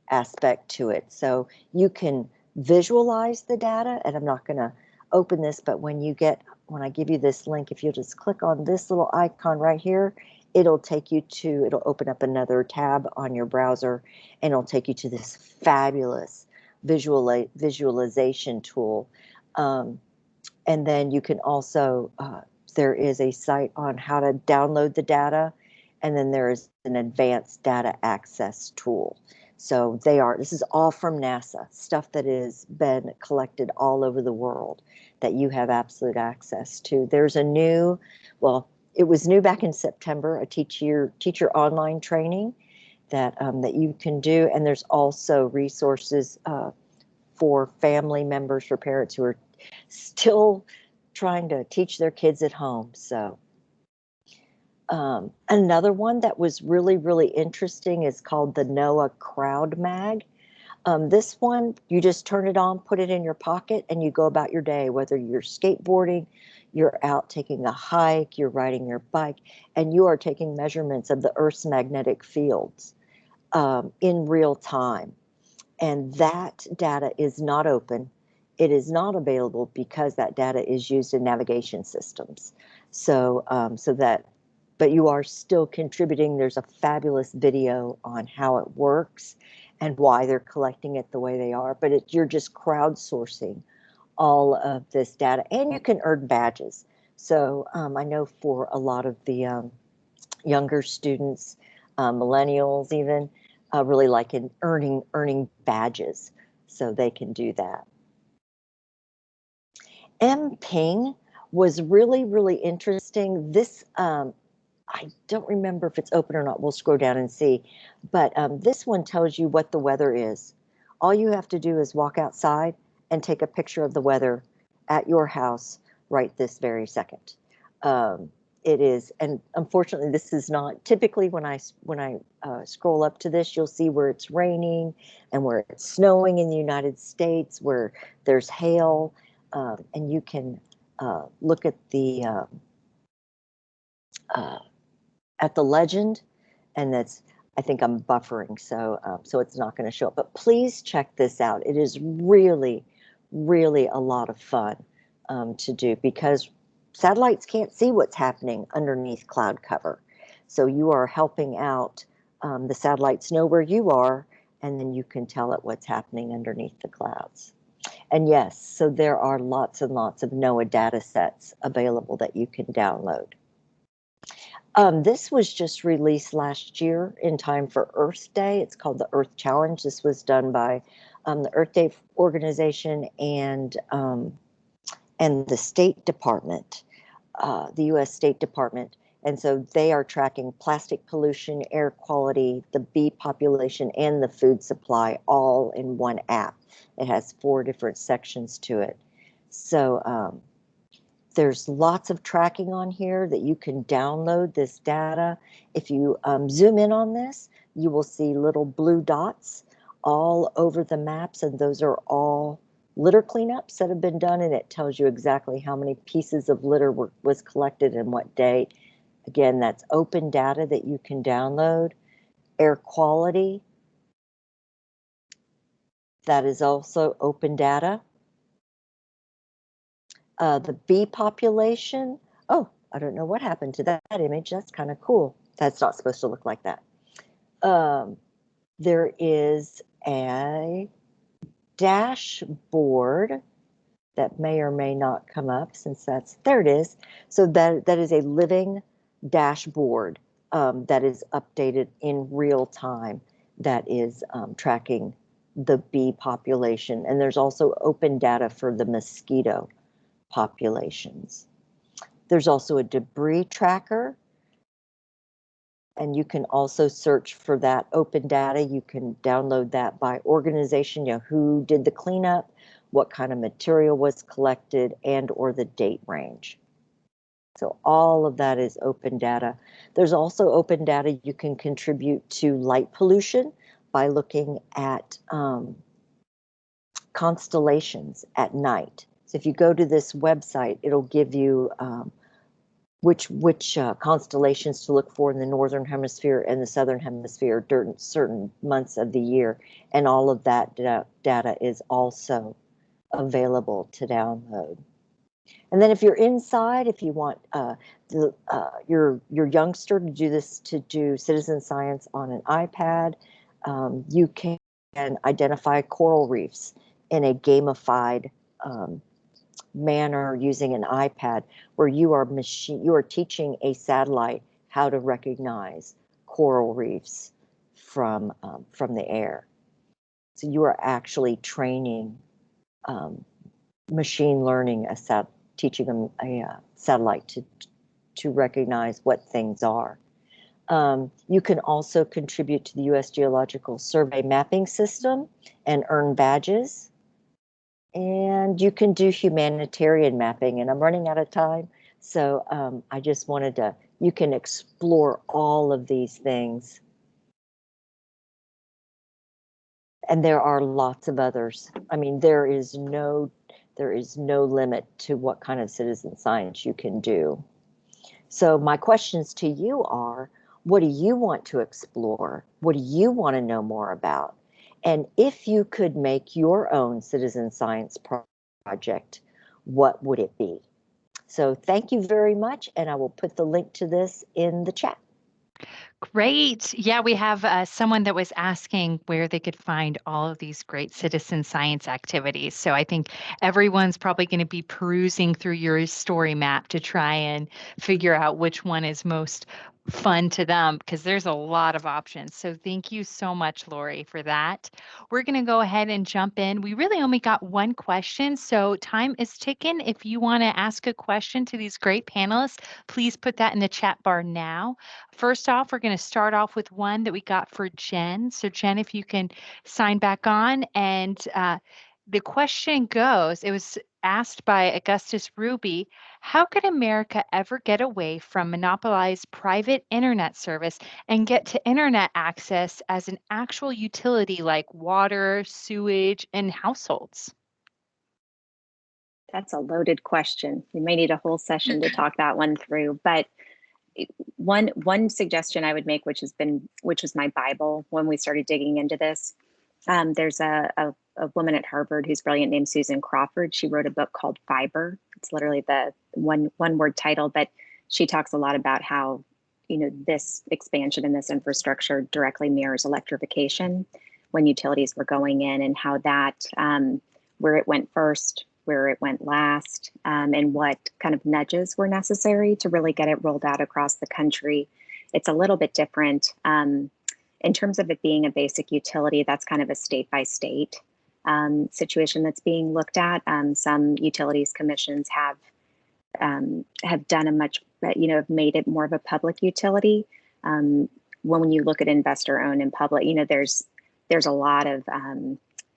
aspect to it. So you can visualize the data, and I'm not going to open this, but when I give you this link, if you'll just click on this little icon right here, it'll open up another tab on your browser, and it'll take you to this fabulous visualization tool. And then you can also, there is a site on how to download the data, and then there is an advanced data access tool. So this is all from NASA, stuff that has been collected all over the world that you have absolute access to. There's it was new back in September, a teacher online training that you can do. And there's also resources for family members, for parents who are still trying to teach their kids at home. So another one that was really, really interesting is called the NOAA Crowd Mag. This one, you just turn it on, put it in your pocket, and you go about your day, whether you're skateboarding, you're out taking a hike, you're riding your bike, and you are taking measurements of the Earth's magnetic fields in real time. And that data is not open. It is not available because that data is used in navigation systems. But you are still contributing. There's a fabulous video on how it works and why they're collecting it the way they are. But you're just crowdsourcing all of this data, and you can earn badges. So I know for a lot of the younger students, millennials even, really like earning badges, so they can do that. MPing was really, really interesting. This, I don't remember if it's open or not. We'll scroll down and see. But this one tells you what the weather is. All you have to do is walk outside and take a picture of the weather at your house right this very second. It is, and unfortunately, this is not typically when I scroll up to this, you'll see where it's raining and where it's snowing in the United States, where there's hail, and you can look at the legend, and that's, I think I'm buffering, so it's not going to show up. But please check this out. It is really, really a lot of fun to do, because satellites can't see what's happening underneath cloud cover. So you are helping out the satellites know where you are, and then you can tell it what's happening underneath the clouds. And yes, so there are lots and lots of NOAA data sets available that you can download. This was just released last year in time for Earth Day. It's called the Earth Challenge. This was done by the Earth Day organization and the State Department, the U.S. State Department. And so they are tracking plastic pollution, air quality, the bee population, and the food supply all in one app. It has 4 different sections to it. So there's lots of tracking on here that you can download this data. If you zoom in on this, you will see little blue dots all over the maps, and those are all litter cleanups that have been done, and it tells you exactly how many pieces of litter was collected and what date. Again, that's open data that you can download. Air quality, that is also open data. The bee population, oh, I don't know what happened to that image. That's kind of cool. That's not supposed to look like that. There is a dashboard that may or may not come up, since there it is. So that is a living dashboard that is updated in real time, that is tracking the bee population. And there's also open data for the mosquito populations. There's also a debris tracker, and you can also search for that open data. You can download that by organization, who did the cleanup, what kind of material was collected, and or the date range. So all of that is open data. There's also open data you can contribute to light pollution by looking at constellations at night. So if you go to this website, it'll give you which constellations to look for in the Northern Hemisphere and the Southern Hemisphere during certain months of the year. And all of that data is also available to download. And then if you're inside, if you want your youngster to do citizen science on an iPad, you can identify coral reefs in a gamified manner using an iPad, where you are teaching a satellite how to recognize coral reefs from the air. So you are actually training machine learning teaching them a satellite to recognize what things are. You can also contribute to the U.S. Geological Survey mapping system and earn badges. And you can do humanitarian mapping, and I'm running out of time. So I just wanted you can explore all of these things. And there are lots of others. I mean, there is no limit to what kind of citizen science you can do. So my questions to you are, what do you want to explore? What do you want to know more about? And if you could make your own citizen science project, what would it be? So thank you very much, and I will put the link to this in the chat.
Great. Yeah, we have someone that was asking where they could find all of these great citizen science activities. So I think everyone's probably going to be perusing through your story map to try and figure out which one is most fun to them, because there's a lot of options. So thank you so much, Lori, for that. We're going to go ahead and jump in. We really only got one question, so time is ticking. If you want to ask a question to these great panelists, please put that in the chat bar now. First off, we're going to start off with one that we got for Jen. So Jen, if you can sign back on. And the question goes, it was asked by Augustus Ruby, how could America ever get away from monopolized private internet service and get to internet access as an actual utility like water, sewage, and households?
That's a loaded question. We may need a whole session to talk that one through, but one suggestion I would make, which was my Bible when we started digging into this. There's a woman at Harvard who's brilliant named Susan Crawford. She wrote a book called Fiber. It's literally the one word title, but she talks a lot about how, this expansion in this infrastructure directly mirrors electrification when utilities were going in, and how that where it went first, where it went last, and what kind of nudges were necessary to really get it rolled out across the country. It's a little bit different. In terms of it being a basic utility, that's kind of a state by state situation that's being looked at. Some utilities commissions have done a much, have made it more of a public utility. When you look at investor owned and public, there's a lot of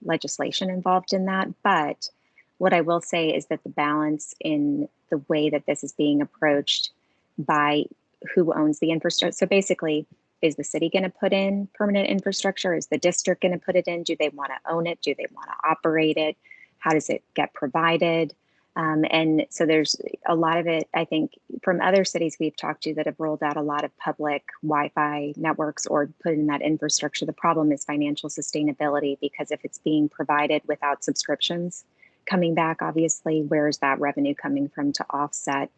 legislation involved in that. But what I will say is that the balance in the way that this is being approached by who owns the infrastructure. So basically, is the city going to put in permanent infrastructure? Is the district going to put it in? Do they want to own it? Do they want to operate it? How does it get provided? And so there's a lot of it, I think, from other cities we've talked to that have rolled out a lot of public Wi-Fi networks or put in that infrastructure. The problem is financial sustainability, because if it's being provided without subscriptions coming back, obviously, where's that revenue coming from to offset?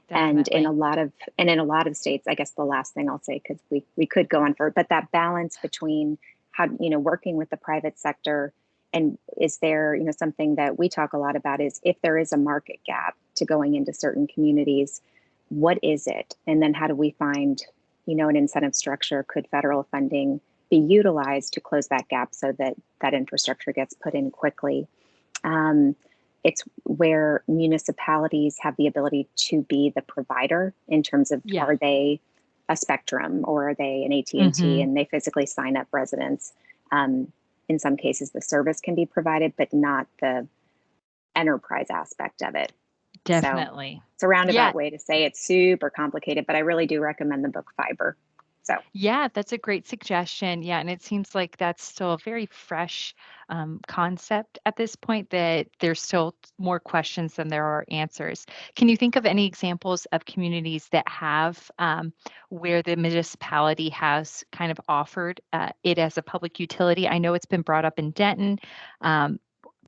Definitely. And in a lot of states, I guess the last thing I'll say, because we could go on for it, but that balance between how, working with the private sector, and is there, something that we talk a lot about is if there is a market gap to going into certain communities, what is it? And then how do we find, an incentive structure? Could federal funding be utilized to close that gap so that that infrastructure gets put in quickly? It's where municipalities have the ability to be the provider in terms of, are they a Spectrum or are they an AT&T, and they physically sign up residents. In some cases, the service can be provided, but not the enterprise aspect of it.
Definitely.
So it's a roundabout way to say it's super complicated, but I really do recommend the book Fiber. So
yeah, that's a great suggestion. Yeah, and it seems like that's still a very fresh concept at this point, that there's still more questions than there are answers. Can you think of any examples of communities that have where the municipality has kind of offered it as a public utility? I know it's been brought up in Denton.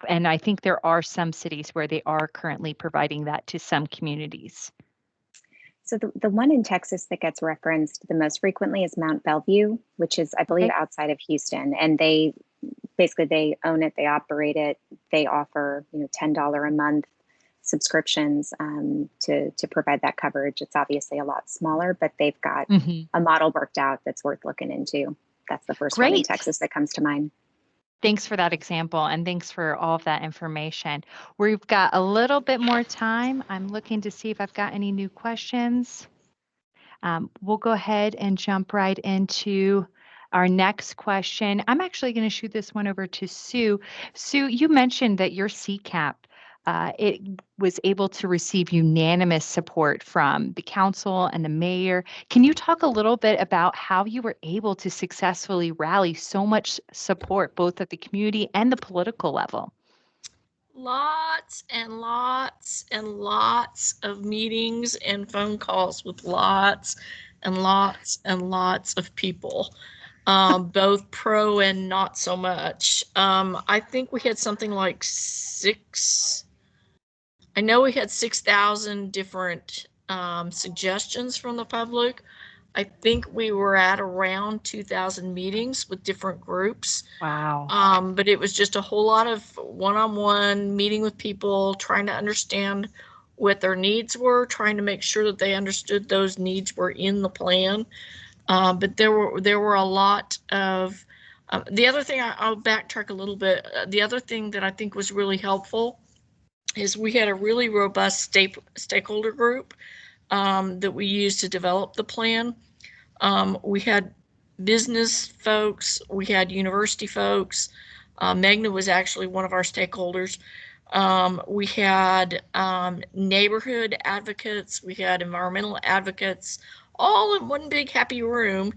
And I think there are some cities where they are currently providing that to some communities.
So the one in Texas that gets referenced the most frequently is Mount Bellevue, which is, I believe, outside of Houston. And they own it, they operate it, they offer $10 a month subscriptions to provide that coverage. It's obviously a lot smaller, but they've got a model worked out that's worth looking into. That's the first one in Texas that comes to mind.
Thanks for that example, and thanks for all of that information. We've got a little bit more time. I'm looking to see if I've got any new questions. We'll go ahead and jump right into our next question. I'm actually going to shoot this one over to Sue. Sue, you mentioned that your CCAP, it was able to receive unanimous support from the council and the mayor. Can you talk a little bit about how you were able to successfully rally so much support, both at the community and the political level?
Lots and lots and lots of meetings and phone calls with lots and lots and lots of people, both pro and not so much. I think we had something like 6,000 different suggestions from the public. I think we were at around 2,000 meetings with different groups.
Wow.
But it was just a whole lot of one-on-one meeting with people, trying to understand what their needs were, trying to make sure that they understood those needs were in the plan. But there were a lot of, the other thing, I'll backtrack a little bit. The other thing that I think was really helpful is we had a really robust stakeholder group that we used to develop the plan. We had business folks, we had university folks. Magna was actually one of our stakeholders. We had neighborhood advocates, we had environmental advocates, all in one big happy room.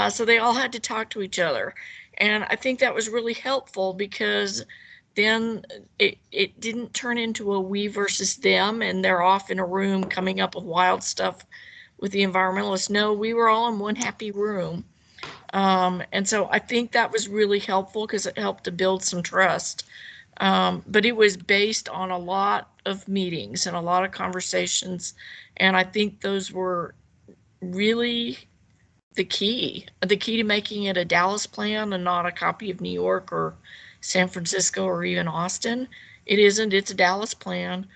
So they all had to talk to each other. And I think that was really helpful because then it didn't turn into a we versus them and they're off in a room coming up with wild stuff with the environmentalists. No, we were all in one happy room. And so I think that was really helpful because it helped to build some trust. But it was based on a lot of meetings and a lot of conversations. And I think those were really the key to making it a Dallas plan and not a copy of New York or San Francisco or even Austin. It isn't, it's a Dallas plan.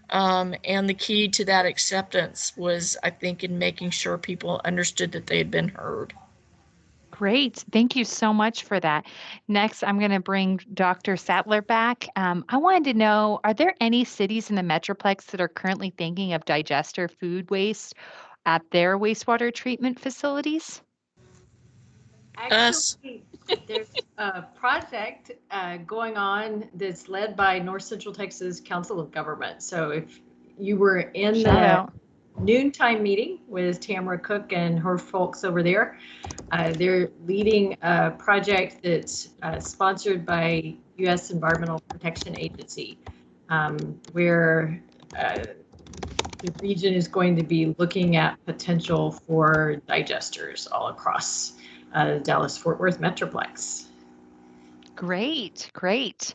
And the key to that acceptance was, I think, in making sure people understood that they had been heard.
Great. Thank you so much for that. Next, I'm going to bring Dr. Sattler back. I wanted to know, are there any cities in the Metroplex that are currently thinking of digester food waste at their wastewater treatment facilities?
Actually, there's a project going on that's led by North Central Texas Council of Government. So if you were in the noontime meeting with Tamara Cook and her folks over there, they're leading a project that's sponsored by U.S. Environmental Protection Agency, where the region is going to be looking at potential for digesters all across Dallas-Fort Worth Metroplex.
Great, great.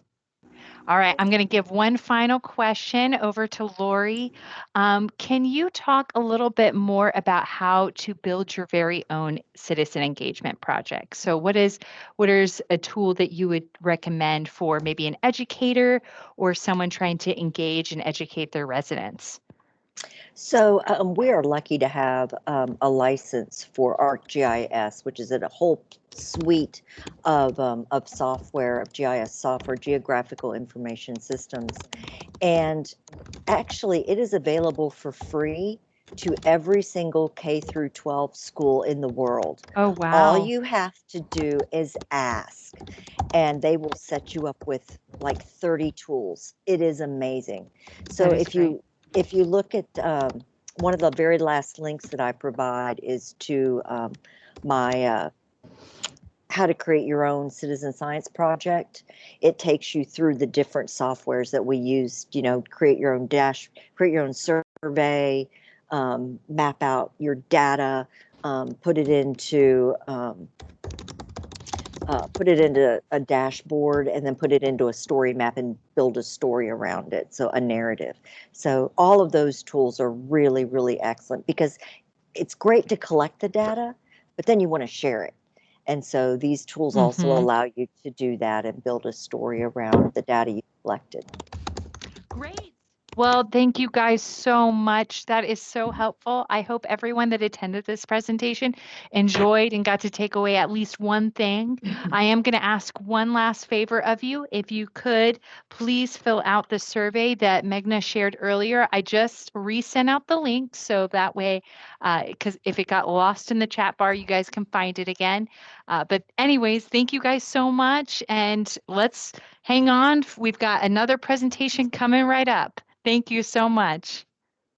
All right, I'm going to give one final question over to Lori. Can you talk a little bit more about how to build your very own citizen engagement project? So what is a tool that you would recommend for maybe an educator or someone trying to engage and educate their residents?
So we are lucky to have a license for ArcGIS, which is a whole suite of software, of GIS software, geographical information systems. And actually, it is available for free to every single K through 12 school in the world.
Oh, wow.
All you have to do is ask, and they will set you up with like 30 tools. It is amazing. So if you look at one of the very last links that I provide is to my how to create your own citizen science project. It takes you through the different softwares that we use, create your own create your own survey, map out your data, put it into put it into a dashboard, and then put it into a story map and build a story around it. So a narrative. So all of those tools are really, really excellent because it's great to collect the data, but then you want to share it. And so these tools also allow you to do that and build a story around the data you collected.
Great. Well, thank you guys so much. That is so helpful. I hope everyone that attended this presentation enjoyed and got to take away at least one thing. I am going to ask one last favor of you. If you could, please fill out the survey that Meghna shared earlier. I just resent out the link so that way, because if it got lost in the chat bar, you guys can find it again. But anyways, thank you guys so much. And let's hang on. We've got another presentation coming right up. Thank you so much.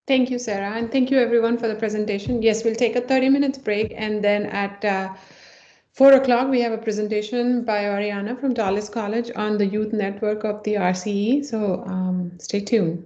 Thank you, Sarah. And thank you everyone for the presentation. Yes, we'll take a 30-minute break. And then at 4 o'clock, we have a presentation by Ariana from Dallas College on the youth network of the RCE. So stay tuned.